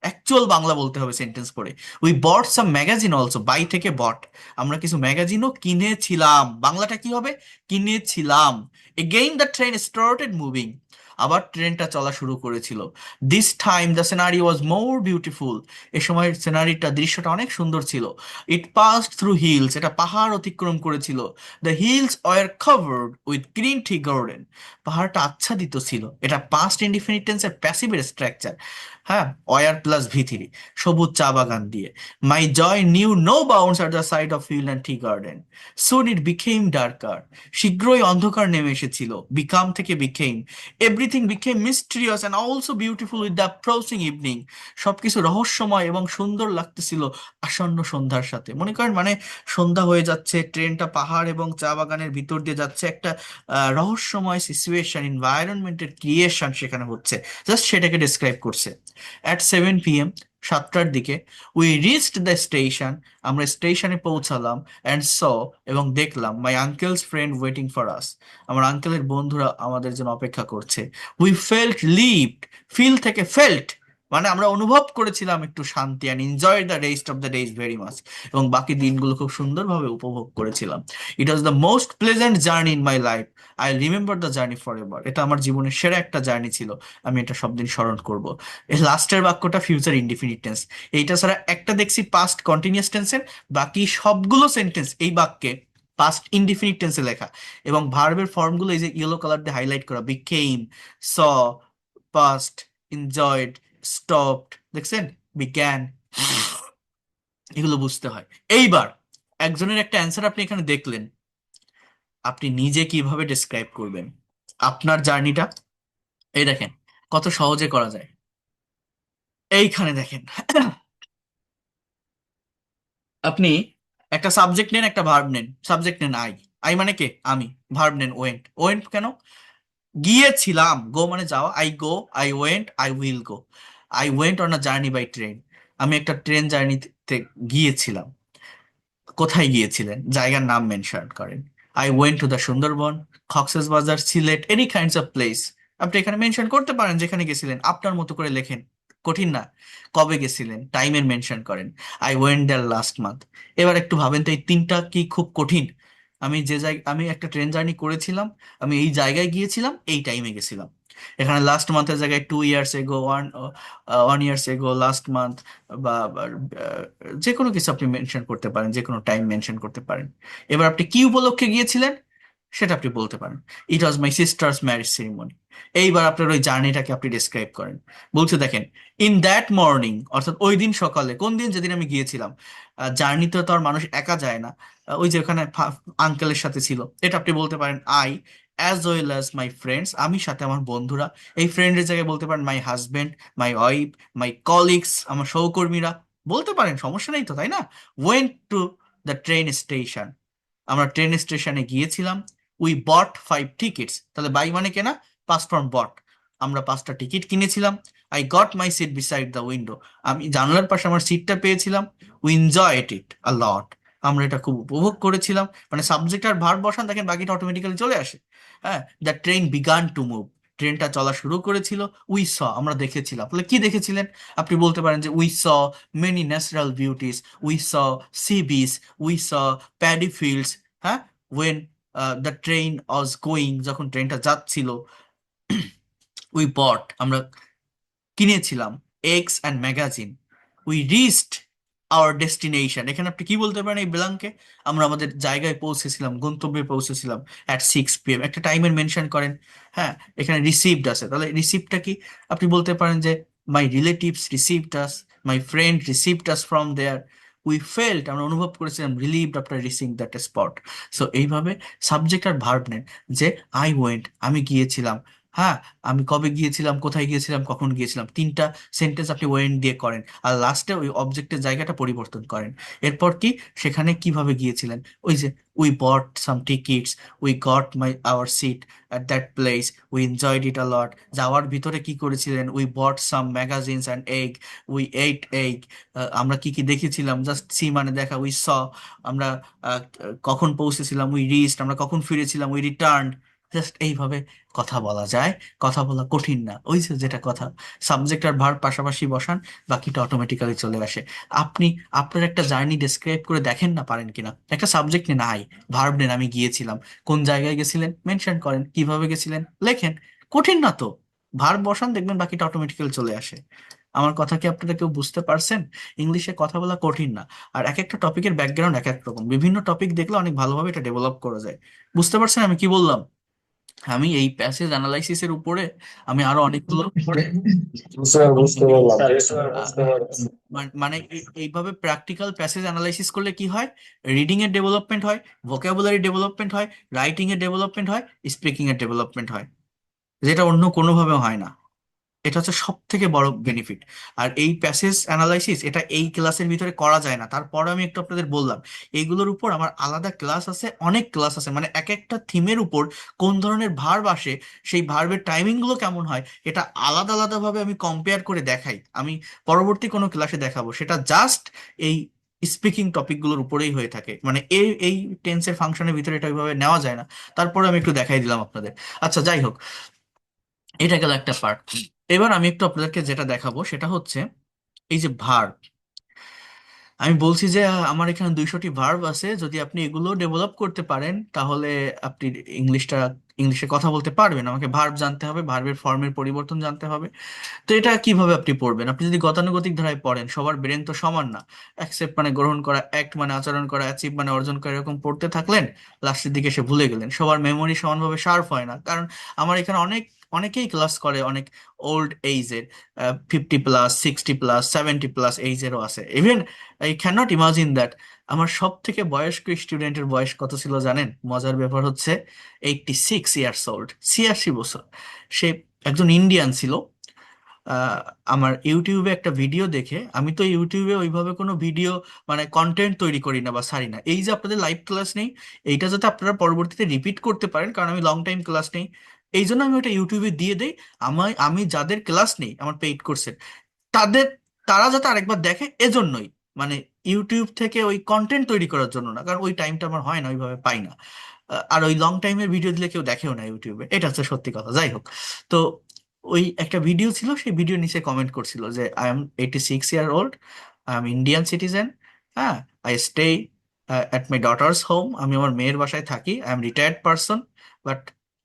অ্যাকচুয়াল বাংলা বলতে হবে সেন্টেন্স পড়ে। We bought some magazine also, buy থেকে বট, আমরা কিছু ম্যাগাজিনও কিনেছিলাম। বাংলাটা কি হবে, কিনেছিলাম। Again the train started moving, আবার ট্রেনটা চলা শুরু করেছিল। This time the scenery was more beautiful, এ সময় সিনারিটা, দৃশ্যটা অনেক সুন্দর ছিল। ইট পাসড থ্রু হিলস, এটা পাহাড় অতিক্রম করেছিল। The hills were covered with green tea garden, পাহাড়টা আচ্ছাদিত ছিল। এটা পাস্ট ইনডিফিনিট টেন্সের প্যাসিভের স্ট্রাকচার, হ্যাঁ, ওয়ার প্লাস ভি3, সবুজ চা বাগান দিয়ে। My joy knew no bounds at the side of field and tea garden, soon it became darker, শীঘ্রই অন্ধকার নেমে এসেছিল। বিকাম থেকে became, everything became mysterious and also beautiful with the approaching evening, সবকিছু রহস্যময় এবং সুন্দর লাগতেছিল আসন্ন সন্ধ্যার সাথে। মনে করেন মানে সন্ধ্যা হয়ে যাচ্ছে, ট্রেনটা পাহাড় এবং চা বাগানের ভিতর দিয়ে যাচ্ছে, একটা রহস্যময় সিচুয়েশন, এনভায়রনমেন্টের ক্রিয়েশন সেখানে হচ্ছে, জাস্ট সেটাকে ডিসক্রাইব করছে। অ্যাট 7 p.m, 7টার দিকে। উই রিচড দ্য স্টেশন, আমরা স্টেশনে পৌঁছালাম। অ্যান্ড স, এবং দেখলাম my uncle's friend waiting for us, আমার আঙ্কেলের বন্ধুরা আমাদের জন্য অপেক্ষা করছে। উই ফেল্ট লিভড, ফিল থেকে ফেল্ট, মানে আমরা অনুভব করেছিলাম একটু শান্তি, and enjoy the rest of the days very much, এবং বাকি দিনগুলো খুব সুন্দরভাবে উপভোগ করেছিলাম। It was the most pleasant journey in my life, I remember the journey for ever, এটা আমার জীবনের সেরা একটা জার্নি ছিল, আমি এটা সব দিন স্মরণ করব। এই লাস্টের বাক্যটা ফিউচার ইনডিফিনিট টেন্স, এইটা ছাড়া একটা দেখছি পাস্ট কন্টিনিউয়াস টেন্সের, বাকি সবগুলো সেন্টেন্স এই বাক্যে পাস্ট ইনডিফিনিট টেন্সে লেখা, এবং ভার্বের ফর্মগুলো এই যে ইয়েলো কালার দিয়ে হাইলাইট করা, বিকেম, স, পাস্ট, এনজয়েড, স্টপড, দেখছেন, বিজ্ঞান, এগুলো বুঝতে হয়। এইবার একজনের একটা অ্যান্সার আপনি এখানে দেখলেন, আপনি নিজে কিভাবে ডেসক্রাইব করবেন আপনার জার্নিটা? এই দেখেন কত সহজে করা যায়। এইখানে দেখেন, আপনি একটা সাবজেক্ট নেন, একটা ভার্ব নেন। সাবজেক্ট নেন আই, আই মানে কে, আমি। ভার্ব নেন ওয়েন্ট, ওয়েন্ট কেন, গিয়েছিলাম, গো মানে যাওয়া, I go, I went, I will go. I went on a journey by train, আমি একটা ট্রেন জার্নিতে গিয়েছিলাম। কোথায় গিয়েছিলেন, জায়গার নাম মেনশন করেন। I went to the Sundarban, Cox's Bazar, Sylhet, any kinds of place. আপনি এখানে মেনশন করতে পারেন যেখানে গেছিলেন, আপনার মতো করে লেখেন, কঠিন না। কবে গেছিলেন, টাইমের মেনশন করেন, I went there last month. এবার একটু ভাবেন তো, এই তিনটা কি খুব কঠিন? আমি যে জায়গায়, আমি একটা ট্রেন জার্নি করেছিলাম, আমি এই জায়গায় গিয়েছিলাম, এই টাইমে গেছিলাম। এখানে লাস্ট মান্থের জায়গায় 2 years ago, 1 years ago, last month, বা যে কোনো কিছু আপনি মেনশন করতে পারেন, যে কোনো টাইম মেনশন করতে পারেন। এবার আপনি কি উপলক্ষে গিয়েছিলেন সেটা আপনি বলতে পারেন, ইট ওয়াজ মাই সিস্টার্স ম্যারেজ সেরিমনি। এইবার আপনার ওই জার্নিটাকে আপনি ডিসক্রাইব করেন। বলছে দেখেন, ইন দ্যাট মর্নিং, অর্থাৎ ওই দিন সকালে, কোন দিন, যেদিন আমি গিয়েছিলাম। জার্নিতে তো আর মানুষ একা যায় না, ওই যে ওখানে আঙ্কেলের সাথে ছিল, এটা আপনি বলতে পারেন I, as well as my friends, আমি সাথে আমার বন্ধুরা। এই ফ্রেন্ডের জায়গায় বলতে পারেন my husband, my wife, my colleagues, আমার সহকর্মীরা, বলতে পারেন, সমস্যা নেই তো, তাই না? Went to the train station, আমরা ট্রেন স্টেশনে গিয়েছিলাম। উই বট 5 টিকিটস, তাহলে বাই মানে কেনা, পাস্ট ফর্ম বট, আমরা 5টা টিকিট কিনেছিলাম। I got my seat beside the window, আমি জানলার পাশে আমার সিটটা পেয়েছিলাম। উই এনজয় ইট আ লট, আমরা এটা খুব উপভোগ করেছিলাম। মানে সাবজেক্ট আর ভার্ব বসান, দেখেন বাকিটা অটোমেটিক্যালি চলে আসে। হ্যাঁ, the train began to move, ট্রেনটা চলা শুরু করেছিল। উই স, আমরা দেখেছিলাম, তাহলে কি দেখেছিলেন? আপনি বলতে পারেন যে we saw many natural beauties, we saw sea beach, we saw paddy fields. হ্যাঁ, when the train was going, যখন ট্রেনটা যাচ্ছিল। উই বট, আমরা কিনেছিলাম। Eggs and magazine. We reached our destination, এখানে আপনি কি বলতে পারেন এই ব্ল্যাঙ্কে, আমরা আমাদের জায়গায় পৌঁছেছিলাম, গন্তব্যে পৌঁছেছিলাম অ্যাট 6 PM, একটা টাইমের মেনশন করেন। হ্যাঁ, এখানে রিসিভড আছে, তাহলে রিসিভটা কি? আপনি বলতে পারেন যে my relatives received us, my friend received us from there. We felt, আমরা অনুভব করেছিলাম, relieved after reaching that spot. So এইভাবে সাবজেক্ট আর ভার্ব নেন, যে আই ওয়েন্ট, আমি গিয়েছিলাম। হ্যাঁ, আমি কবে গিয়েছিলাম, কোথায় গিয়েছিলাম, কখন গিয়েছিলাম, তিনটা সেন্টেন্স আপনি ওয়েন্ট দিয়ে করেন, আর লাস্টে ওই অবজেক্টের জায়গাটা পরিবর্তন করেন। এরপর কি, সেখানে কিভাবে গিয়েছিলেন, ওই যে we bought some tickets, we got my our seat at that place, we enjoyed it a lot. যাওয়ার ভিতরে কি করেছিলেন, we bought some magazines and egg, we ate egg. আমরা কি কি দেখেছিলাম, জাস্ট সি মানে দেখা, উই স, আমরা কখন পৌঁছেছিলাম, উই রিচড, আমরা কখন ফিরেছিলাম, উই রিটার্ন। জাস্ট এইভাবে কথা বলা যায়, কথা বলা কঠিন না। ওই যে যেটা কথা, সাবজেক্ট আর ভার্ব পাশাপাশি বসান, বাকিটা অটোমেটিক্যালি চলে আসে। আপনি আপনার একটা জার্নি ডেসক্রাইব করে দেখেন না, পারেন কিনা। একটা সাবজেক্ট নেন আই, ভার্ব নেন আমি গিয়েছিলাম, কোন জায়গায় গেছিলেন মেনশন করেন, কিভাবে গেছিলেন লেখেন, কঠিন না তো। ভার্ব বসান, দেখবেন বাকিটা অটোমেটিক্যালি চলে আসে। আমার কথা কি আপনারা কেউ বুঝতে পারছেন? ইংলিশে কথা বলা কঠিন না। আর এক একটা টপিকের ব্যাকগ্রাউন্ড এক এক রকম, বিভিন্ন টপিক দেখলে অনেক ভালোভাবে এটা ডেভেলপ করা যায়। বুঝতে পারছেন আমি কি বললাম? আমি এই প্যাসেজ অ্যানালাইসিসের উপরে আমি আরো অনেকগুলো স্যার বুঝতে পারলাম। মানে এইভাবে প্র্যাকটিক্যাল প্যাসেজ অ্যানালাইসিস করলে কি হয়, রিডিং এর ডেভেলপমেন্ট হয়, ভোকাবুলারি ডেভেলপমেন্ট হয়, রাইটিং এর ডেভেলপমেন্ট হয়, স্পিকিং এর ডেভেলপমেন্ট হয়, যেটা অন্য কোনোভাবে হয় না। এটা হচ্ছে সব থেকে বড় বেনিফিট। আর এই প্যাসেজ অ্যানালাইসিস এটা এই ক্লাসের ভিতরে করা যায় না, তারপর আমি একটু আপনাদের বললাম এইগুলোর উপর আমার আলাদা ক্লাস আছে, অনেক ক্লাস আছে, মানে এক একটা থিমের উপর কোন ধরনের ভার্ব আসে, সেই ভার্বের টাইমিং গুলো কেমন হয়, এটা আলাদা আলাদা ভাবে আমি কম্পেয়ার করে দেখাই। আমি পরবর্তী কোনো ক্লাসে দেখাবো, সেটা জাস্ট এই স্পিকিং টপিকগুলোর উপরেই হয়ে থাকে, মানে এই এই টেন্সের ফাংশনের ভিতরে এটা ওইভাবে নেওয়া যায় না। তারপরে আমি একটু দেখাই দিলাম আপনাদের। আচ্ছা যাই হোক, এটা গেল একটা পার্ট। এবার আমি একটু আপনাদেরকে যেটা দেখাবো সেটা হচ্ছে এই যে ভার্ব। আমি বলছি যে আমার এখানে 200টি ভার্ব আছে, যদি আপনি এগুলো ডেভেলপ করতে পারেন তাহলে আপনি ইংলিশটা ইংলিশে কথা বলতে পারবেন। আমাকে ভার্ব জানতে হবে, ভার্বের ফর্মের পরিবর্তন জানতে হবে। তো এটা কিভাবে আপনি পড়বেন? আপনি যদি গতানুগতিক ধারায় পড়েন, সবার ব্রেন তো সমান না। অ্যাকসেপ্ট মানে গ্রহণ করা, অ্যাক্ট মানে আচরণ করা, অ্যাচিভ মানে অর্জন করা, এরকম পড়তে থাকলেন, লাস্টের দিকে সে ভুলে গেলেন। সবার মেমোরি সমানভাবে শার্প হয় না, কারণ আমার এখানে অনেকেই ক্লাস করে অনেক ওল্ড এইজের, 50+, 60+, 70+ এইজেরও আছে। Even I can not imagine that. আমার সব থেকে বয়স্ক স্টুডেন্টের বয়স কত ছিল জানেন? মজার ব্যাপার হচ্ছে 86 ইয়ার্স ওল্ড, 86 বছর। সে একজন ইন্ডিয়ান ছিল। আহ, আমার ইউটিউবে একটা ভিডিও দেখে, আমি তো ইউটিউবে ওইভাবে কোনো ভিডিও মানে কন্টেন্ট তৈরি করি না বা ছাড়ি না, এই যে আপনাদের লাইভ ক্লাস নেই, এইটা যাতে আপনারা পরবর্তীতে রিপিট করতে পারেন, কারণ আমি লং টাইম ক্লাস নেই, এই জন্য আমি ওটা ইউটিউবে দিয়ে দেই। আমি যাদের ক্লাস নেই আমার পেইড কোর্সের, তাদের তারা যাতে আরেকবার দেখে এজন্যই, মানে ইউটিউব থেকে ওই কন্টেন্ট তৈরি করার জন্য না, কারণ ওই টাইমটা আমার হয় না, ওইভাবে পাই না। আর ওই লং টাইমের ভিডিও দিলে কেউ দেখেও না ইউটিউবে, এটা হচ্ছে সত্যি কথা। যাই হোক, তো ওই একটা ভিডিও ছিল, সেই ভিডিও নিচে কমেন্ট করছিল যে I am 86 year old, I am Indian citizen, হ্যাঁ, I stay at my daughter's home, আমি আমার মেয়ের বাসায় থাকি, I am retired person, but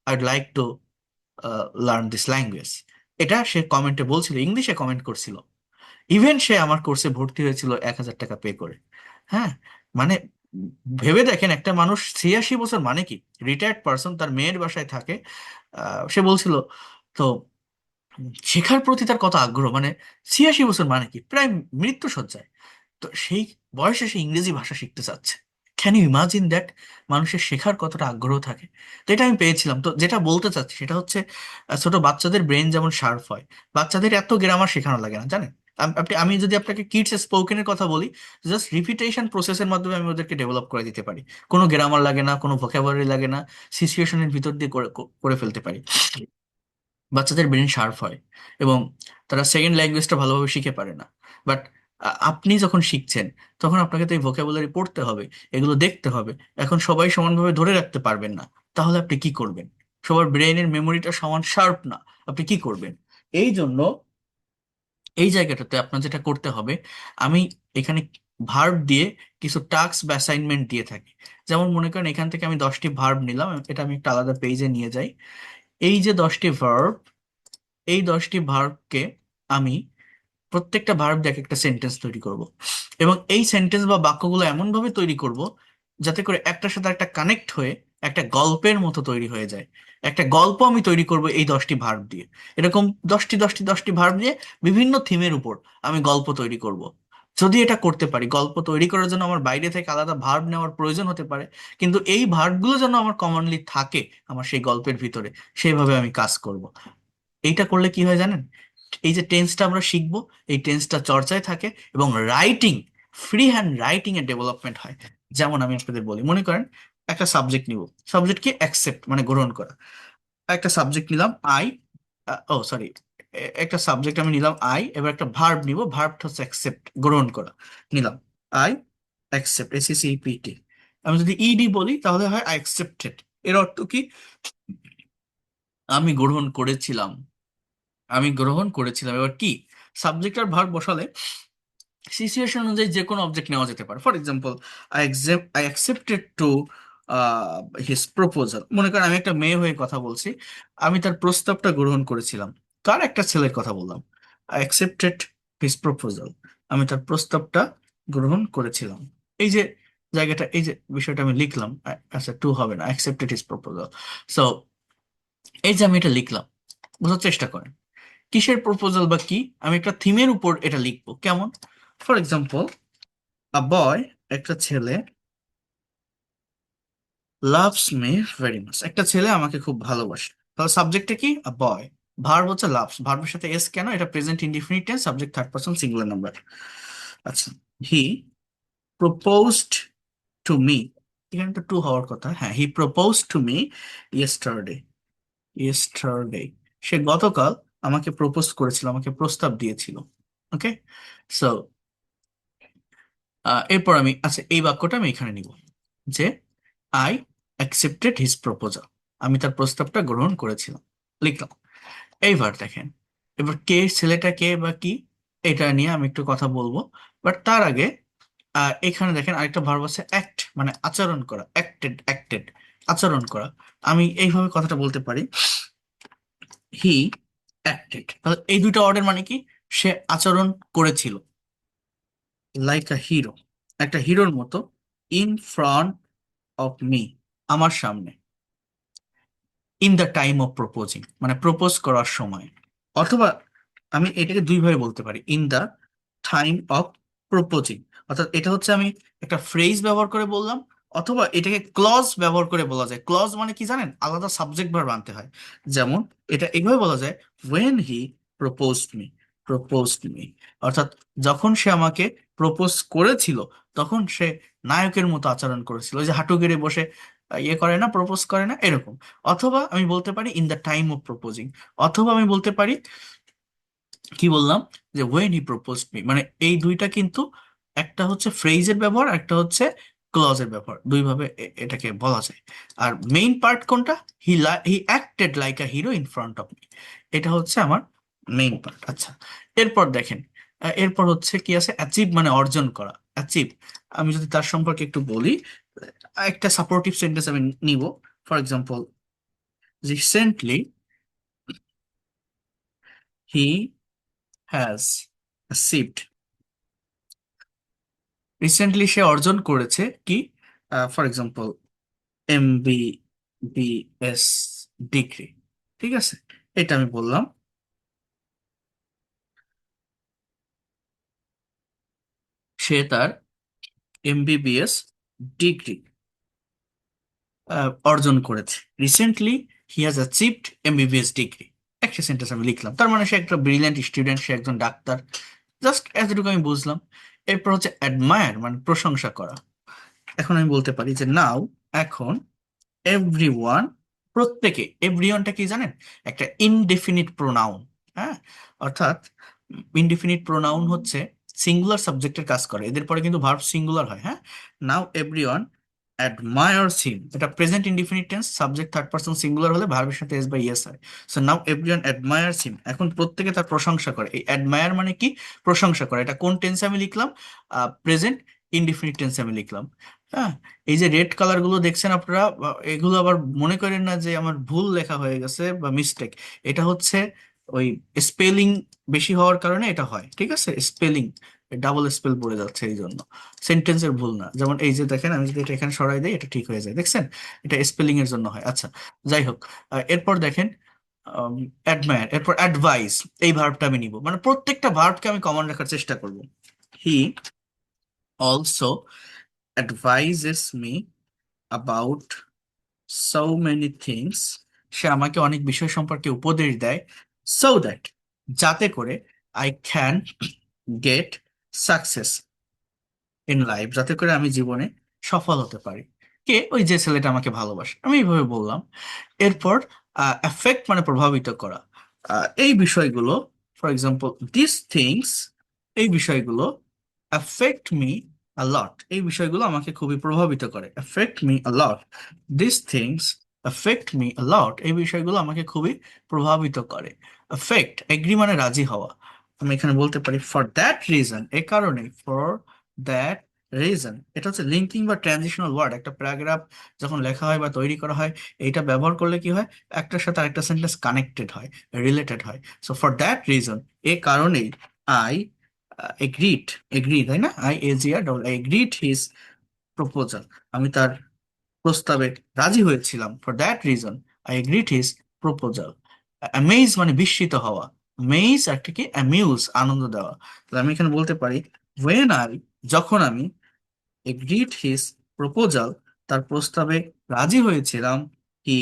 I'd like to learn this language. এটা সে কমেন্টে বলছিল, ইংলিশে কমেন্ট করছিল। ইভেন সে আমার কোর্সে ভর্তি হয়েছিল 1,000 টাকা পে করে। হ্যাঁ, মানে ভেবে দেখেন, একটা মানুষ 86 বছর মানে কি, রিটায়ার্ড পার্সন, তার মেয়ের বাসায় থাকে। সে বলছিল, তো শেখার প্রতি তার কত আগ্রহ, মানে 86 বছর মানে কি, প্রায় মৃত্যু শয্যায়। তো সেই বয়সে সে ইংরেজি ভাষা শিখতে চাচ্ছে। Can you imagine that? মানুষের শেখার কতটা আগ্রহ থাকে। তো এটা আমি পেয়েছিলাম। তো যেটা বলতে চাচ্ছি সেটা হচ্ছে, ছোট বাচ্চাদের ব্রেন যেমন শার্প হয়, বাচ্চাদের এত গ্রামার শেখানো লাগে না, জানেন? আমি যদি আপনাকে কিডস স্পোকেনের কথা বলি, জাস্ট রিপিটেশন প্রসেসের মাধ্যমে আমি ওদেরকে ডেভেলপ করে দিতে পারি। কোনো গ্রামার লাগে না, কোনো ভোকাবুলারি লাগে না, সিচুয়েশনের ভিতর দিয়ে করে ফেলতে পারি। বাচ্চাদের ব্রেন শার্প হয় এবং তারা সেকেন্ড ল্যাঙ্গুয়েজটা ভালোভাবে শিখে পারে না। বাট আপনি যখন শিখছেন, তখন আপনাকে তো এই ভোকাবুলারি পড়তে হবে, এগুলো দেখতে হবে। এখন সবাই সমানভাবে ধরে রাখতে পারবেন না, তাহলে আপনি কি করবেন? সবার ব্রেনের মেমোরিটা সমান শার্প না, আপনি কি করবেন? এই জন্য এই জায়গাটাতে আপনার যেটা করতে হবে, আমি এখানে ভার্ব দিয়ে কিছু টাস্ক বা অ্যাসাইনমেন্ট দিয়ে থাকি। যেমন মনে করেন এখান থেকে আমি 10টি ভার্ব নিলাম, এটা আমি একটা আলাদা পেজে নিয়ে যাই। এই যে 10টি ভার্ব, এই 10টি ভার্বকে আমি প্রত্যেকটা ভার্ব দিয়ে এক একটা সেন্টেন্স তৈরি করব, এবং এই সেন্টেন্স বা বাক্যগুলো এমন ভাবে তৈরি করব যাতে করে একটার সাথে একটা কানেক্ট হয়ে একটা গল্পের মতো তৈরি হয়ে যায়। একটা গল্প আমি তৈরি করব এই 10টি ভার্ব দিয়ে। এরকম 10টি ভার্ব দিয়ে বিভিন্ন থিমের উপর আমি গল্প তৈরি করব। যদি এটা করতে পারি, গল্প তৈরি করার জন্য আমার বাইরে থেকে আলাদা ভার্ব নেওয়ার প্রয়োজন হতে পারে, কিন্তু এই ভার্বগুলো যেন আমার কমনলি থাকে আমার সেই গল্পের ভিতরে, সেইভাবে আমি কাজ করব। এইটা করলে কি হয় জানেন? এই যে টেন্সটা আমরা শিখবো, এই টেন্সটা চর্চায় থাকে এবং রাইটিং, ফ্রি হ্যান্ড রাইটিং এর ডেভেলপমেন্ট হয়। যেমন আমি আপনাদের বলি, মনে করেন একটা সাবজেক্ট নিব, সাবজেক্ট কি অ্যাকসেপ্ট মানে গ্রহণ করা। একটা সাবজেক্ট নিলাম আই, ও সরি, একটা সাবজেক্ট আমি নিলাম আই, এবার একটা ভার্ব নিব, ভার্বটা হচ্ছে অ্যাকসেপ্ট গ্রহণ করা, নিলাম আই অ্যাকসেপ্ট, SECPT। আমি যদি ইডি বলি তাহলে হয় আই অ্যাকসেপ্টেড। এর অর্থ কি? আমি গ্রহণ করেছিলাম, আমি গ্রহণ করেছিলাম। এবার কি, সাবজেক্ট আর ভার্ব বসালে সিচুয়েশন অনুযায়ী যে কোনো অবজেক্ট নেওয়া যেতে পারে। For example, I accepted to his proposal. মনে করেন আমি একটা মেয়ে হয়ে কথা বলছি, আমি তার প্রস্তাবটা গ্রহণ করেছিলাম। তার একটা ছেলের কথা বললাম, আই অ্যাকসেপ্টেড হিজ প্রপোজাল, আমি তার প্রস্তাবটা গ্রহণ করেছিলাম। এই যে জায়গাটা, এই যে বিষয়টা আমি লিখলাম, আচ্ছা টু হবে না, অ্যাকসেপ্টেড হিজ প্রপোজাল। সো এই যে আমি এটা লিখলাম, বোঝার চেষ্টা করেন কিসের প্রপোজাল বা কি। আমি একটা থিমের উপর এটা লিখবো, কেমন? ফর এক্সাম্পল, আ বয়, একটা ছেলে, লাভস মি ভেরি মাচ, একটা ছেলে আমাকে খুব ভালোবাসে। তাহলে সাবজেক্টটা কি? আ বয়। ভার্ব হচ্ছে লাভস, ভার্বের সাথে এস কেন? এটা present indefinite tense, subject third person singular number. আচ্ছা, হি প্রপোজড টু মি, এখানে তো টু হওয়ার কথা, হ্যাঁ, he proposed to me yesterday, yesterday, সে গতকাল আমাকে প্রপোজ করেছিল, আমাকে প্রস্তাব দিয়েছিল। ওকে, সো এরপর আমি, আচ্ছা, এই বাক্যটা আমি এখানে নিব যে আই অ্যাকসেপ্টেড হিজ প্রপোজাল, আমি তার প্রস্তাবটা গ্রহণ করেছিলাম, লিখলাম। এইবার দেখেন, এবার কে, ছেলেটা কে বা কি, এটা নিয়ে আমি একটু কথা বলবো। বাট তার আগে এখানে দেখেন আরেকটা ভার্ব আছে অ্যাক্ট, মানে আচরণ করা, অ্যাক্টেড, অ্যাক্টেড, আচরণ করা। আমি এইভাবে কথাটা বলতে পারি, হি অ্যাক্টেড, তাহলে এই দুইটা ওয়ার্ডের মানে কি? সে আচরণ করেছিল, লাইক আ হিরো, একটা হিরোর মতো, ইন ফ্রন্ট অফ মি, আমার সামনে, in the time of proposing, মানে প্রপোজ করার সময়। অথবা আমি এটাকে দুইভাবে বলতে পারি, in the time of proposing, অর্থাৎ এটা হচ্ছে আমি একটা ফ্রেজ ব্যবহার করে বললাম, অথবা এটাকে ক্লজ ব্যবহার করে বলা যায়। ক্লজ মানে কি জানেন? আলাদা সাবজেক্ট ভার্ব আনতে হয়। যেমন এটা এইভাবে বলা যায়, when he proposed me, proposed me, অর্থাৎ যখন সে আমাকে প্রপোজ করেছিল, তখন সে নায়কের মতো আচরণ করেছিল, ওই যে হাঁটু গেড়ে বসে ইয়ে করে না, প্রপোজ করে না, এরকম। অথবা আমি বলতে পারি in the time of proposing, অথবা আমি বলতে পারি, কি বললাম, যে ওয়েন হি প্রপোজড মি, মানে এই দুইটা কিন্তু একটা হচ্ছে ফ্রেজের ব্যবহার, একটা হচ্ছে ক্লজের ব্যবহার, দুইভাবে এটাকে বলা যায়। আর মেইন পার্ট কোনটা? হি acted like a hero in front of me, এটা হচ্ছে আমার মেইন পার্ট। আচ্ছা, এরপর দেখেন, এরপর হচ্ছে কি আছে, অ্যাচিভ, মানে অর্জন করা, অ্যাচিভ। আমি যদি তার সম্পর্কে একটু বলি, একটা সাপোর্টিভ সেন্টেন্স আমি নিব। For example, recently he has achieved, recently সে অর্জন করেছে কি, ফর এক্সাম্পল, MBBS ডিগ্রি, ঠিক আছে, এটা আমি বললাম। সে তার MBBS ডিগ্রি অর্জন করেছে, recently he has achieved MBBS degree. একটা সেন্টেন্স আমি লিখলাম, তার মানে সে একটা ব্রিলিয়ান্ট স্টুডেন্ট, সে একজন ডাক্তার, জাস্ট এতটুকু আমি বুঝলাম। এরপর হচ্ছে অ্যাডমায়ার, মানে প্রশংসা করা। এখন আমি বলতে পারি যে নাও, এখন, এভরিওয়ান, প্রত্যেকে, এভরিওয়ানটা কি জানেন? একটা ইনডেফিনিট প্রোনাউন, হ্যাঁ, অর্থাৎ ইনডেফিনিট প্রোনাউন হচ্ছে সিঙ্গুলার সাবজেক্টের কাজ করে, এদের পরে কিন্তু ভার্ব সিঙ্গুলার হয়, হ্যাঁ। নাও এভরিওয়ান অ্যাডমায়ার্স হিম, এটা present indefinite tense, subject third person singular হলে ভার্বের সাথে এস বা ইয়েস হয়। সো নাও এভরিওয়ান অ্যাডমায়ার্স হিম, এখন প্রত্যেকে তার প্রশংসা করে। এই অ্যাডমায়ার মানে কি? প্রশংসা করে। এটা কোন টেন্সে আমি লিখলাম? প্রেজেন্ট ইনডিফিনিট টেন্সে আমি লিখলাম, হ্যাঁ। এই যে রেড কালার গুলো দেখছেন আপনারা, এগুলো আবার মনে করেন না যে আমার ভুল লেখা হয়ে গেছে বা মিস্টেক, এটা হচ্ছে ওই স্পেলিং বেশি হওয়ার কারণে এটা হয়, ঠিক আছে, স্পেলিং ডাবল স্পেল পড়ে যাচ্ছে এই জন্য, সেন্টেন্সের ভুল না। যেমন এই যে দেখেন, আমি যদি এটা এখানে সরাই দিই, এটা ঠিক হয়ে যায়, দেখছেন, এটা স্পেলিং এর জন্য হয়। আচ্ছা, যাই হোক, এরপর দেখেন, অ্যাডমায়ার, এরপর অ্যাডভাইস, এই ভার্বটা আমি নিব, মানে প্রত্যেকটা ভার্বকে আমি কমন রাখার চেষ্টা করব। He also advises me about so many things, সে আমাকে অনেক বিষয় সম্পর্কে উপদেশ দেয়, সো দ্যাট, যাতে করে, I can get success in life, যাতে করে আমি জীবনে সফল হতে পারি। কে? ওই যে ছেলেটা আমাকে ভালোবাসে, আমি এইভাবে বললাম। এরপর এফেক্ট, মানে প্রভাবিত করা। এই বিষয়গুলো, ফর এক্সাম্পল দিস থিংস, এই বিষয়গুলো, অ্যাফেক্ট মি আ লট, এই বিষয়গুলো আমাকে খুবই প্রভাবিত করে, affect me a lot, this things affect me a lot, এই বিষয়গুলো আমাকে খুবই প্রভাবিত করে। অ্যাফেক্ট, এগ্রি মানে রাজি হওয়া, আমি এখানে বলতে পারি ফর দ্যাট রিজন, এ কারণে, ফর দ্যাট রিজন, এটা হচ্ছে লিঙ্কিং বা ট্রানজিশনাল ওয়ার্ড। একটা প্যারাগ্রাফ যখন লেখা হয় বা তৈরি করা হয়, এইটা ব্যবহার করলে কি হয়, একটার সাথে আরেকটা সেন্টেন্স কানেক্টেড হয়, রিলেটেড হয়। সো ফর দ্যাট রিজন, এ কারণেই, আই এগ্রিড, এগ্রি, তাই না, IAGR double, agreed his proposal, আমি তার প্রস্তাবে রাজি হয়েছিলাম। For that reason I agreed his proposal. Amaze মানে বিস্মিত হওয়া, মেজ একটা কি, অ্যামিউজ, আনন্দ দেওয়া। তাহলে আমি এখানে বলতে পারি, ওয়েন আই, যখন আমি, এগ্রিড হিজ প্রপোজাল, তার প্রস্তাবে রাজি হয়েছিলাম, হি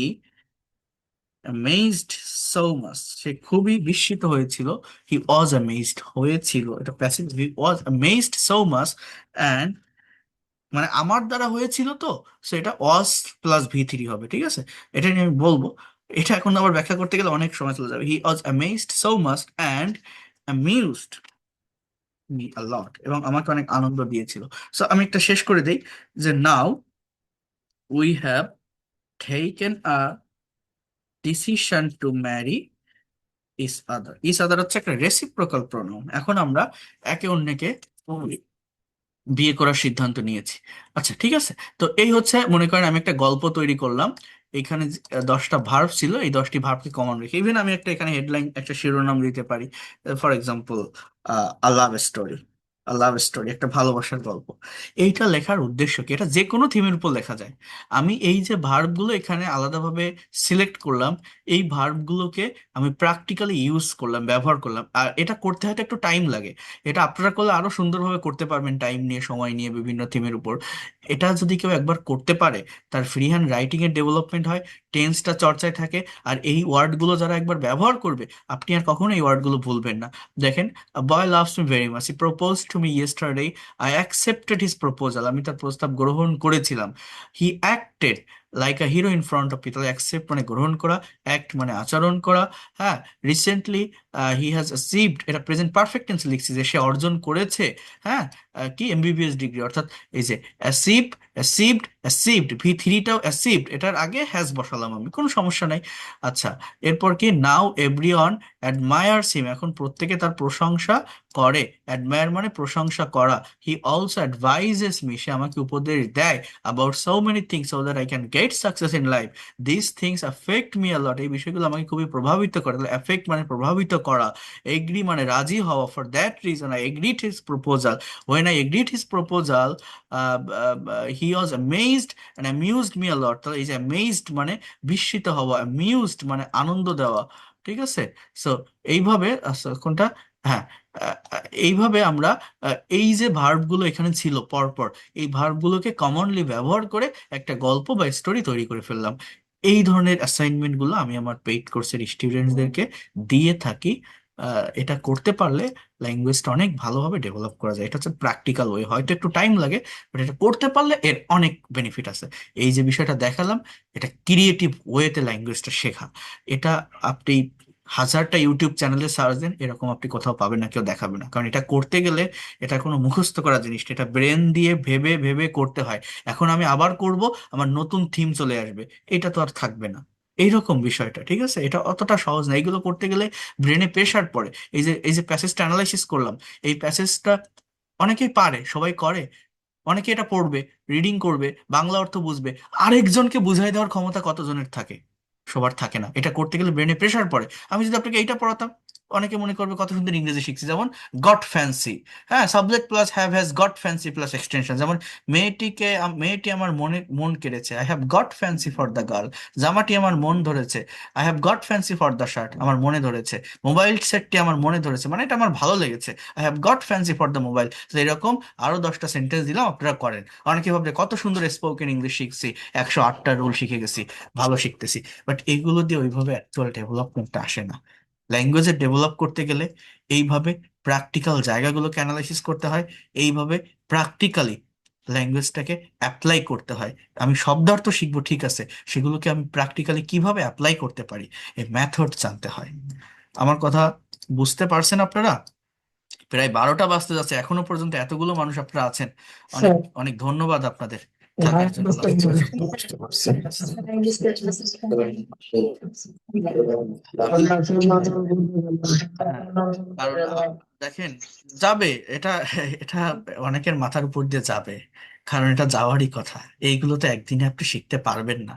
অ্যামেজড সো মাচ, সে খুবই বিস্মিত হয়েছিল। হি ওয়াজ অ্যামেজড হয়েছিল, এটা passive, he was amazed so much and মানে আমার দ্বারা হয়েছিল তো, সো এটা ওয়াজ প্লাস ভি3 হবে, ঠিক আছে? এটা নিয়ে আমি বলবো। এটা এখন আবার ব্যাখ্যা করতে গেলে অনেক সময় চলে যাবে। He was amazed so much and amused me a lot, এবং আমাকে অনেক আনন্দ দিয়েছিল। সো আমি একটা শেষ করে দেই যে now we have taken a decision to marry each other হচ্ছে একটা রেসিপ্রোকাল প্রোনাউন। এখন আমরা একে অন্যকে বিয়ে করার সিদ্ধান্ত নিয়েছি। আচ্ছা ঠিক আছে। তো এই হচ্ছে, মনে করেন আমি একটা গল্প তৈরি করলাম। এখানে 10টা ভার্ব ছিল, এই 10টি ভার্বকে কমন রেখে ইভেন আমি একটা এখানে হেডলাইন, একটা শিরোনাম দিতে পারি। For example, a love story. A love story একটা ভালোবাসার গল্প। এইটা লেখার উদ্দেশ্য কি? এটা যে কোনো থিমের উপর লেখা যায়। আমি এই যে ভার্বগুলো এখানে আলাদাভাবে সিলেক্ট করলাম, এই ভার্বগুলোকে আমি প্র্যাকটিক্যালি ইউজ করলাম, ব্যবহার করলাম। আর এটা করতে হয়তো একটু টাইম লাগে। এটা আপনারা করলে আরো সুন্দরভাবে করতে পারবেন, টাইম নিয়ে, সময় নিয়ে, বিভিন্ন থিমের উপর। এটা যদি কেউ একবার করতে পারে, তার ফ্রি হ্যান্ড রাইটিং এর ডেভেলপমেন্ট হয়, টেন্সটা চর্চায় থাকে। আর এই ওয়ার্ডগুলো যারা একবার ব্যবহার করবে, আপনি আর কখনো এই ওয়ার্ডগুলো ভুলবেন না। দেখেন, boy loves me very much, he propose to me yesterday, I accepted his proposal, আমি তার প্রস্তাব গ্রহণ করেছিলাম। He acted like a hero in front of people, accept মানে গ্রহণ করা, অ্যাক্ট মানে আচরণ করা। হ্যাঁ, রিসেন্টলি হি হ্যাজ অ্যাচিভড, এটা প্রেজেন্ট পারফেক্ট টেন্স লিখছি যে সে অর্জন করেছে। হ্যাঁ, কি এমবিবিএস ডিগ্রি, অর্থাৎ এই যে অ্যাচিভ, অ্যাচিভড, অ্যাচিভড, ভি3টাও অ্যাচিভড, এটার আগে হ্যাজ বসালাম আমি, কোনো সমস্যা নাই। আচ্ছা, এরপর কি, নাও এভরিওয়ান অ্যাডমায়ার্স হিম, এখন প্রত্যেকে তার প্রশংসা করে। অ্যাডমায়ার মানে প্রশংসা করা। হি অলসো অ্যাডভাইজেস মি, সে আমাকে উপদেশ দেয়, about so many things so that I can get success in life. This things affect me a lot, এই বিষয়গুলো আমাকে খুবই প্রভাবিত করে। তাহলে অ্যাফেক্ট মানে প্রভাবিত করা, এগ্রি মানে রাজি হওয়া। For that reason I agreed his proposal, when I agreed his proposal he was amazed and amused me a lot. তাহলে এই যে অ্যামেজড মানে বিস্মিত হওয়া, অ্যামিউজড মানে আনন্দ দেওয়া, ঠিক আছে? সো এইভাবে কোনটা, হ্যাঁ, এইভাবে আমরা এই যে ভার্বগুলো এখানে ছিল পরপর, এই ভার্বগুলোকে কমনলি ব্যবহার করে একটা গল্প বা স্টোরি তৈরি করে ফেললাম। এই ধরনের অ্যাসাইনমেন্টগুলো আমি আমার পেইড কোর্সের স্টুডেন্টসদেরকে দিয়ে থাকি। এটা করতে পারলে ল্যাঙ্গুয়েজটা অনেক ভালোভাবে ডেভেলপ করা যায়। এটা হচ্ছে প্র্যাকটিক্যাল ওয়ে, হয়তো একটু টাইম লাগে, বাট এটা করতে পারলে এর অনেক বেনিফিট আছে। এই যে বিষয়টা দেখালাম, এটা ক্রিয়েটিভ ওয়েতে ল্যাঙ্গুয়েজটা শেখা। এটা আপনি হাজারটা ইউটিউব চ্যানেলে সার্চ দেন, এরকম আপনি কোথাও পাবেন না, কেউ দেখাবে না। কারণ এটা করতে গেলে এটা কোনো মুখস্থ করা জিনিস না, এটা ব্রেন দিয়ে ভেবে ভেবে করতে হয়। এখন আমি আবার করব, আমার নতুন থিম চলে আসবে, এটা তো আর থাকবে না। এইরকম বিষয়টা, ঠিক আছে? এটা অতটা সহজ না, এইগুলো করতে গেলে ব্রেনে প্রেশার পড়ে। এই যে প্যাসেজটা অ্যানালাইসিস করলাম, এই প্যাসেজটা অনেকেই পারে, সবাই করে। অনেকে এটা পড়বে, রিডিং করবে, বাংলা অর্থ বুঝবে, আরেকজনকে বুঝাই দেওয়ার ক্ষমতা কতজনের থাকে? সবার থাকে না। এটা করতে গেলে ব্রেনে প্রেশার পড়ে। আমি যদি আপনাকে এইটা পড়াতাম, অনেকে মনে করবে কত সুন্দর ইংরেজি শিখছি, যেমন গট ফ্যান্সি। হ্যাঁ, subject plus have has got fancy plus extension. যেমন মেয়েটি আমার মন কেড়েছে, I have got fancy for the girl. জামাটি আমার মন ধরেছে, I have got fancy for the shirt, আমার মনে ধরেছে। মোবাইল সেটটি আমার মনে ধরেছে, মানে এটা আমার ভালো লেগেছে, I have got fancy for the mobile. তো এরকম আরো 10টা সেন্টেন্স দিলাম, আপনারা করেন। অনেকে ভাববে কত সুন্দর স্পোকেন ইংলিশ শিখছি, 108টা রুল শিখে গেছি, ভালো শিখতেছি। বাট এইগুলো দিয়ে ওইভাবে অ্যাকচুয়াল ডেভেলপমেন্টটা আসে না। ল্যাঙ্গুয়েজে ডেভেলপ করতে গেলে এইভাবে প্র্যাকটিক্যাল জায়গাগুলোকে অ্যানালাইসিস করতে হয়, এইভাবে প্র্যাকটিক্যালি ল্যাঙ্গুয়েজটাকে অ্যাপ্লাই করতে হয়। আমি শব্দার্থ শিখবো, ঠিক আছে, সেগুলোকে আমি প্র্যাকটিক্যালি কিভাবে অ্যাপ্লাই করতে পারি, এই মেথড জানতে হয়। আমার কথা বুঝতে পারছেন আপনারা? প্রায় 12টা বাজতে যাচ্ছে, এখনো পর্যন্ত এতগুলো মানুষ আপনারা আছেন, অনেক স্যার, অনেক ধন্যবাদ আপনাদের হ্যাঁ থাকার জন্য বুঝতে লাস্ট পর্যন্ত। পারছি, বুঝতে আমি, হ্যাঁ, কারণ দেখেন, যাবে এটা, এটা অনেকের মাথার উপর দিয়ে যাবে, কারণ এটা যাওয়ারই কথা। এইগুলো তো একদিনে আপনি শিখতে পারবেন না।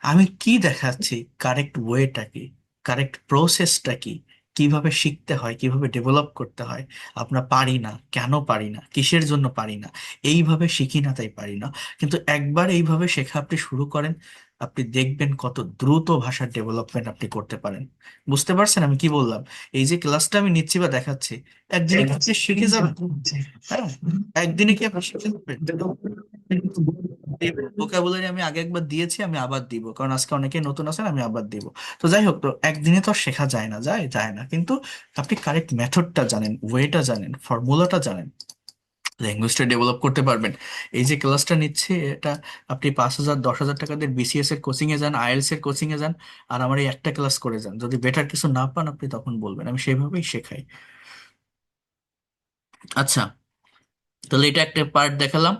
আমি কি দেখাচ্ছি, কারেক্ট ওয়েটা কি, কারেক্ট প্রসেসটা কি, কিভাবে শিখতে হয়, কিভাবে ডেভেলপ করতে হয়। আমরা পারি না, কেন পারি না, কিসের জন্য পারি না? এইভাবে শিখি না তাই পারি না। কিন্তু একবার এইভাবে শেখা আপনি শুরু করেন, আপনি দেখবেন কত দ্রুত ভাষার ডেভেলপমেন্ট আপনি করতে পারেন। বুঝতে পারছেন আমি কি বললাম? এই যে ক্লাসটা আমি নিচ্ছি বা দেখাচ্ছি, একদিনে কি আপনি শিখে যাবেন? হ্যাঁ, একদিনে কি আপনি শিখে যাবেন? এই ভোকাবুলারি আমি আগে একবার দিয়েছি, আমি আবার দিব, কারণ আজকে অনেকে নতুন আছেন, আমি আবার দিব। তো যাই হোক, তো একদিনে তো আর শেখা যায় না, যায় যায় না, কিন্তু আপনি কারেক্ট মেথডটা জানেন, ওয়েটা জানেন, ফর্মুলাটা জানেন, ল্যাঙ্গুয়েজটা ডেভেলপ করতে পারবেন। এই যে ক্লাসটা নিচ্ছে এটা, আপনি 5,000 10,000 টাকা দিয়ে বিসিএস এর কোচিং এ যান, আইএলটিএস এর কোচিং এ যান, আর আমার এই একটা ক্লাস করে যান। যদি বেটার কিছু না পান আপনি তখন বলবেন, আমি সেইভাবেই শেখাই। আচ্ছা, তাহলে এটা একটা পার্ট দেখালাম।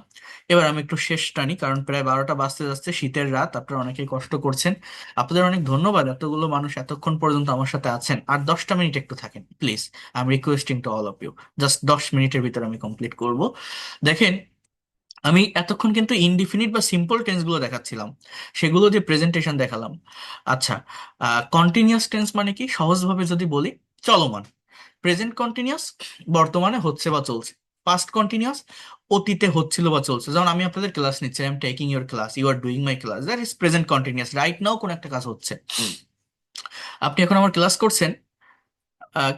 এবার আমি একটু শেষ টানি, কারণ প্রায় 12টা বাজতে যাচ্ছে, শীতের রাত, আপনারা অনেকেই কষ্ট করছেন। আপনাদের অনেক ধন্যবাদ, এতগুলো মানুষ এতক্ষণ পর্যন্ত আমার সাথে আছেন। আর 10টা মিনিট একটু থাকেন please, I am requesting to all of you. Just 10 মিনিটের ভিতরে আমি কমপ্লিট করব। দেখেন, আমি এতক্ষণ কিন্তু ইনডিফিনিট বা সিম্পল টেন্স গুলো দেখাচ্ছিলাম, সেগুলো যে প্রেজেন্টেশন দেখালাম। আচ্ছা, কন্টিনিউয়াস টেন্স মানে কি, সহজভাবে যদি বলি, চলমান। প্রেজেন্ট কন্টিনিউয়াস, বর্তমানে হচ্ছে বা চলছে। পাস্ট কন্টিনিউয়াস, অতীতে হচ্ছিল বা চলছে। যেমন আমি আপনাদের ক্লাস নিচ্ছি, I am taking your class, you are doing my class, that is present continuous, right now কোন একটা কাজ হচ্ছে। আপনি এখন আমার ক্লাস করছেন,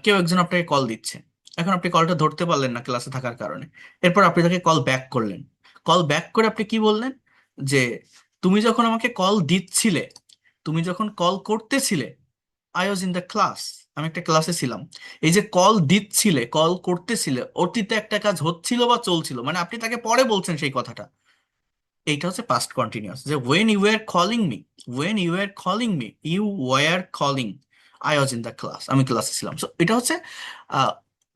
কেউ একজন আপনাকে কল দিচ্ছে, এখন আপনি কলটা ধরতে পারলেন না ক্লাসে থাকার কারণে, এরপর আপনি তাকে কল ব্যাক করলেন। কল ব্যাক করে আপনি কি বললেন, যে তুমি যখন আমাকে কল দিচ্ছিলে, তুমি যখন কল করতেছিলে, I was in the class, আমি একটা ক্লাসে ছিলাম। এই যে কল দিচ্ছিলে, কল করতেছিলে, অতীতে একটা কাজ হচ্ছিল বা চলছিল, মানে আপনি তাকে পরে বলছেন সেই কথাটা। এইটা হচ্ছে পাস্ট কন্টিনিউয়াস, যে when you are calling me, when you are calling me, you were calling, I was in the class, আমি ক্লাসে ছিলাম। সো এটা হচ্ছে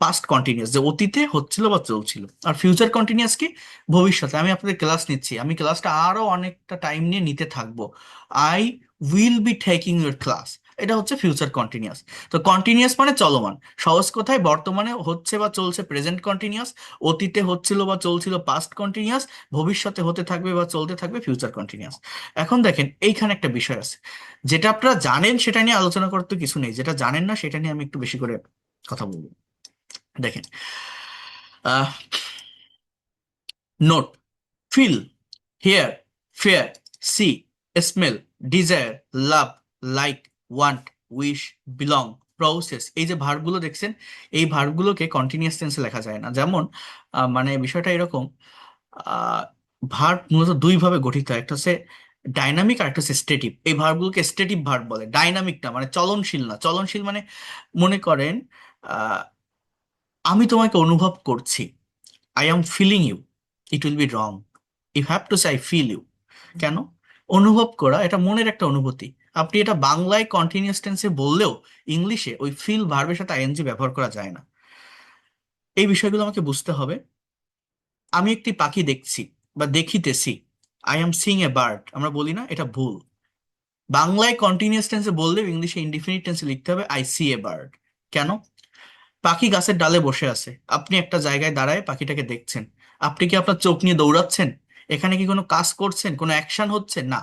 পাস্ট কন্টিনিউয়াস, যে অতীতে হচ্ছিল বা চলছিল। আর ফিউচার কন্টিনিউয়াস কি, ভবিষ্যতে। আমি আপনাদের ক্লাস নিচ্ছি, আমি ক্লাসটা আরো অনেকটা টাইম নিয়ে নিতে থাকবো, I will be taking your class, এটা হচ্ছে ফিউচার কন্টিনিউয়াস। তো কন্টিনিউয়াস মানে চলমান, সহজ কথায় বর্তমানে হচ্ছে বা চলছে প্রেজেন্ট কন্টিনিউয়াস, অতীতে হচ্ছিল বা চলছিল পাস্ট কন্টিনিউয়াস, ভবিষ্যতে হতে থাকবে বা চলতে থাকবে ফিউচার কন্টিনিউয়াস। এখন দেখেন, এইখানে একটা বিষয় আছে, যেটা আপনারা জানেন সেটা নিয়ে আলোচনা করার তো কিছু নেই, যেটা জানেন না সেটা নিয়ে আমি একটু বেশি করে কথা বলবো। দেখেন, note, feel, hear, fear, see, smell, desire, love, like, want, wish, belong, process, এই যে ভার্বগুলো দেখছেন, এই ভার্বগুলোকে কন্টিনিউয়াস টেন্সে লেখা যায় না। যেমন মানে বিষয়টা এরকম, ভার্ব মূলত দুই ভাবে গঠিত হয়, একটা হচ্ছে ডাইনামিক আর একটা হচ্ছে স্টেটিভ। এই ভার্বগুলোকে স্টেটিভ ভার্ব বলে। ডাইনামিকটা মানে চলনশীল না, চলনশীল মানে মনে করেন, আহ, আমি তোমাকে অনুভব করছি, I am feeling you, it will be wrong, you have to say I feel you. কেন? অনুভব করা এটা মনের একটা অনুভূতি, আপনি এটা বাংলায় কন্টিনিউয়াস টেন্সে বললেও ইংলিশে ওই ফিল ভার্বের সাথে আইএনজি ব্যবহার করা যায় না। এই বিষয়গুলো আমাকে বুঝতে হবে। আমি একটি পাখি দেখছি বা দেখিতেছি, I am Singh a bird, আমরা বলি না, এটা ভুল। বাংলায় কন্টিনিউয়াস টেন্সে বললেও ইংলিশে ইনডিফিনিট টেন্সে লিখতে হবে আই সি এ বার্ড। কেন? পাখি গাছের ডালে বসে আছে, আপনি একটা জায়গায় দাঁড়ায় পাখিটাকে দেখছেন, আপনি কি আপনার চোখ নিয়ে দৌড়াচ্ছেন? এখানে কি কোনো কাজ করছেন, কোনো অ্যাকশন হচ্ছে না?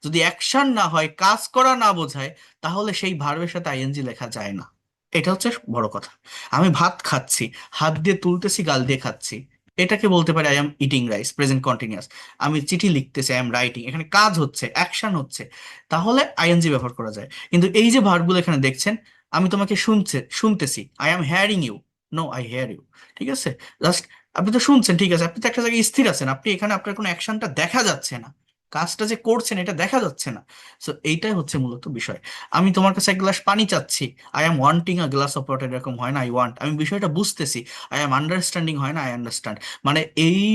যদি অ্যাকশন না হয়, কাজ করা না বোঝায়, তাহলে সেই ভার্বের সাথে আইএনজি লেখা যায় না। এটা হচ্ছে বড় কথা। আমি ভাত খাচ্ছি, হাত দিয়ে তুলতেছি, গাল দিয়ে খাচ্ছি, এটাকে বলতে পারি I am eating rice, present continuous. আমি চিঠি লিখতেছি, আই এম রাইটিং, এখানে কাজ হচ্ছে, অ্যাকশন হচ্ছে, তাহলে আইএনজি ব্যবহার করা যায়। কিন্তু এই যে ভার্বগুলো এখানে দেখছেন, আমি তোমাকে শুনতেছি, I am hearing you, no I hear you, ঠিক আছে? জাস্ট আপনি তো শুনছেন, ঠিক আছে, আপনি তো একটা জায়গায় স্থির আছেন, আপনি এখানে আপনার কোনো অ্যাকশনটা দেখা যাচ্ছে না, কাজটা যে করছেন এটা দেখা যাচ্ছে না। সো এইটাই হচ্ছে মূলত বিষয়। আমি তোমার কাছে এক গ্লাস পানি চাচ্ছি, I am wanting a glass of water, এরকম হয় না আই ওয়ান্ট, আমি বিষয়টা বুঝতেছি, আই এম আন্ডারস্ট্যান্ডিং হয় না আই আন্ডারস্ট্যান্ড। মানে এই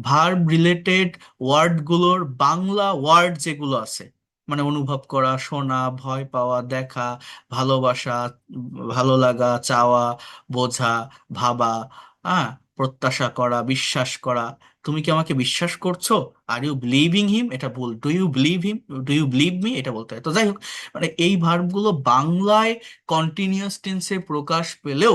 ভার্ব রিলেটেড ওয়ার্ডগুলোর বাংলা ওয়ার্ড যেগুলো আছে, মানে অনুভব করা, শোনা, ভয় পাওয়া, দেখা, ভালোবাসা, ভালো লাগা, চাওয়া, বোঝা, ভাবা, হ্যাঁ, প্রত্যাশা করা, বিশ্বাস করা, তুমি কি আমাকে বিশ্বাস করছো, আর ইউ বিলিভিং হিম, এটা বল, do you believe him, do you believe me, এটা বলতে হয়। তো যাই হোক, মানে এই ভার্বগুলো বাংলায় কন্টিনিউয়াস টেন্সে প্রকাশ পেলেও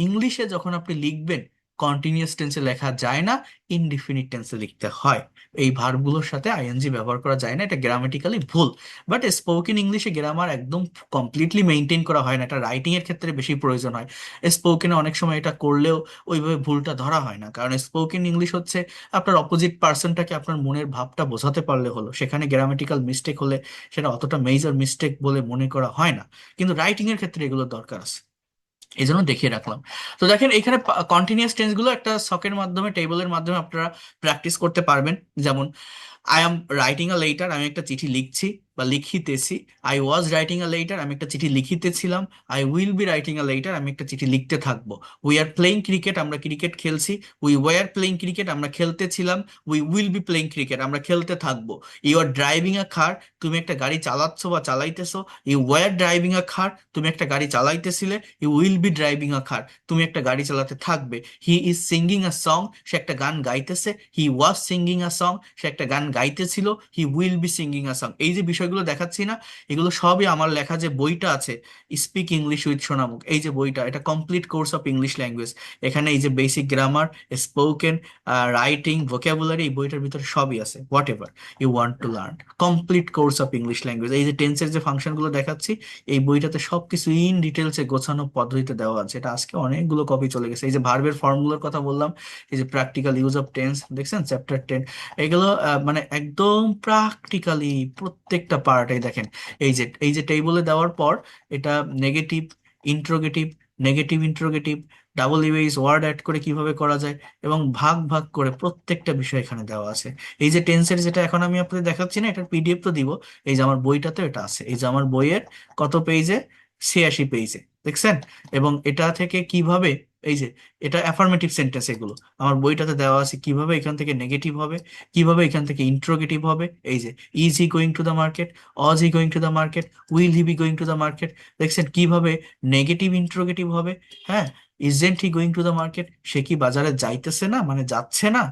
ইংলিশে যখন আপনি লিখবেন কন্টিনিউয়াস টেন্সে লেখা যায় না, ইনডিফিনিট টেন্সে লিখতে হয়। এই ভার্বগুলোর সাথে আইএনজি ব্যবহার করা যায় না, এটা গ্রামাটিক্যালি ভুল। বাট স্পোকেন ইংলিশে গ্রামার একদম কমপ্লিটলি মেনটেন করা হয় না, এটা রাইটিং এর ক্ষেত্রে বেশি প্রয়োজন হয়। স্পোকেনে অনেক সময় এটা করলেও ওইভাবে ভুলটা ধরা হয় না, কারণ স্পোকেন ইংলিশ হচ্ছে আপনার অপোজিট পার্সনটাকে আপনার মনের ভাবটা বোঝাতে পারলে হলো। সেখানে গ্রামাটিক্যাল মিস্টেক হলে সেটা অতটা মেজর মিস্টেক বলে মনে করা হয় না, কিন্তু রাইটিং এর ক্ষেত্রে এগুলো দরকার আছে, এই জন্য দেখিয়ে রাখলাম। তো দেখেন এখানে কন্টিনিউয়াস টেন্স গুলো একটা শখের মাধ্যমে, টেবিলের মাধ্যমে আপনারা প্র্যাকটিস করতে পারবেন। যেমন I am writing a letter, আমি একটা চিঠি লিখছি বা লিখিতেছি। I was writing a letter, আমি একটা চিঠি লিখিতেছিলাম। I will be writing a letter, আমি একটা চিঠি লিখতে থাকবো। উই আর প্লেইং ক্রিকেট, আমরা ক্রিকেট খেলছি। উই ওয়ার প্লেইং ক্রিকেট, আমরা খেলতেছিলাম। We will be playing cricket, আমরা খেলতে থাকবো। You R driving a car, তুমি একটা গাড়ি চালাচ্ছ বা চালাইতেছো। You were driving a car, তুমি একটা গাড়ি চালাইতেছিলে। You will be driving a car, তুমি একটা গাড়ি চালাতে থাকবে। He is singing a song, সে একটা গান গাইতেছে। হি ওয়াজ সিঙ্গিং আ সং, সে একটা গান গাইতেছিল। He will be singing a song. এই যে বিষয়গুলো দেখাচ্ছি না, এগুলো সবই আমার লেখা যে বইটা আছে, স্পিক ইংলিশ উইথ সোনামুখ, এই যে বইটা, এটা complete course of English language. এখানে এই যে basic grammar, spoken, writing, vocabulary, এই বইটার ভিতরে সবই আছে। Whatever you want to learn, complete course of English language. এই যে টেন্সের যে ফাংশনগুলো দেখাচ্ছি, এই বইটাতে সবকিছু ইন ডিটেলসে গোছানো পদ্ধতিতে দেওয়া আছে। এটা আজকে অনেকগুলো কপি চলে গেছে। এই যে ভার্বের ফর্মগুলোর কথা বললাম, এই যে প্র্যাকটিক্যাল ইউজ অফ টেন্স দেখছেন, চ্যাপ্টার 10, এগুলো মানে একদম প্র্যাকটিক্যালি প্রত্যেকটা পার্টে দেখেন। এই যে টেবিলে দেওয়ার পর এটা negative interrogative, negative interrogative, double US word add করে কিভাবে করা যায়, এবং ভাগ ভাগ করে প্রত্যেকটা বিষয় এখানে দেওয়া আছে। এই যে টেন্সের যেটা এখন আমি আপনাদের দেখাচ্ছি না, এটার পিডিএফ তো দিব। এই যে আমার বইটাতে এটা আছে, এই যে আমার বইয়ের কত পেজে, 86 পেজে, দেখছেন। এবং এটা থেকে কিভাবে, এই যে এটা অ্যাফার্মেটিভ সেন্টেন্স, এগুলো আমার বইটাতে দেওয়া আছে, কিভাবে এখান থেকে নেগেটিভ হবে, কিভাবে এখান থেকে ইন্ট্রোগেটিভ হবে। এই যে is he going to the market, was he going to the market, will he be going to the market, দেখছেন কিভাবে নেগেটিভ ইন্ট্রোগেটিভ হবে। হ্যাঁ, isn't he going to the market, সে কি বাজারে যাইতেছে না, মানে যাচ্ছে না।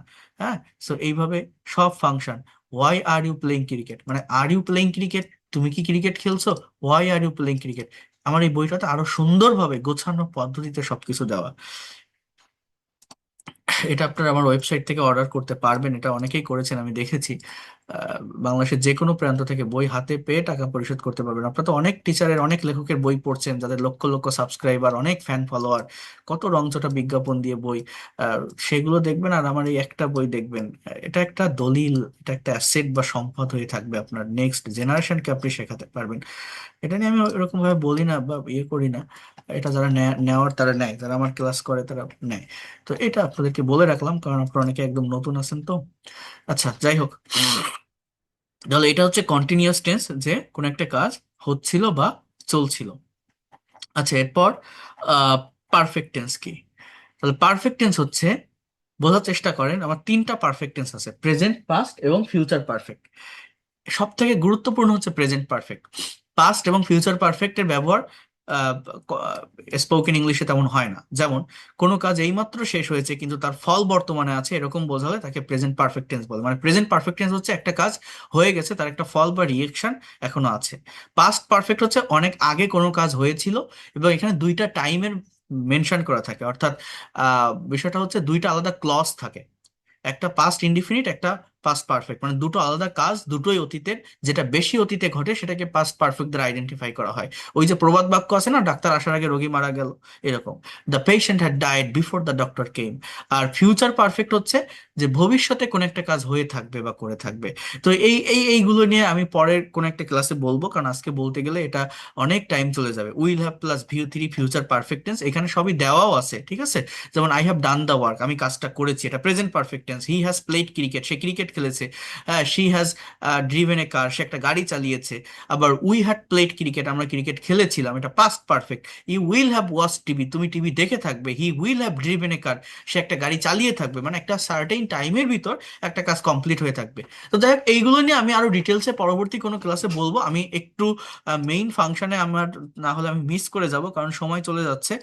হ্যাঁ, সো এইভাবে সব function. Why are you playing cricket, মানে আর ইউ প্লেইং ক্রিকেট, তুমি কি ক্রিকেট খেলছো। Why are you playing cricket. আমার এই বইটাতে আরো সুন্দরভাবে গোছানো পদ্ধতিতে সবকিছু দেওয়া। এটা আপনারা আমার ওয়েবসাইট থেকে অর্ডার করতে পারবেন, এটা অনেকেই করেছেন আমি দেখেছি। বাংলাদেশের যে কোনো প্রান্ত থেকে বই হাতে পেয়ে টাকা পরিশোধ করতে পারবেন। আপনারা তো অনেক টিচারের, অনেক লেখকের বই পড়ছেন, যাদের লক্ষ লক্ষ সাবস্ক্রাইবার, অনেক ফ্যান ফলোয়ার, কত রংচটা বিজ্ঞাপন দিয়ে বই, আহ, সেগুলো দেখবেন আর আমার এই একটা বই দেখবেন। এটা একটা দলিল, এটা একটা অ্যাসেট বা সম্পদ হয়ে থাকবে, আপনার নেক্সট জেনারেশনকে আপনি শেখাতে পারবেন। এটা নিয়ে আমি এরকম ভাবে বলি না বা ইয়ে করি না, এটা যারা নেওয়ার তারা নেয়, যারা আমার ক্লাস করে তারা নেয়। তো এটা আপনাদেরকে বলে রাখলাম, কারণ আপনারা অনেকে একদম নতুন আছেন তো। আচ্ছা, যাই হোক, তাহলে এটা হচ্ছে কন্টিনিউয়াস টেন্স, যে কোন একটা কাজ হচ্ছিল বা চলছিল। আচ্ছা, এরপর পারফেক্ট টেন্স কি? তাহলে পারফেক্ট টেন্স হচ্ছে, বোঝার চেষ্টা করেন, আমার তিনটা পারফেক্ট টেন্স আছে, প্রেজেন্ট, পাস্ট এবং ফিউচার পারফেক্ট। সব থেকে গুরুত্বপূর্ণ হচ্ছে প্রেজেন্ট পারফেক্ট। পাস্ট এবং ফিউচার পারফেক্টের ব্যবহার স্পোকেন ইংলিশে তেমন হয় না। যেমন কোনো কাজ এইমাত্র শেষ হয়েছে কিন্তু তার ফল বর্তমানে আছে, এরকম বোঝালে তাকে প্রেজেন্ট পারফেক্ট টেন্স বলে। মানে প্রেজেন্ট পারফেক্ট টেন্স হচ্ছে একটা কাজ হয়ে গেছে, তার একটা ফল বা রিয়েকশন এখনো আছে। পাস্ট পারফেক্ট হচ্ছে অনেক আগে কোনো কাজ হয়েছিল, এবং এখানে দুইটা টাইমের মেনশন করা থাকে, অর্থাৎ বিষয়টা হচ্ছে দুইটা আলাদা ক্লজ থাকে, একটা পাস্ট ইনডিফিনিট, একটা পাস্ট পারফেক্ট, মানে দুটো আলাদা কাজ, দুটোই অতীতের। যেটা বেশি অতীতে ঘটে সেটাকে পাস্ট পারফেক্ট দ্বারা আইডেন্টিফাই করা হয়। ওই যে প্রবাদ বাক্য আছে না, ডাক্তার আসার আগে রোগী মারা গেল, এরকম, the patient had died before the doctor came. আর ফিউচার পারফেক্ট হচ্ছে যে ভবিষ্যতে কোন একটা কাজ হয়ে থাকবে বা করে থাকবে। তো এইগুলো নিয়ে আমি পরের কোন একটা ক্লাসে বলবো, কারণ আজকে বলতে গেলে এটা অনেক টাইম চলে যাবে। Will have plus V 3 future perfect tense, এখানে সবই দেওয়াও আছে, ঠিক আছে। যেমন I have done the work, আমি কাজটা করেছি, এটা present perfect tense. He has played cricket, সে ক্রিকেট খেলেছে। হ্যাঁ, she has driven a car, সে একটা গাড়ি চালিয়েছে। আবার উই হ্যাড প্লেড ক্রিকেট, আমরা ক্রিকেট খেলেছিলাম, এটা past perfect. You will have watch TV, তুমি টিভি দেখে থাকবে। He will have driven a car, সে একটা গাড়ি চালিয়ে থাকবে, মানে একটা সার্টেইন টাইমের ভিতর একটা কাজ কমপ্লিট হয়ে থাকবে। তো যাই হোক, এইগুলো নিয়ে আমি আরো ডিটেলসে পরবর্তী কোনো ক্লাসে বলবো। আমি একটু মেইন ফাংশনে আমার, না হলে আমি মিস করে যাব কারণ সময় চলে যাচ্ছে।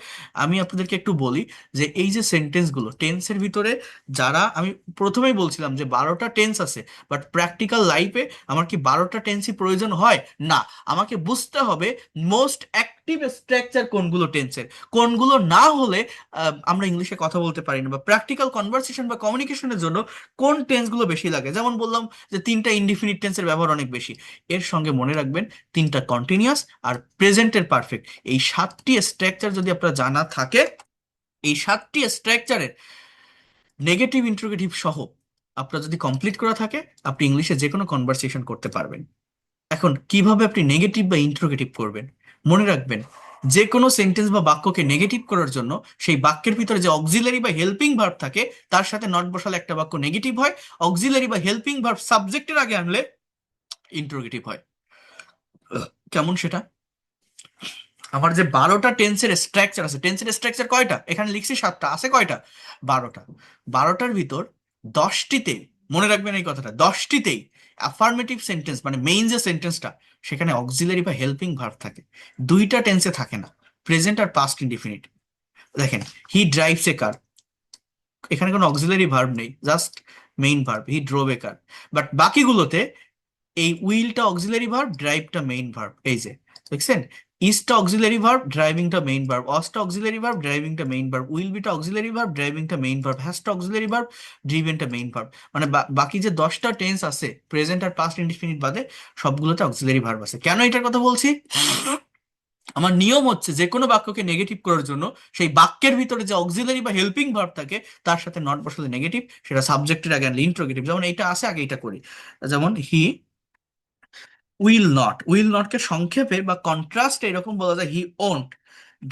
আমি আপনাদেরকে একটু বলি যে এই যে সেন্টেন্সগুলো টেন্সের ভিতরে, যারা আমি প্রথমেই বলছিলাম যে 12টা টেন্স আছে, বাট প্র্যাকটিক্যাল লাইফে আমার কি 12টা টেন্সই প্রয়োজন হয় না। আমাকে বুঝতে হবে মোস্ট অ্যাক্টিভ স্ট্রাকচার কোনগুলো টেন্সের, কোনগুলো না হলে আমরা ইংলিশে কথা বলতে পারি না, বা প্র্যাকটিক্যাল কনভারসেশন বা কমিউনিকেশনের জন্য কোন টেন্সগুলো বেশি লাগে। যেমন বললাম যে 3টা ইনডিফিনিট টেন্সের ব্যবহার অনেক বেশি, এর সঙ্গে মনে রাখবেন 3টা কন্টিনিউয়াস আর প্রেজেন্টের পারফেক্ট। এই 7টি স্ট্রাকচার যদি আপনার জানা থাকে, এই 7টি স্ট্রাকচারের নেগেটিভ ইন্টারোগেটিভ সহ আপনার যদি কমপ্লিট করা থাকে, আপনি ইংলিশে যে কোনো কনভারসেশন করতে পারবেন। এখন কিভাবে আপনি নেগেটিভ বা ইন্টারোগেটিভ করবেন, মনে রাখবেন যে কোনো সেন্টেন্স বা বাক্যকে নেগেটিভ করার জন্য সেই বাক্যের ভিতরে যে অক্সিলারি বা হেল্পিং ভার্ব থাকে তার সাথে নট বসালে একটা বাক্য নেগেটিভ হয়, অক্সিলারি বা হেল্পিং ভার্ব সাবজেক্টের আগে আনলে ইন্টারোগেটিভ হয়। কেমন সেটা? আমার যে 12টা টেন্সের স্ট্রাকচার আছে, টেন্সের স্ট্রাকচার কয়টা এখানে লিখছি? 7টা, আছে কয়টা? 12টা। 12টার ভিতর 10টিতে, মনে রাখবেন এই কথাটা, 10টিতেই অ্যাফার্মেটিভ সেন্টেন্স মানে মেইন যে সেন্টেন্সটা সেখানে অক্সিলারি বা হেল্পিং ভার্ব থাকে, 2টা টেন্সে থাকে না, প্রেজেন্ট আর পাস্ট ইনডিফিনিট। দেখেন, হি ড্রাইভস এ কার, এখানে কোনো অক্সিলারি ভার্ব নেই, just main verb, he drove a car. But বাকিগুলোতে এই উইলটা অক্সিলারি ভার্ব, ড্রাইভটা মেইন ভার্ব। এই যে দেখছেন, ইজটা অক্সিলারি ভার্ব, ড্রাইভিংটা মেইন ভার্ব, অসটা অক্সিলারি ভার্ব, ড্রাইভিংটা মেইন ভার্ব, উইল বিটা অক্সিলারি ভার্ব, ড্রাইভিংটা মেইন ভার্ব, হ্যাজটা অক্সিলারি ভার্ব, ড্রিভেনটা মেইন ভার্ব। মানে বাকি যে 10টা টেন্স আছে প্রেজেন্ট আর পাস্ট ইনডিফিনিট বাদে সবগুলোতে অক্সিলারি ভার্ব আছে। কেন এটার কথা বলছি? আমার নিয়ম হচ্ছে যে কোনো বাক্যকে নেগেটিভ করার জন্য সেই বাক্যের ভিতরে যে অক্সিলারি বা হেল্পিং ভার্ব থাকে তার সাথে নট বসালে নেগেটিভ, সেটা সাবজেক্টের আগে আনলে ইন্ট্রোগেটিভ। যেমন এইটা আছে, আগে এটা করি। যেমন হি উইল নট, উইল নটকে সংক্ষেপে বা কন্ট্রাস্টে এরকম বলা যায় হি ওন্ট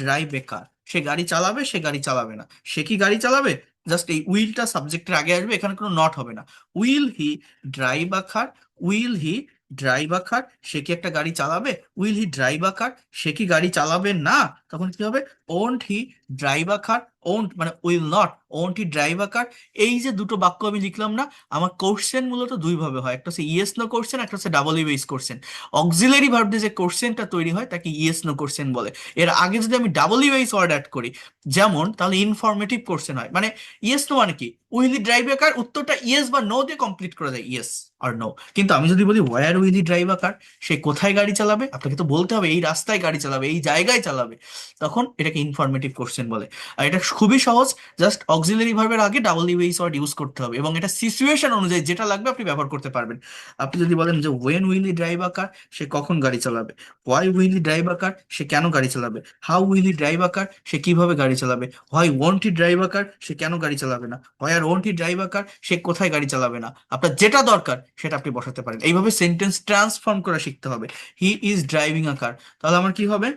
ড্রাইভ এ কার, সে গাড়ি চালাবে, সে গাড়ি চালাবে না। সে কি গাড়ি চালাবে, জাস্ট এই উইলটা সাবজেক্টের আগে আসবে, এখানে কোনো নট হবে না। Will he drive a car, will he drive a car, সে কি একটা গাড়ি চালাবে? Will he drive a car, সে কি গাড়ি চালাবে না? তখন কি হবে? Won't he drive a car, won't মানে will not, won't he drive a car. এই যে দুটো বাক্য আমি লিখলাম না, আমার কোশ্চেন মূলত দুই ভাবে হয়, একটা হচ্ছে ইয়েস নো কোশ্চেন, একটা হচ্ছে double E base question. Auxiliary verb দিয়ে যে কোশ্চেনটা তৈরি হয় তাকে ইয়েস নো কোশ্চেন বলে। এর আগে যদি আমি double E base word add করি যেমন, তাহলে ইনফরমেটিভ কোশ্চেন হয়। মানে ইয়েস নো মানে কি, উইল হি ড্রাইভ এ কার, উত্তরটা ইয়েস বা নো দিয়ে কমপ্লিট করা যায়, ইয়েস আর নো। কিন্তু আমি যদি বলি where will he drive a car, সে কোথায় গাড়ি চালাবে, আপনাকে তো বলতে হবে এই রাস্তায় গাড়ি চালাবে, এই জায়গায় চালাবে, তখন এটাকে ইনফরমেটিভ কোশ্চেন বলে। আর এটা খুবই সহজ, জাস্ট অক্সিলারি ভার্বের আগে double E base word use করতে হবে, এবং এটা সিচুয়েশন অনুযায়ী যেটা লাগবে আপনি ব্যবহার করতে পারবেন। আপনি যদি বলেন যে when will he drive a car, সে কখন গাড়ি চালাবে। Why will he drive a car, সে কেন গাড়ি চালাবে। How will he drive a car, সে কিভাবে গাড়ি চালাবে। Why won't he drive a car, সে কেন গাড়ি চালাবে না। Why are won't he drive a car, সে কোথায় গাড়ি চালাবে না। আপনার যেটা দরকার সেটা আপনি বসাতে পারেন। এইভাবে সেন্টেন্স ট্রান্সফর্ম করা শিখতে হবে। হি ইজ ড্রাইভিং আ কার, তাহলে আমার কি হবে?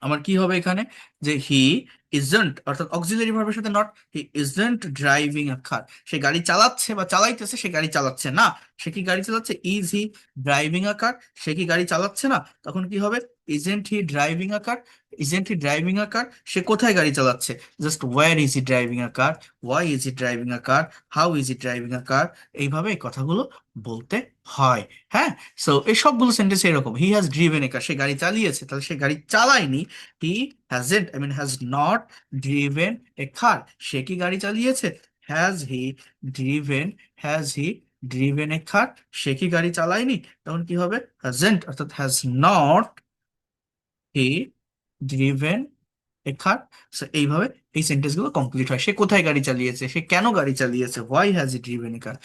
আমার কি হবে এখানে, যে হি ইজন্ট, অর্থাৎ অক্সিলারি ভার্বের সাথে not, he isn't driving a car, সে গাড়ি চালাচ্ছে বা চালাইতেছে, সে গাড়ি চালাচ্ছে না। সে কি গাড়ি চালাচ্ছে? Is he driving a car, সে কি গাড়ি চালাচ্ছে না। তখন কি হবে? Isn't he driving a car, isn't he driving a car, সে কোথায় গাড়ি চালাচ্ছে। Just where is he driving a car, why is he driving a car, how is he driving a car. এইভাবে এই কথাগুলো বলতে হয়। হ্যাঁ, সো এই সবগুলো সেন্টেন্স এরকম, he has driven a car, সে গাড়ি চালিয়েছে, তাহলে সে গাড়ি চালায়নি। He hasn't, I mean has not driven a car, সে কি গাড়ি চালিয়েছে। Has he driven, has he driven a car, সে কি গাড়ি চালায়নি। তখন কি হবে? হ্যাজেন্ট, অর্থাৎ has not he driven a car. এইভাবে এই সেন্টেন্স গুলো কমপ্লিট হয়। সে কোথায় গাড়ি চালিয়েছে, সে কেন গাড়ি চালিয়েছে, why has he driven a কার।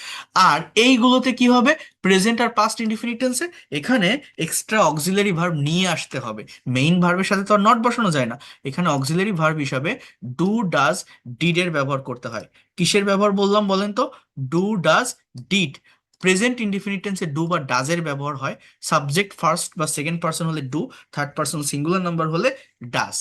আর এইগুলোতে কি হবে? প্রেজেন্ট আর পাস্ট ইনডিফিনিট টেন্সে এখানে এক্সট্রা অক্সিলারি ভার্ব নিয়ে আসতে হবে। মেইন ভার্বের সাথে তো আর নট বসানো যায় না, এখানে অক্সিলারি ভার্ব হিসাবে ডু ডাজ ডিড এর ব্যবহার করতে হয়। কিসের ব্যবহার বললাম বলেন তো? Do does did. Present indefinite টেন্সে ডু বা ডাজ এর ব্যবহার হয়, সাবজেক্ট ফার্স্ট বা সেকেন্ড পার্সন হলে do, third person singular number হলে ডাজ।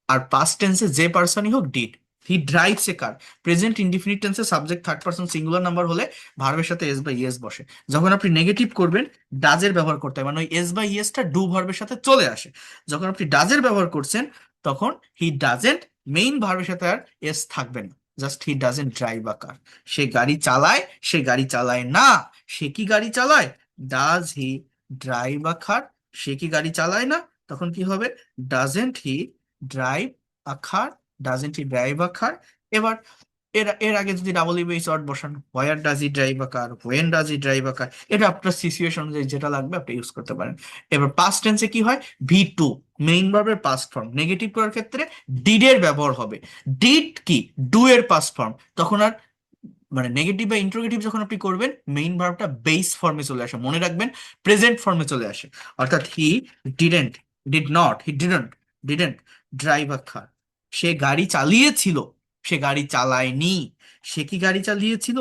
আর পাস্ট টেন্সে যে পার্সনই হোক did. He drives a car, present indefinite টেন্সে subject third person singular number হলে ভার্বের সাথে এস বা ইএস বসে। যখন আপনি নেগেটিভ করবেন ডাজের ব্যবহার করতে হয়, মানে ওই এস বা ইএসটা ডু ভার্বের সাথে চলে আসে। যখন আপনি ডাজের ব্যবহার করছেন তখন হি ডাজেন্ট, মেইন ভার্বের সাথে আর এস থাকবে না, just he doesn't drive a car, সে গাড়ি চালায়, সে গাড়ি চালায় না। সে কি গাড়ি চালায়? Does he drive a car, সে কি গাড়ি চালায় না। তখন কি হবে? Doesn't he drive a car, doesn't he drive a car. এবার এর এর আগে যদি ডাবল বেস ওয়ার্ড বসান, where does he drive a car, when does he drive a car, এটা আপনার সিচুয়েশন অনুযায়ী যেটা লাগবে আপনি ইউজ করতে পারেন। এবার পাস্ট টেন্সে কি হয়, ভি টু মেইন ভার্বের পাস্ট ফর্ম, নেগেটিভ করার ক্ষেত্রে ডিড এর ব্যবহার হবে। ডিড কি, ডু এর পাস্ট ফর্ম, তখন আর মানে নেগেটিভ বা ইন্টারোগেটিভ যখন আপনি করবেন মেইন ভার্বটা বেস ফর্মে চলে আসে, মনে রাখবেন প্রেজেন্ট ফর্মে চলে আসে। অর্থাৎ he didn't, did not, he didn't drive a car, সে গাড়ি চালিয়েছিল, সে গাড়ি চালায়নি। সে কি গাড়ি চালিয়েছিল,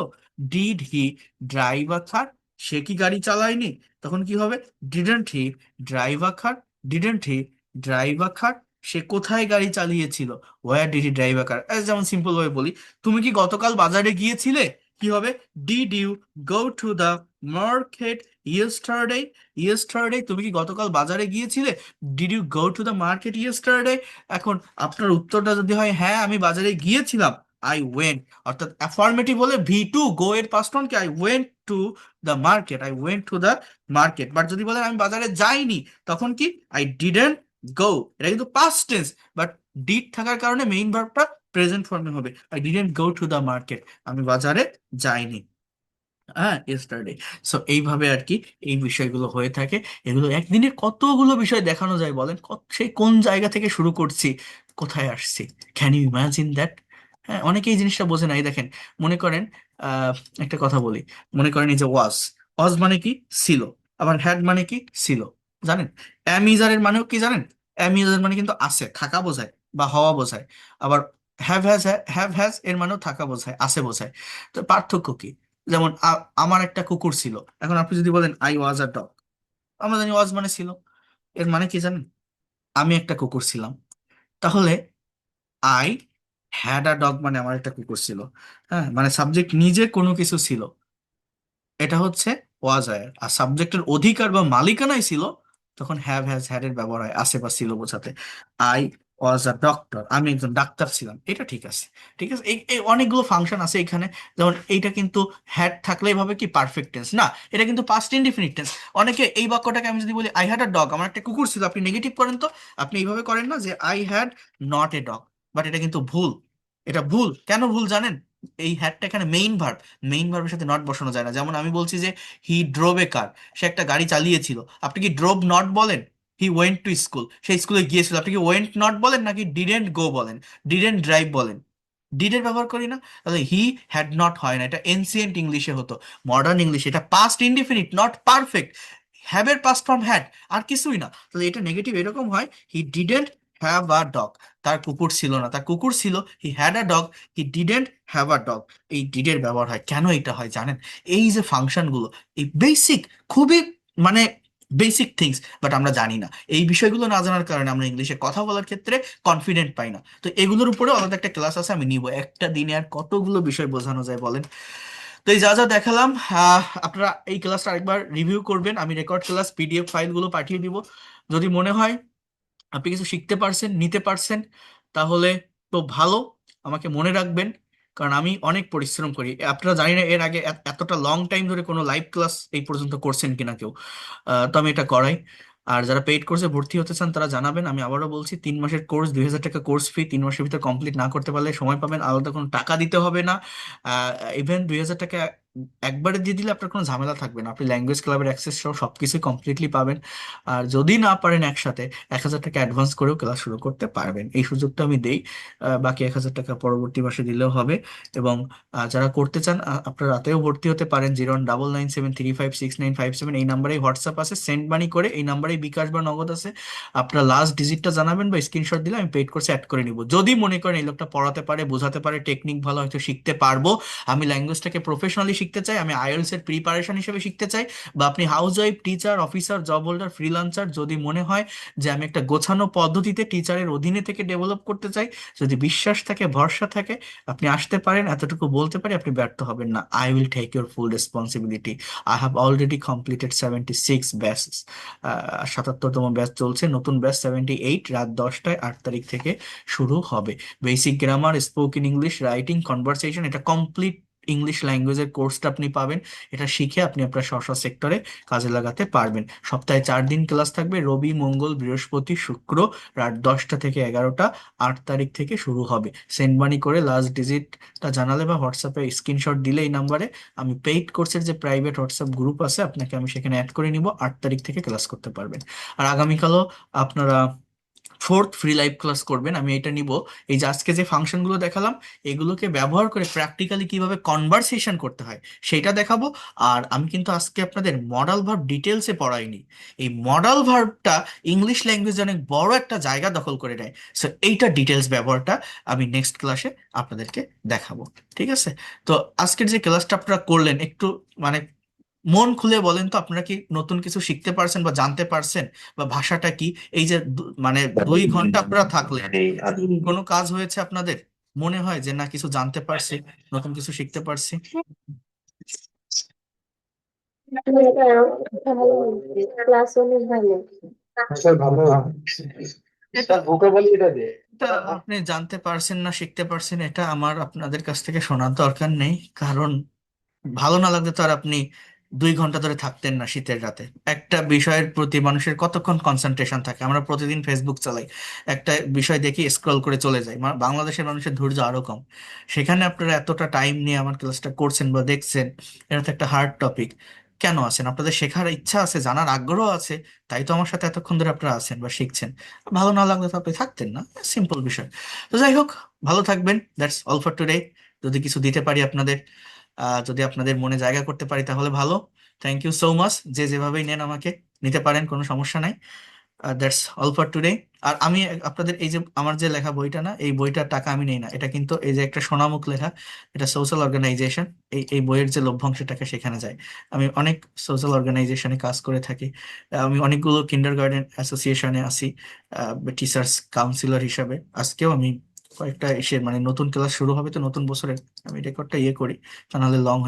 did he drive a car, সে কি গাড়ি চালায়নি, তখন কি হবে, didn't he drive a car, didn't he drive a car. সে কোথায় গাড়ি চালিয়েছিল, where did he drive a car. যেমন সিম্পল ভাবে বলি, তুমি কি গতকাল বাজারে গিয়েছিলে, কি হবে, did you go to the market yesterday, yesterday তুমি কি গতকাল বাজারে গিয়েছিলে, did you go to the market yesterday. এখন আপনার উত্তরটা যদি হয় হ্যাঁ আমি বাজারে গিয়েছিলাম, আই ওয়েন্ট, অর্থাৎ অ্যাফার্মেটিভ হলে ভি টু গো এর পাস্ট ফর্ম কি, I went to the market, I went to the market. But যদি বলেন আমি বাজারে যাইনি, তখন কি, আই ডিডেন্ট গো। এটা কিন্তু পাস্ট টেন্স, বাট ডিড থাকার কারণে মেইন ভার্বটা প্রেজেন্ট ফর্মে হবে, I didn't go to the market, আমি বাজারে যাইনি, হ্যাঁ ইয়েস্টারডে। সো এইভাবে আর কি এই বিষয়গুলো হয়ে থাকে। এগুলো একদিনে কতগুলো বিষয় দেখানো যায় বলেন, সেই কোন জায়গা থেকে শুরু করছি কোথায় আসছি, ক্যান ইউ ইমাজিন দ্যাট। হ্যাঁ, অনেকে এই জিনিসটা বোঝে না। এই দেখেন, মনে করেন আহ একটা কথা বলি, মনে করেন এই যে ওয়াজ, ওয়াজ মানে কি, ছিল। আবার হ্যাড মানে কি, ছিল। জানেন অ্যামিজারের মানেও কি জানেন, অ্যামিজার মানে কিন্তু আছে, থাকা বোঝায় বা হওয়া বোঝায়। আবার হ্যাভ হ্যাজ এর মানেও থাকা বোঝায়, আছে বোঝায়। তো পার্থক্য কি, যেমন আমার একটা কুকুর ছিল, এখন আপনি যদি বলেন আই ওয়াজ আ ডগ, আমরা জানি ওয়াজ মানে ছিল, এর মানে কি জানেন, আমি একটা কুকুর ছিলাম। তাহলে আই হ্যাড আ ডগ মানে আমার একটা কুকুর ছিল, হ্যাঁ মানে সাবজেক্ট নিজে কোনো কিছু ছিল, এটা হচ্ছে ওয়াজ আয়। আর সাবজেক্টের অধিকার বা মালিকানাই ছিল, তখন হ্যাভ হ্যাজ হ্যাড এর ব্যবহার হয় আসে বা ছিল বোঝাতে। আই ওয়াজ আ ডক্টর, আমি একজন ডাক্তার ছিলাম, এটা ঠিক আছে। ঠিক আছে, এই এই অনেকগুলো ফাংশন আছে এখানে। যেমন এইটা কিন্তু হ্যাড থাকলে ভাবে কি পারফেক্ট টেন্স না, এটা কিন্তু পাস্ট ইনডিফিনিট টেন্স। অনেকে এই বাক্যটাকে আমি যদি বলি আই হ্যাড আ ডগ, আমার একটা কুকুর ছিল, আপনি নেগেটিভ করেন তো, আপনি এইভাবে করেন না যে I had not a dog, but এটা কিন্তু ভুল। এটা ভুল, কেন ভুল জানেন, এই হ্যাডটা এখানে মেইন ভার্ব, মেইন ভার্বের সাথে নট বসানো যায় না। যেমন আমি বলছি যে হি ড্রোভ এ কার, সে একটা গাড়ি চালিয়েছিল, আপনি কি ড্রোভ নট বলেন, হি ওয়েন্ট টু স্কুল, সে স্কুলে গিয়েছিল, আপনি কি ওয়েন্ট নট বলেন নাকি ডিডেন্ট গো বলেন, ডিডেন্ট ড্রাইভ বলেন, ডিডের ব্যবহার করি না। তাহলে হি হ্যাড নট হয় না, এটা এনসিয়েন্ট ইংলিশে হতো, মডার্ন ইংলিশ এটা পাস্ট ইনডিফিনিট নট পারফেক্ট, হ্যাভের পাস্ট ফর্ম হ্যাড, আর কিছুই না। তাহলে এটা নেগেটিভ এরকম হয়, he didn't have a dog, তার কুকুর ছিল না, তার কুকুর ছিল, he had a dog, he didn't have a dog. এই ডিডের ব্যবহার হয়, কেন এটা হয় জানেন, এই যে ফাংশনগুলো, এই বেসিক, খুবই মানে বেসিক থিংস, বাট আমরা জানি না। এই বিষয়গুলো না জানার কারণে আমরা ইংলিশে কথা বলার ক্ষেত্রে কনফিডেন্ট পাই না। তো এগুলোর উপরে আলাদা একটা ক্লাস আছে, আমি নিব। একটা দিনে আর কতগুলো বিষয় বোঝানো যায় বলেন। তো এই যা যা দেখালাম, আপনারা এই ক্লাসটা আরেকবার রিভিউ করবেন, আমি রেকর্ড ক্লাস পিডিএফ ফাইলগুলো পাঠিয়ে দিব। যদি মনে হয় আপনি কিছু শিখতে পারছেন, নিতে পারছেন, তাহলে তো ভালো, আমাকে মনে রাখবেন। কারণ আমি অনেক পরিশ্রম করি, আপনারা জানি না এর আগে এতটা লং টাইম ধরে কোনো লাইভ ক্লাস এই পর্যন্ত করছেন কিনা কেউ। তো আমি এটা করাই। আর যারা পেইড কোর্সে ভর্তি হতে চান তারা জানাবেন। আমি আবারও বলছি, 3 মাসের কোর্স, 2,000 টাকা কোর্স ফি, 3 মাসের ভিতরে কমপ্লিট না করতে পারলে সময় পাবেন, আলাদা কোনো টাকা দিতে হবে না। ইভেন 2,000 টাকা একবারে দিয়ে দিলে আপনার কোনো ঝামেলা থাকবে না, আপনি ল্যাঙ্গুয়েজ ক্লাবের অ্যাক্সেস সহ সবকিছু কমপ্লিটলি পাবেন। আর যদি না পারেন একসাথে, 1,000 টাকা অ্যাডভান্স করেও ক্লাস শুরু করতে পারবেন, এই সুযোগটা আমি দেই। বাকি 1,000 টাকা পরবর্তী মাসে দিলেও হবে। এবং যারা করতে চান আপনারা রাতেও ভর্তি হতে পারেন, 01973569557, এই নাম্বারেই হোয়াটসঅ্যাপ আছে, সেন্ড মানি করে এই নাম্বারেই বিকাশ বা নগদ আছে। আপনারা লাস্ট ডিজিটটা জানাবেন বা স্ক্রিনশট দিলে আমি পেইড কোর্সে অ্যাড করে নিব। যদি মনে করেন এই লোকটা পড়াতে পারে, বোঝাতে পারে, টেকনিক ভালো, হয়তো শিখতে পারবো, আমি ল্যাঙ্গুয়েজটাকে প্রফেশনালি শিখতে চাই, আমি আইএলটিএস এর প্রিপারেশন হিসেবে শিখতে চাই, বা আপনি house wife, teacher, officer, job holder, freelancer, যদি মনে হয় যে আমি একটা গোছানো পদ্ধতিতে টিচারের অধীনে থেকে ডেভেলপ করতে চাই, যদি বিশ্বাস থাকে, ভরসা থাকে, আপনি আসতে পারেন। এতটুকু বলতে পারি আপনি ব্যর্থ হবেন না, I will take your full responsibility. I have already completed 76 batches, 77তম ব্যাচ চলছে, নতুন ব্যাচ 78 রাত 10টায় 8 তারিখ থেকে শুরু হবে। Basic grammar, spoken English, writing, conversation, এটা কমপ্লিট ইংলিশ ল্যাঙ্গুয়েজের কোর্সটা আপনি পাবেন। এটা শিখে আপনি আপনার স্ব স্ব সেক্টরে কাজে লাগাতে পারবেন। সপ্তাহে 4 দিন ক্লাস থাকবে, রবি, মঙ্গল, বৃহস্পতি, শুক্র, রাত 10টা থেকে 11টা। 8 তারিখ থেকে শুরু হবে। সেন্ড মানি করে লাস্ট ডিজিটটা জানালে বা হোয়াটসঅ্যাপে স্ক্রিনশট দিলে এই নাম্বারে আমি পেইড কোর্সের যে প্রাইভেট হোয়াটসঅ্যাপ গ্রুপ আছে আপনাকে আমি সেখানে অ্যাড করে নিব। 8 তারিখ থেকে ক্লাস করতে পারবেন। আর আগামীকালও আপনারা ফোর্থ ফ্রি লাইভ ক্লাস করবেন, আমি এটা নিব। এই যে আজকে যে ফাংশনগুলো দেখালাম এগুলোকে ব্যবহার করে প্র্যাকটিক্যালি কিভাবে কনভারসেশন করতে হয় সেটা দেখাবো। আর আমি কিন্তু আজকে আপনাদের মডাল ভার্ব ডিটেলসে পড়াইনি। এই মডাল ভার্বটা ইংলিশ ল্যাঙ্গুয়েজে অনেক বড় একটা জায়গা দখল করে নেয়। সো এইটা ডিটেলস ব্যবহারটা আমি নেক্সট ক্লাসে আপনাদেরকে দেখাবো। ঠিক আছে? তো আজকের যে ক্লাসটা আপনারা করলেন একটু মানে মন খুলে বলেন তো, আপনারা কি নতুন কিছু শিখতে পারছেন বা জানতে পারছেন? বা ভাষাটা কি? এই যে মানে 2 ঘন্টা আপনারা থাকলেন, কোনো কাজ হয়েছে আপনাদের? মনে হয় যে না কিছু জানতে পারছি, নতুন কিছু শিখতে পারছি? ক্লাস অনেক ভালো। স্যার ভালো। এটা স্যার ভোকাবুলারি এটা দে। এটা আপনি জানতে পারছেন না শিখতে পারছেন এটা আমার আপনাদের কাছ থেকে শোনার দরকার নেই, কারণ ভালো না লাগলে তো আর আপনি 2 ঘন্টা ধরে থাকতেন না শীতের রাতে। একটা বিষয়ের প্রতি মানুষের কতক্ষণ কনসেন্ট্রেশন থাকে? আমরা প্রতিদিন ফেসবুক চালাই, একটা বিষয় দেখি স্ক্রল করে চলে যাই। বাংলাদেশের মানুষের ধৈর্য আরো কম। সেখানে আপনারা এতটা টাইম নিয়ে আমার ক্লাসটা করছেন বা দেখছেন, এটা তো একটা হার্ড টপিক। কেন আছেন? আপনাদের শেখার ইচ্ছা আছে, জানার আগ্রহ আছে, তাই তো আমার সাথে এতক্ষণ ধরে আপনারা আছেন বা শিখছেন। ভালো না লাগলে তো আপনি থাকতেন না। সিম্পল বিষয়। তো যাই হোক, ভালো থাকবেন। That's all for today. যদি কিছু দিতে পারি আপনাদের, যদি আপনাদের মনে জায়গা করতে পারি তাহলে ভালো। Thank you so much. যে যেভাবেই নেন আমাকে নিতে পারেন, কোনো সমস্যা নাই। That's all for today. আর আমি আপনাদের এই যে আমার যে লেখা বইটা না, এই বইটার টাকা আমি নেই না। এটা কিন্তু এই যে একটা সোনামুখ লেখা, এটা সোশ্যাল অর্গানাইজেশন। এই বইয়ের যে লভ্যাংশ টাকা সেখানে যায়। আমি অনেক সোশ্যাল অর্গানাইজেশনে কাজ করে থাকি। আমি অনেকগুলো কিন্ডার গার্ডেন অ্যাসোসিয়েশনে আছি টিচার্স কাউন্সিলর হিসাবে। আজকেও আমি কয়েকটা এসে মানে নতুন ক্লাস শুরু হবে তো নতুন বছরের আমি রেকর্ডটা ইয়ে করি, তা নাহলে লং হয়ে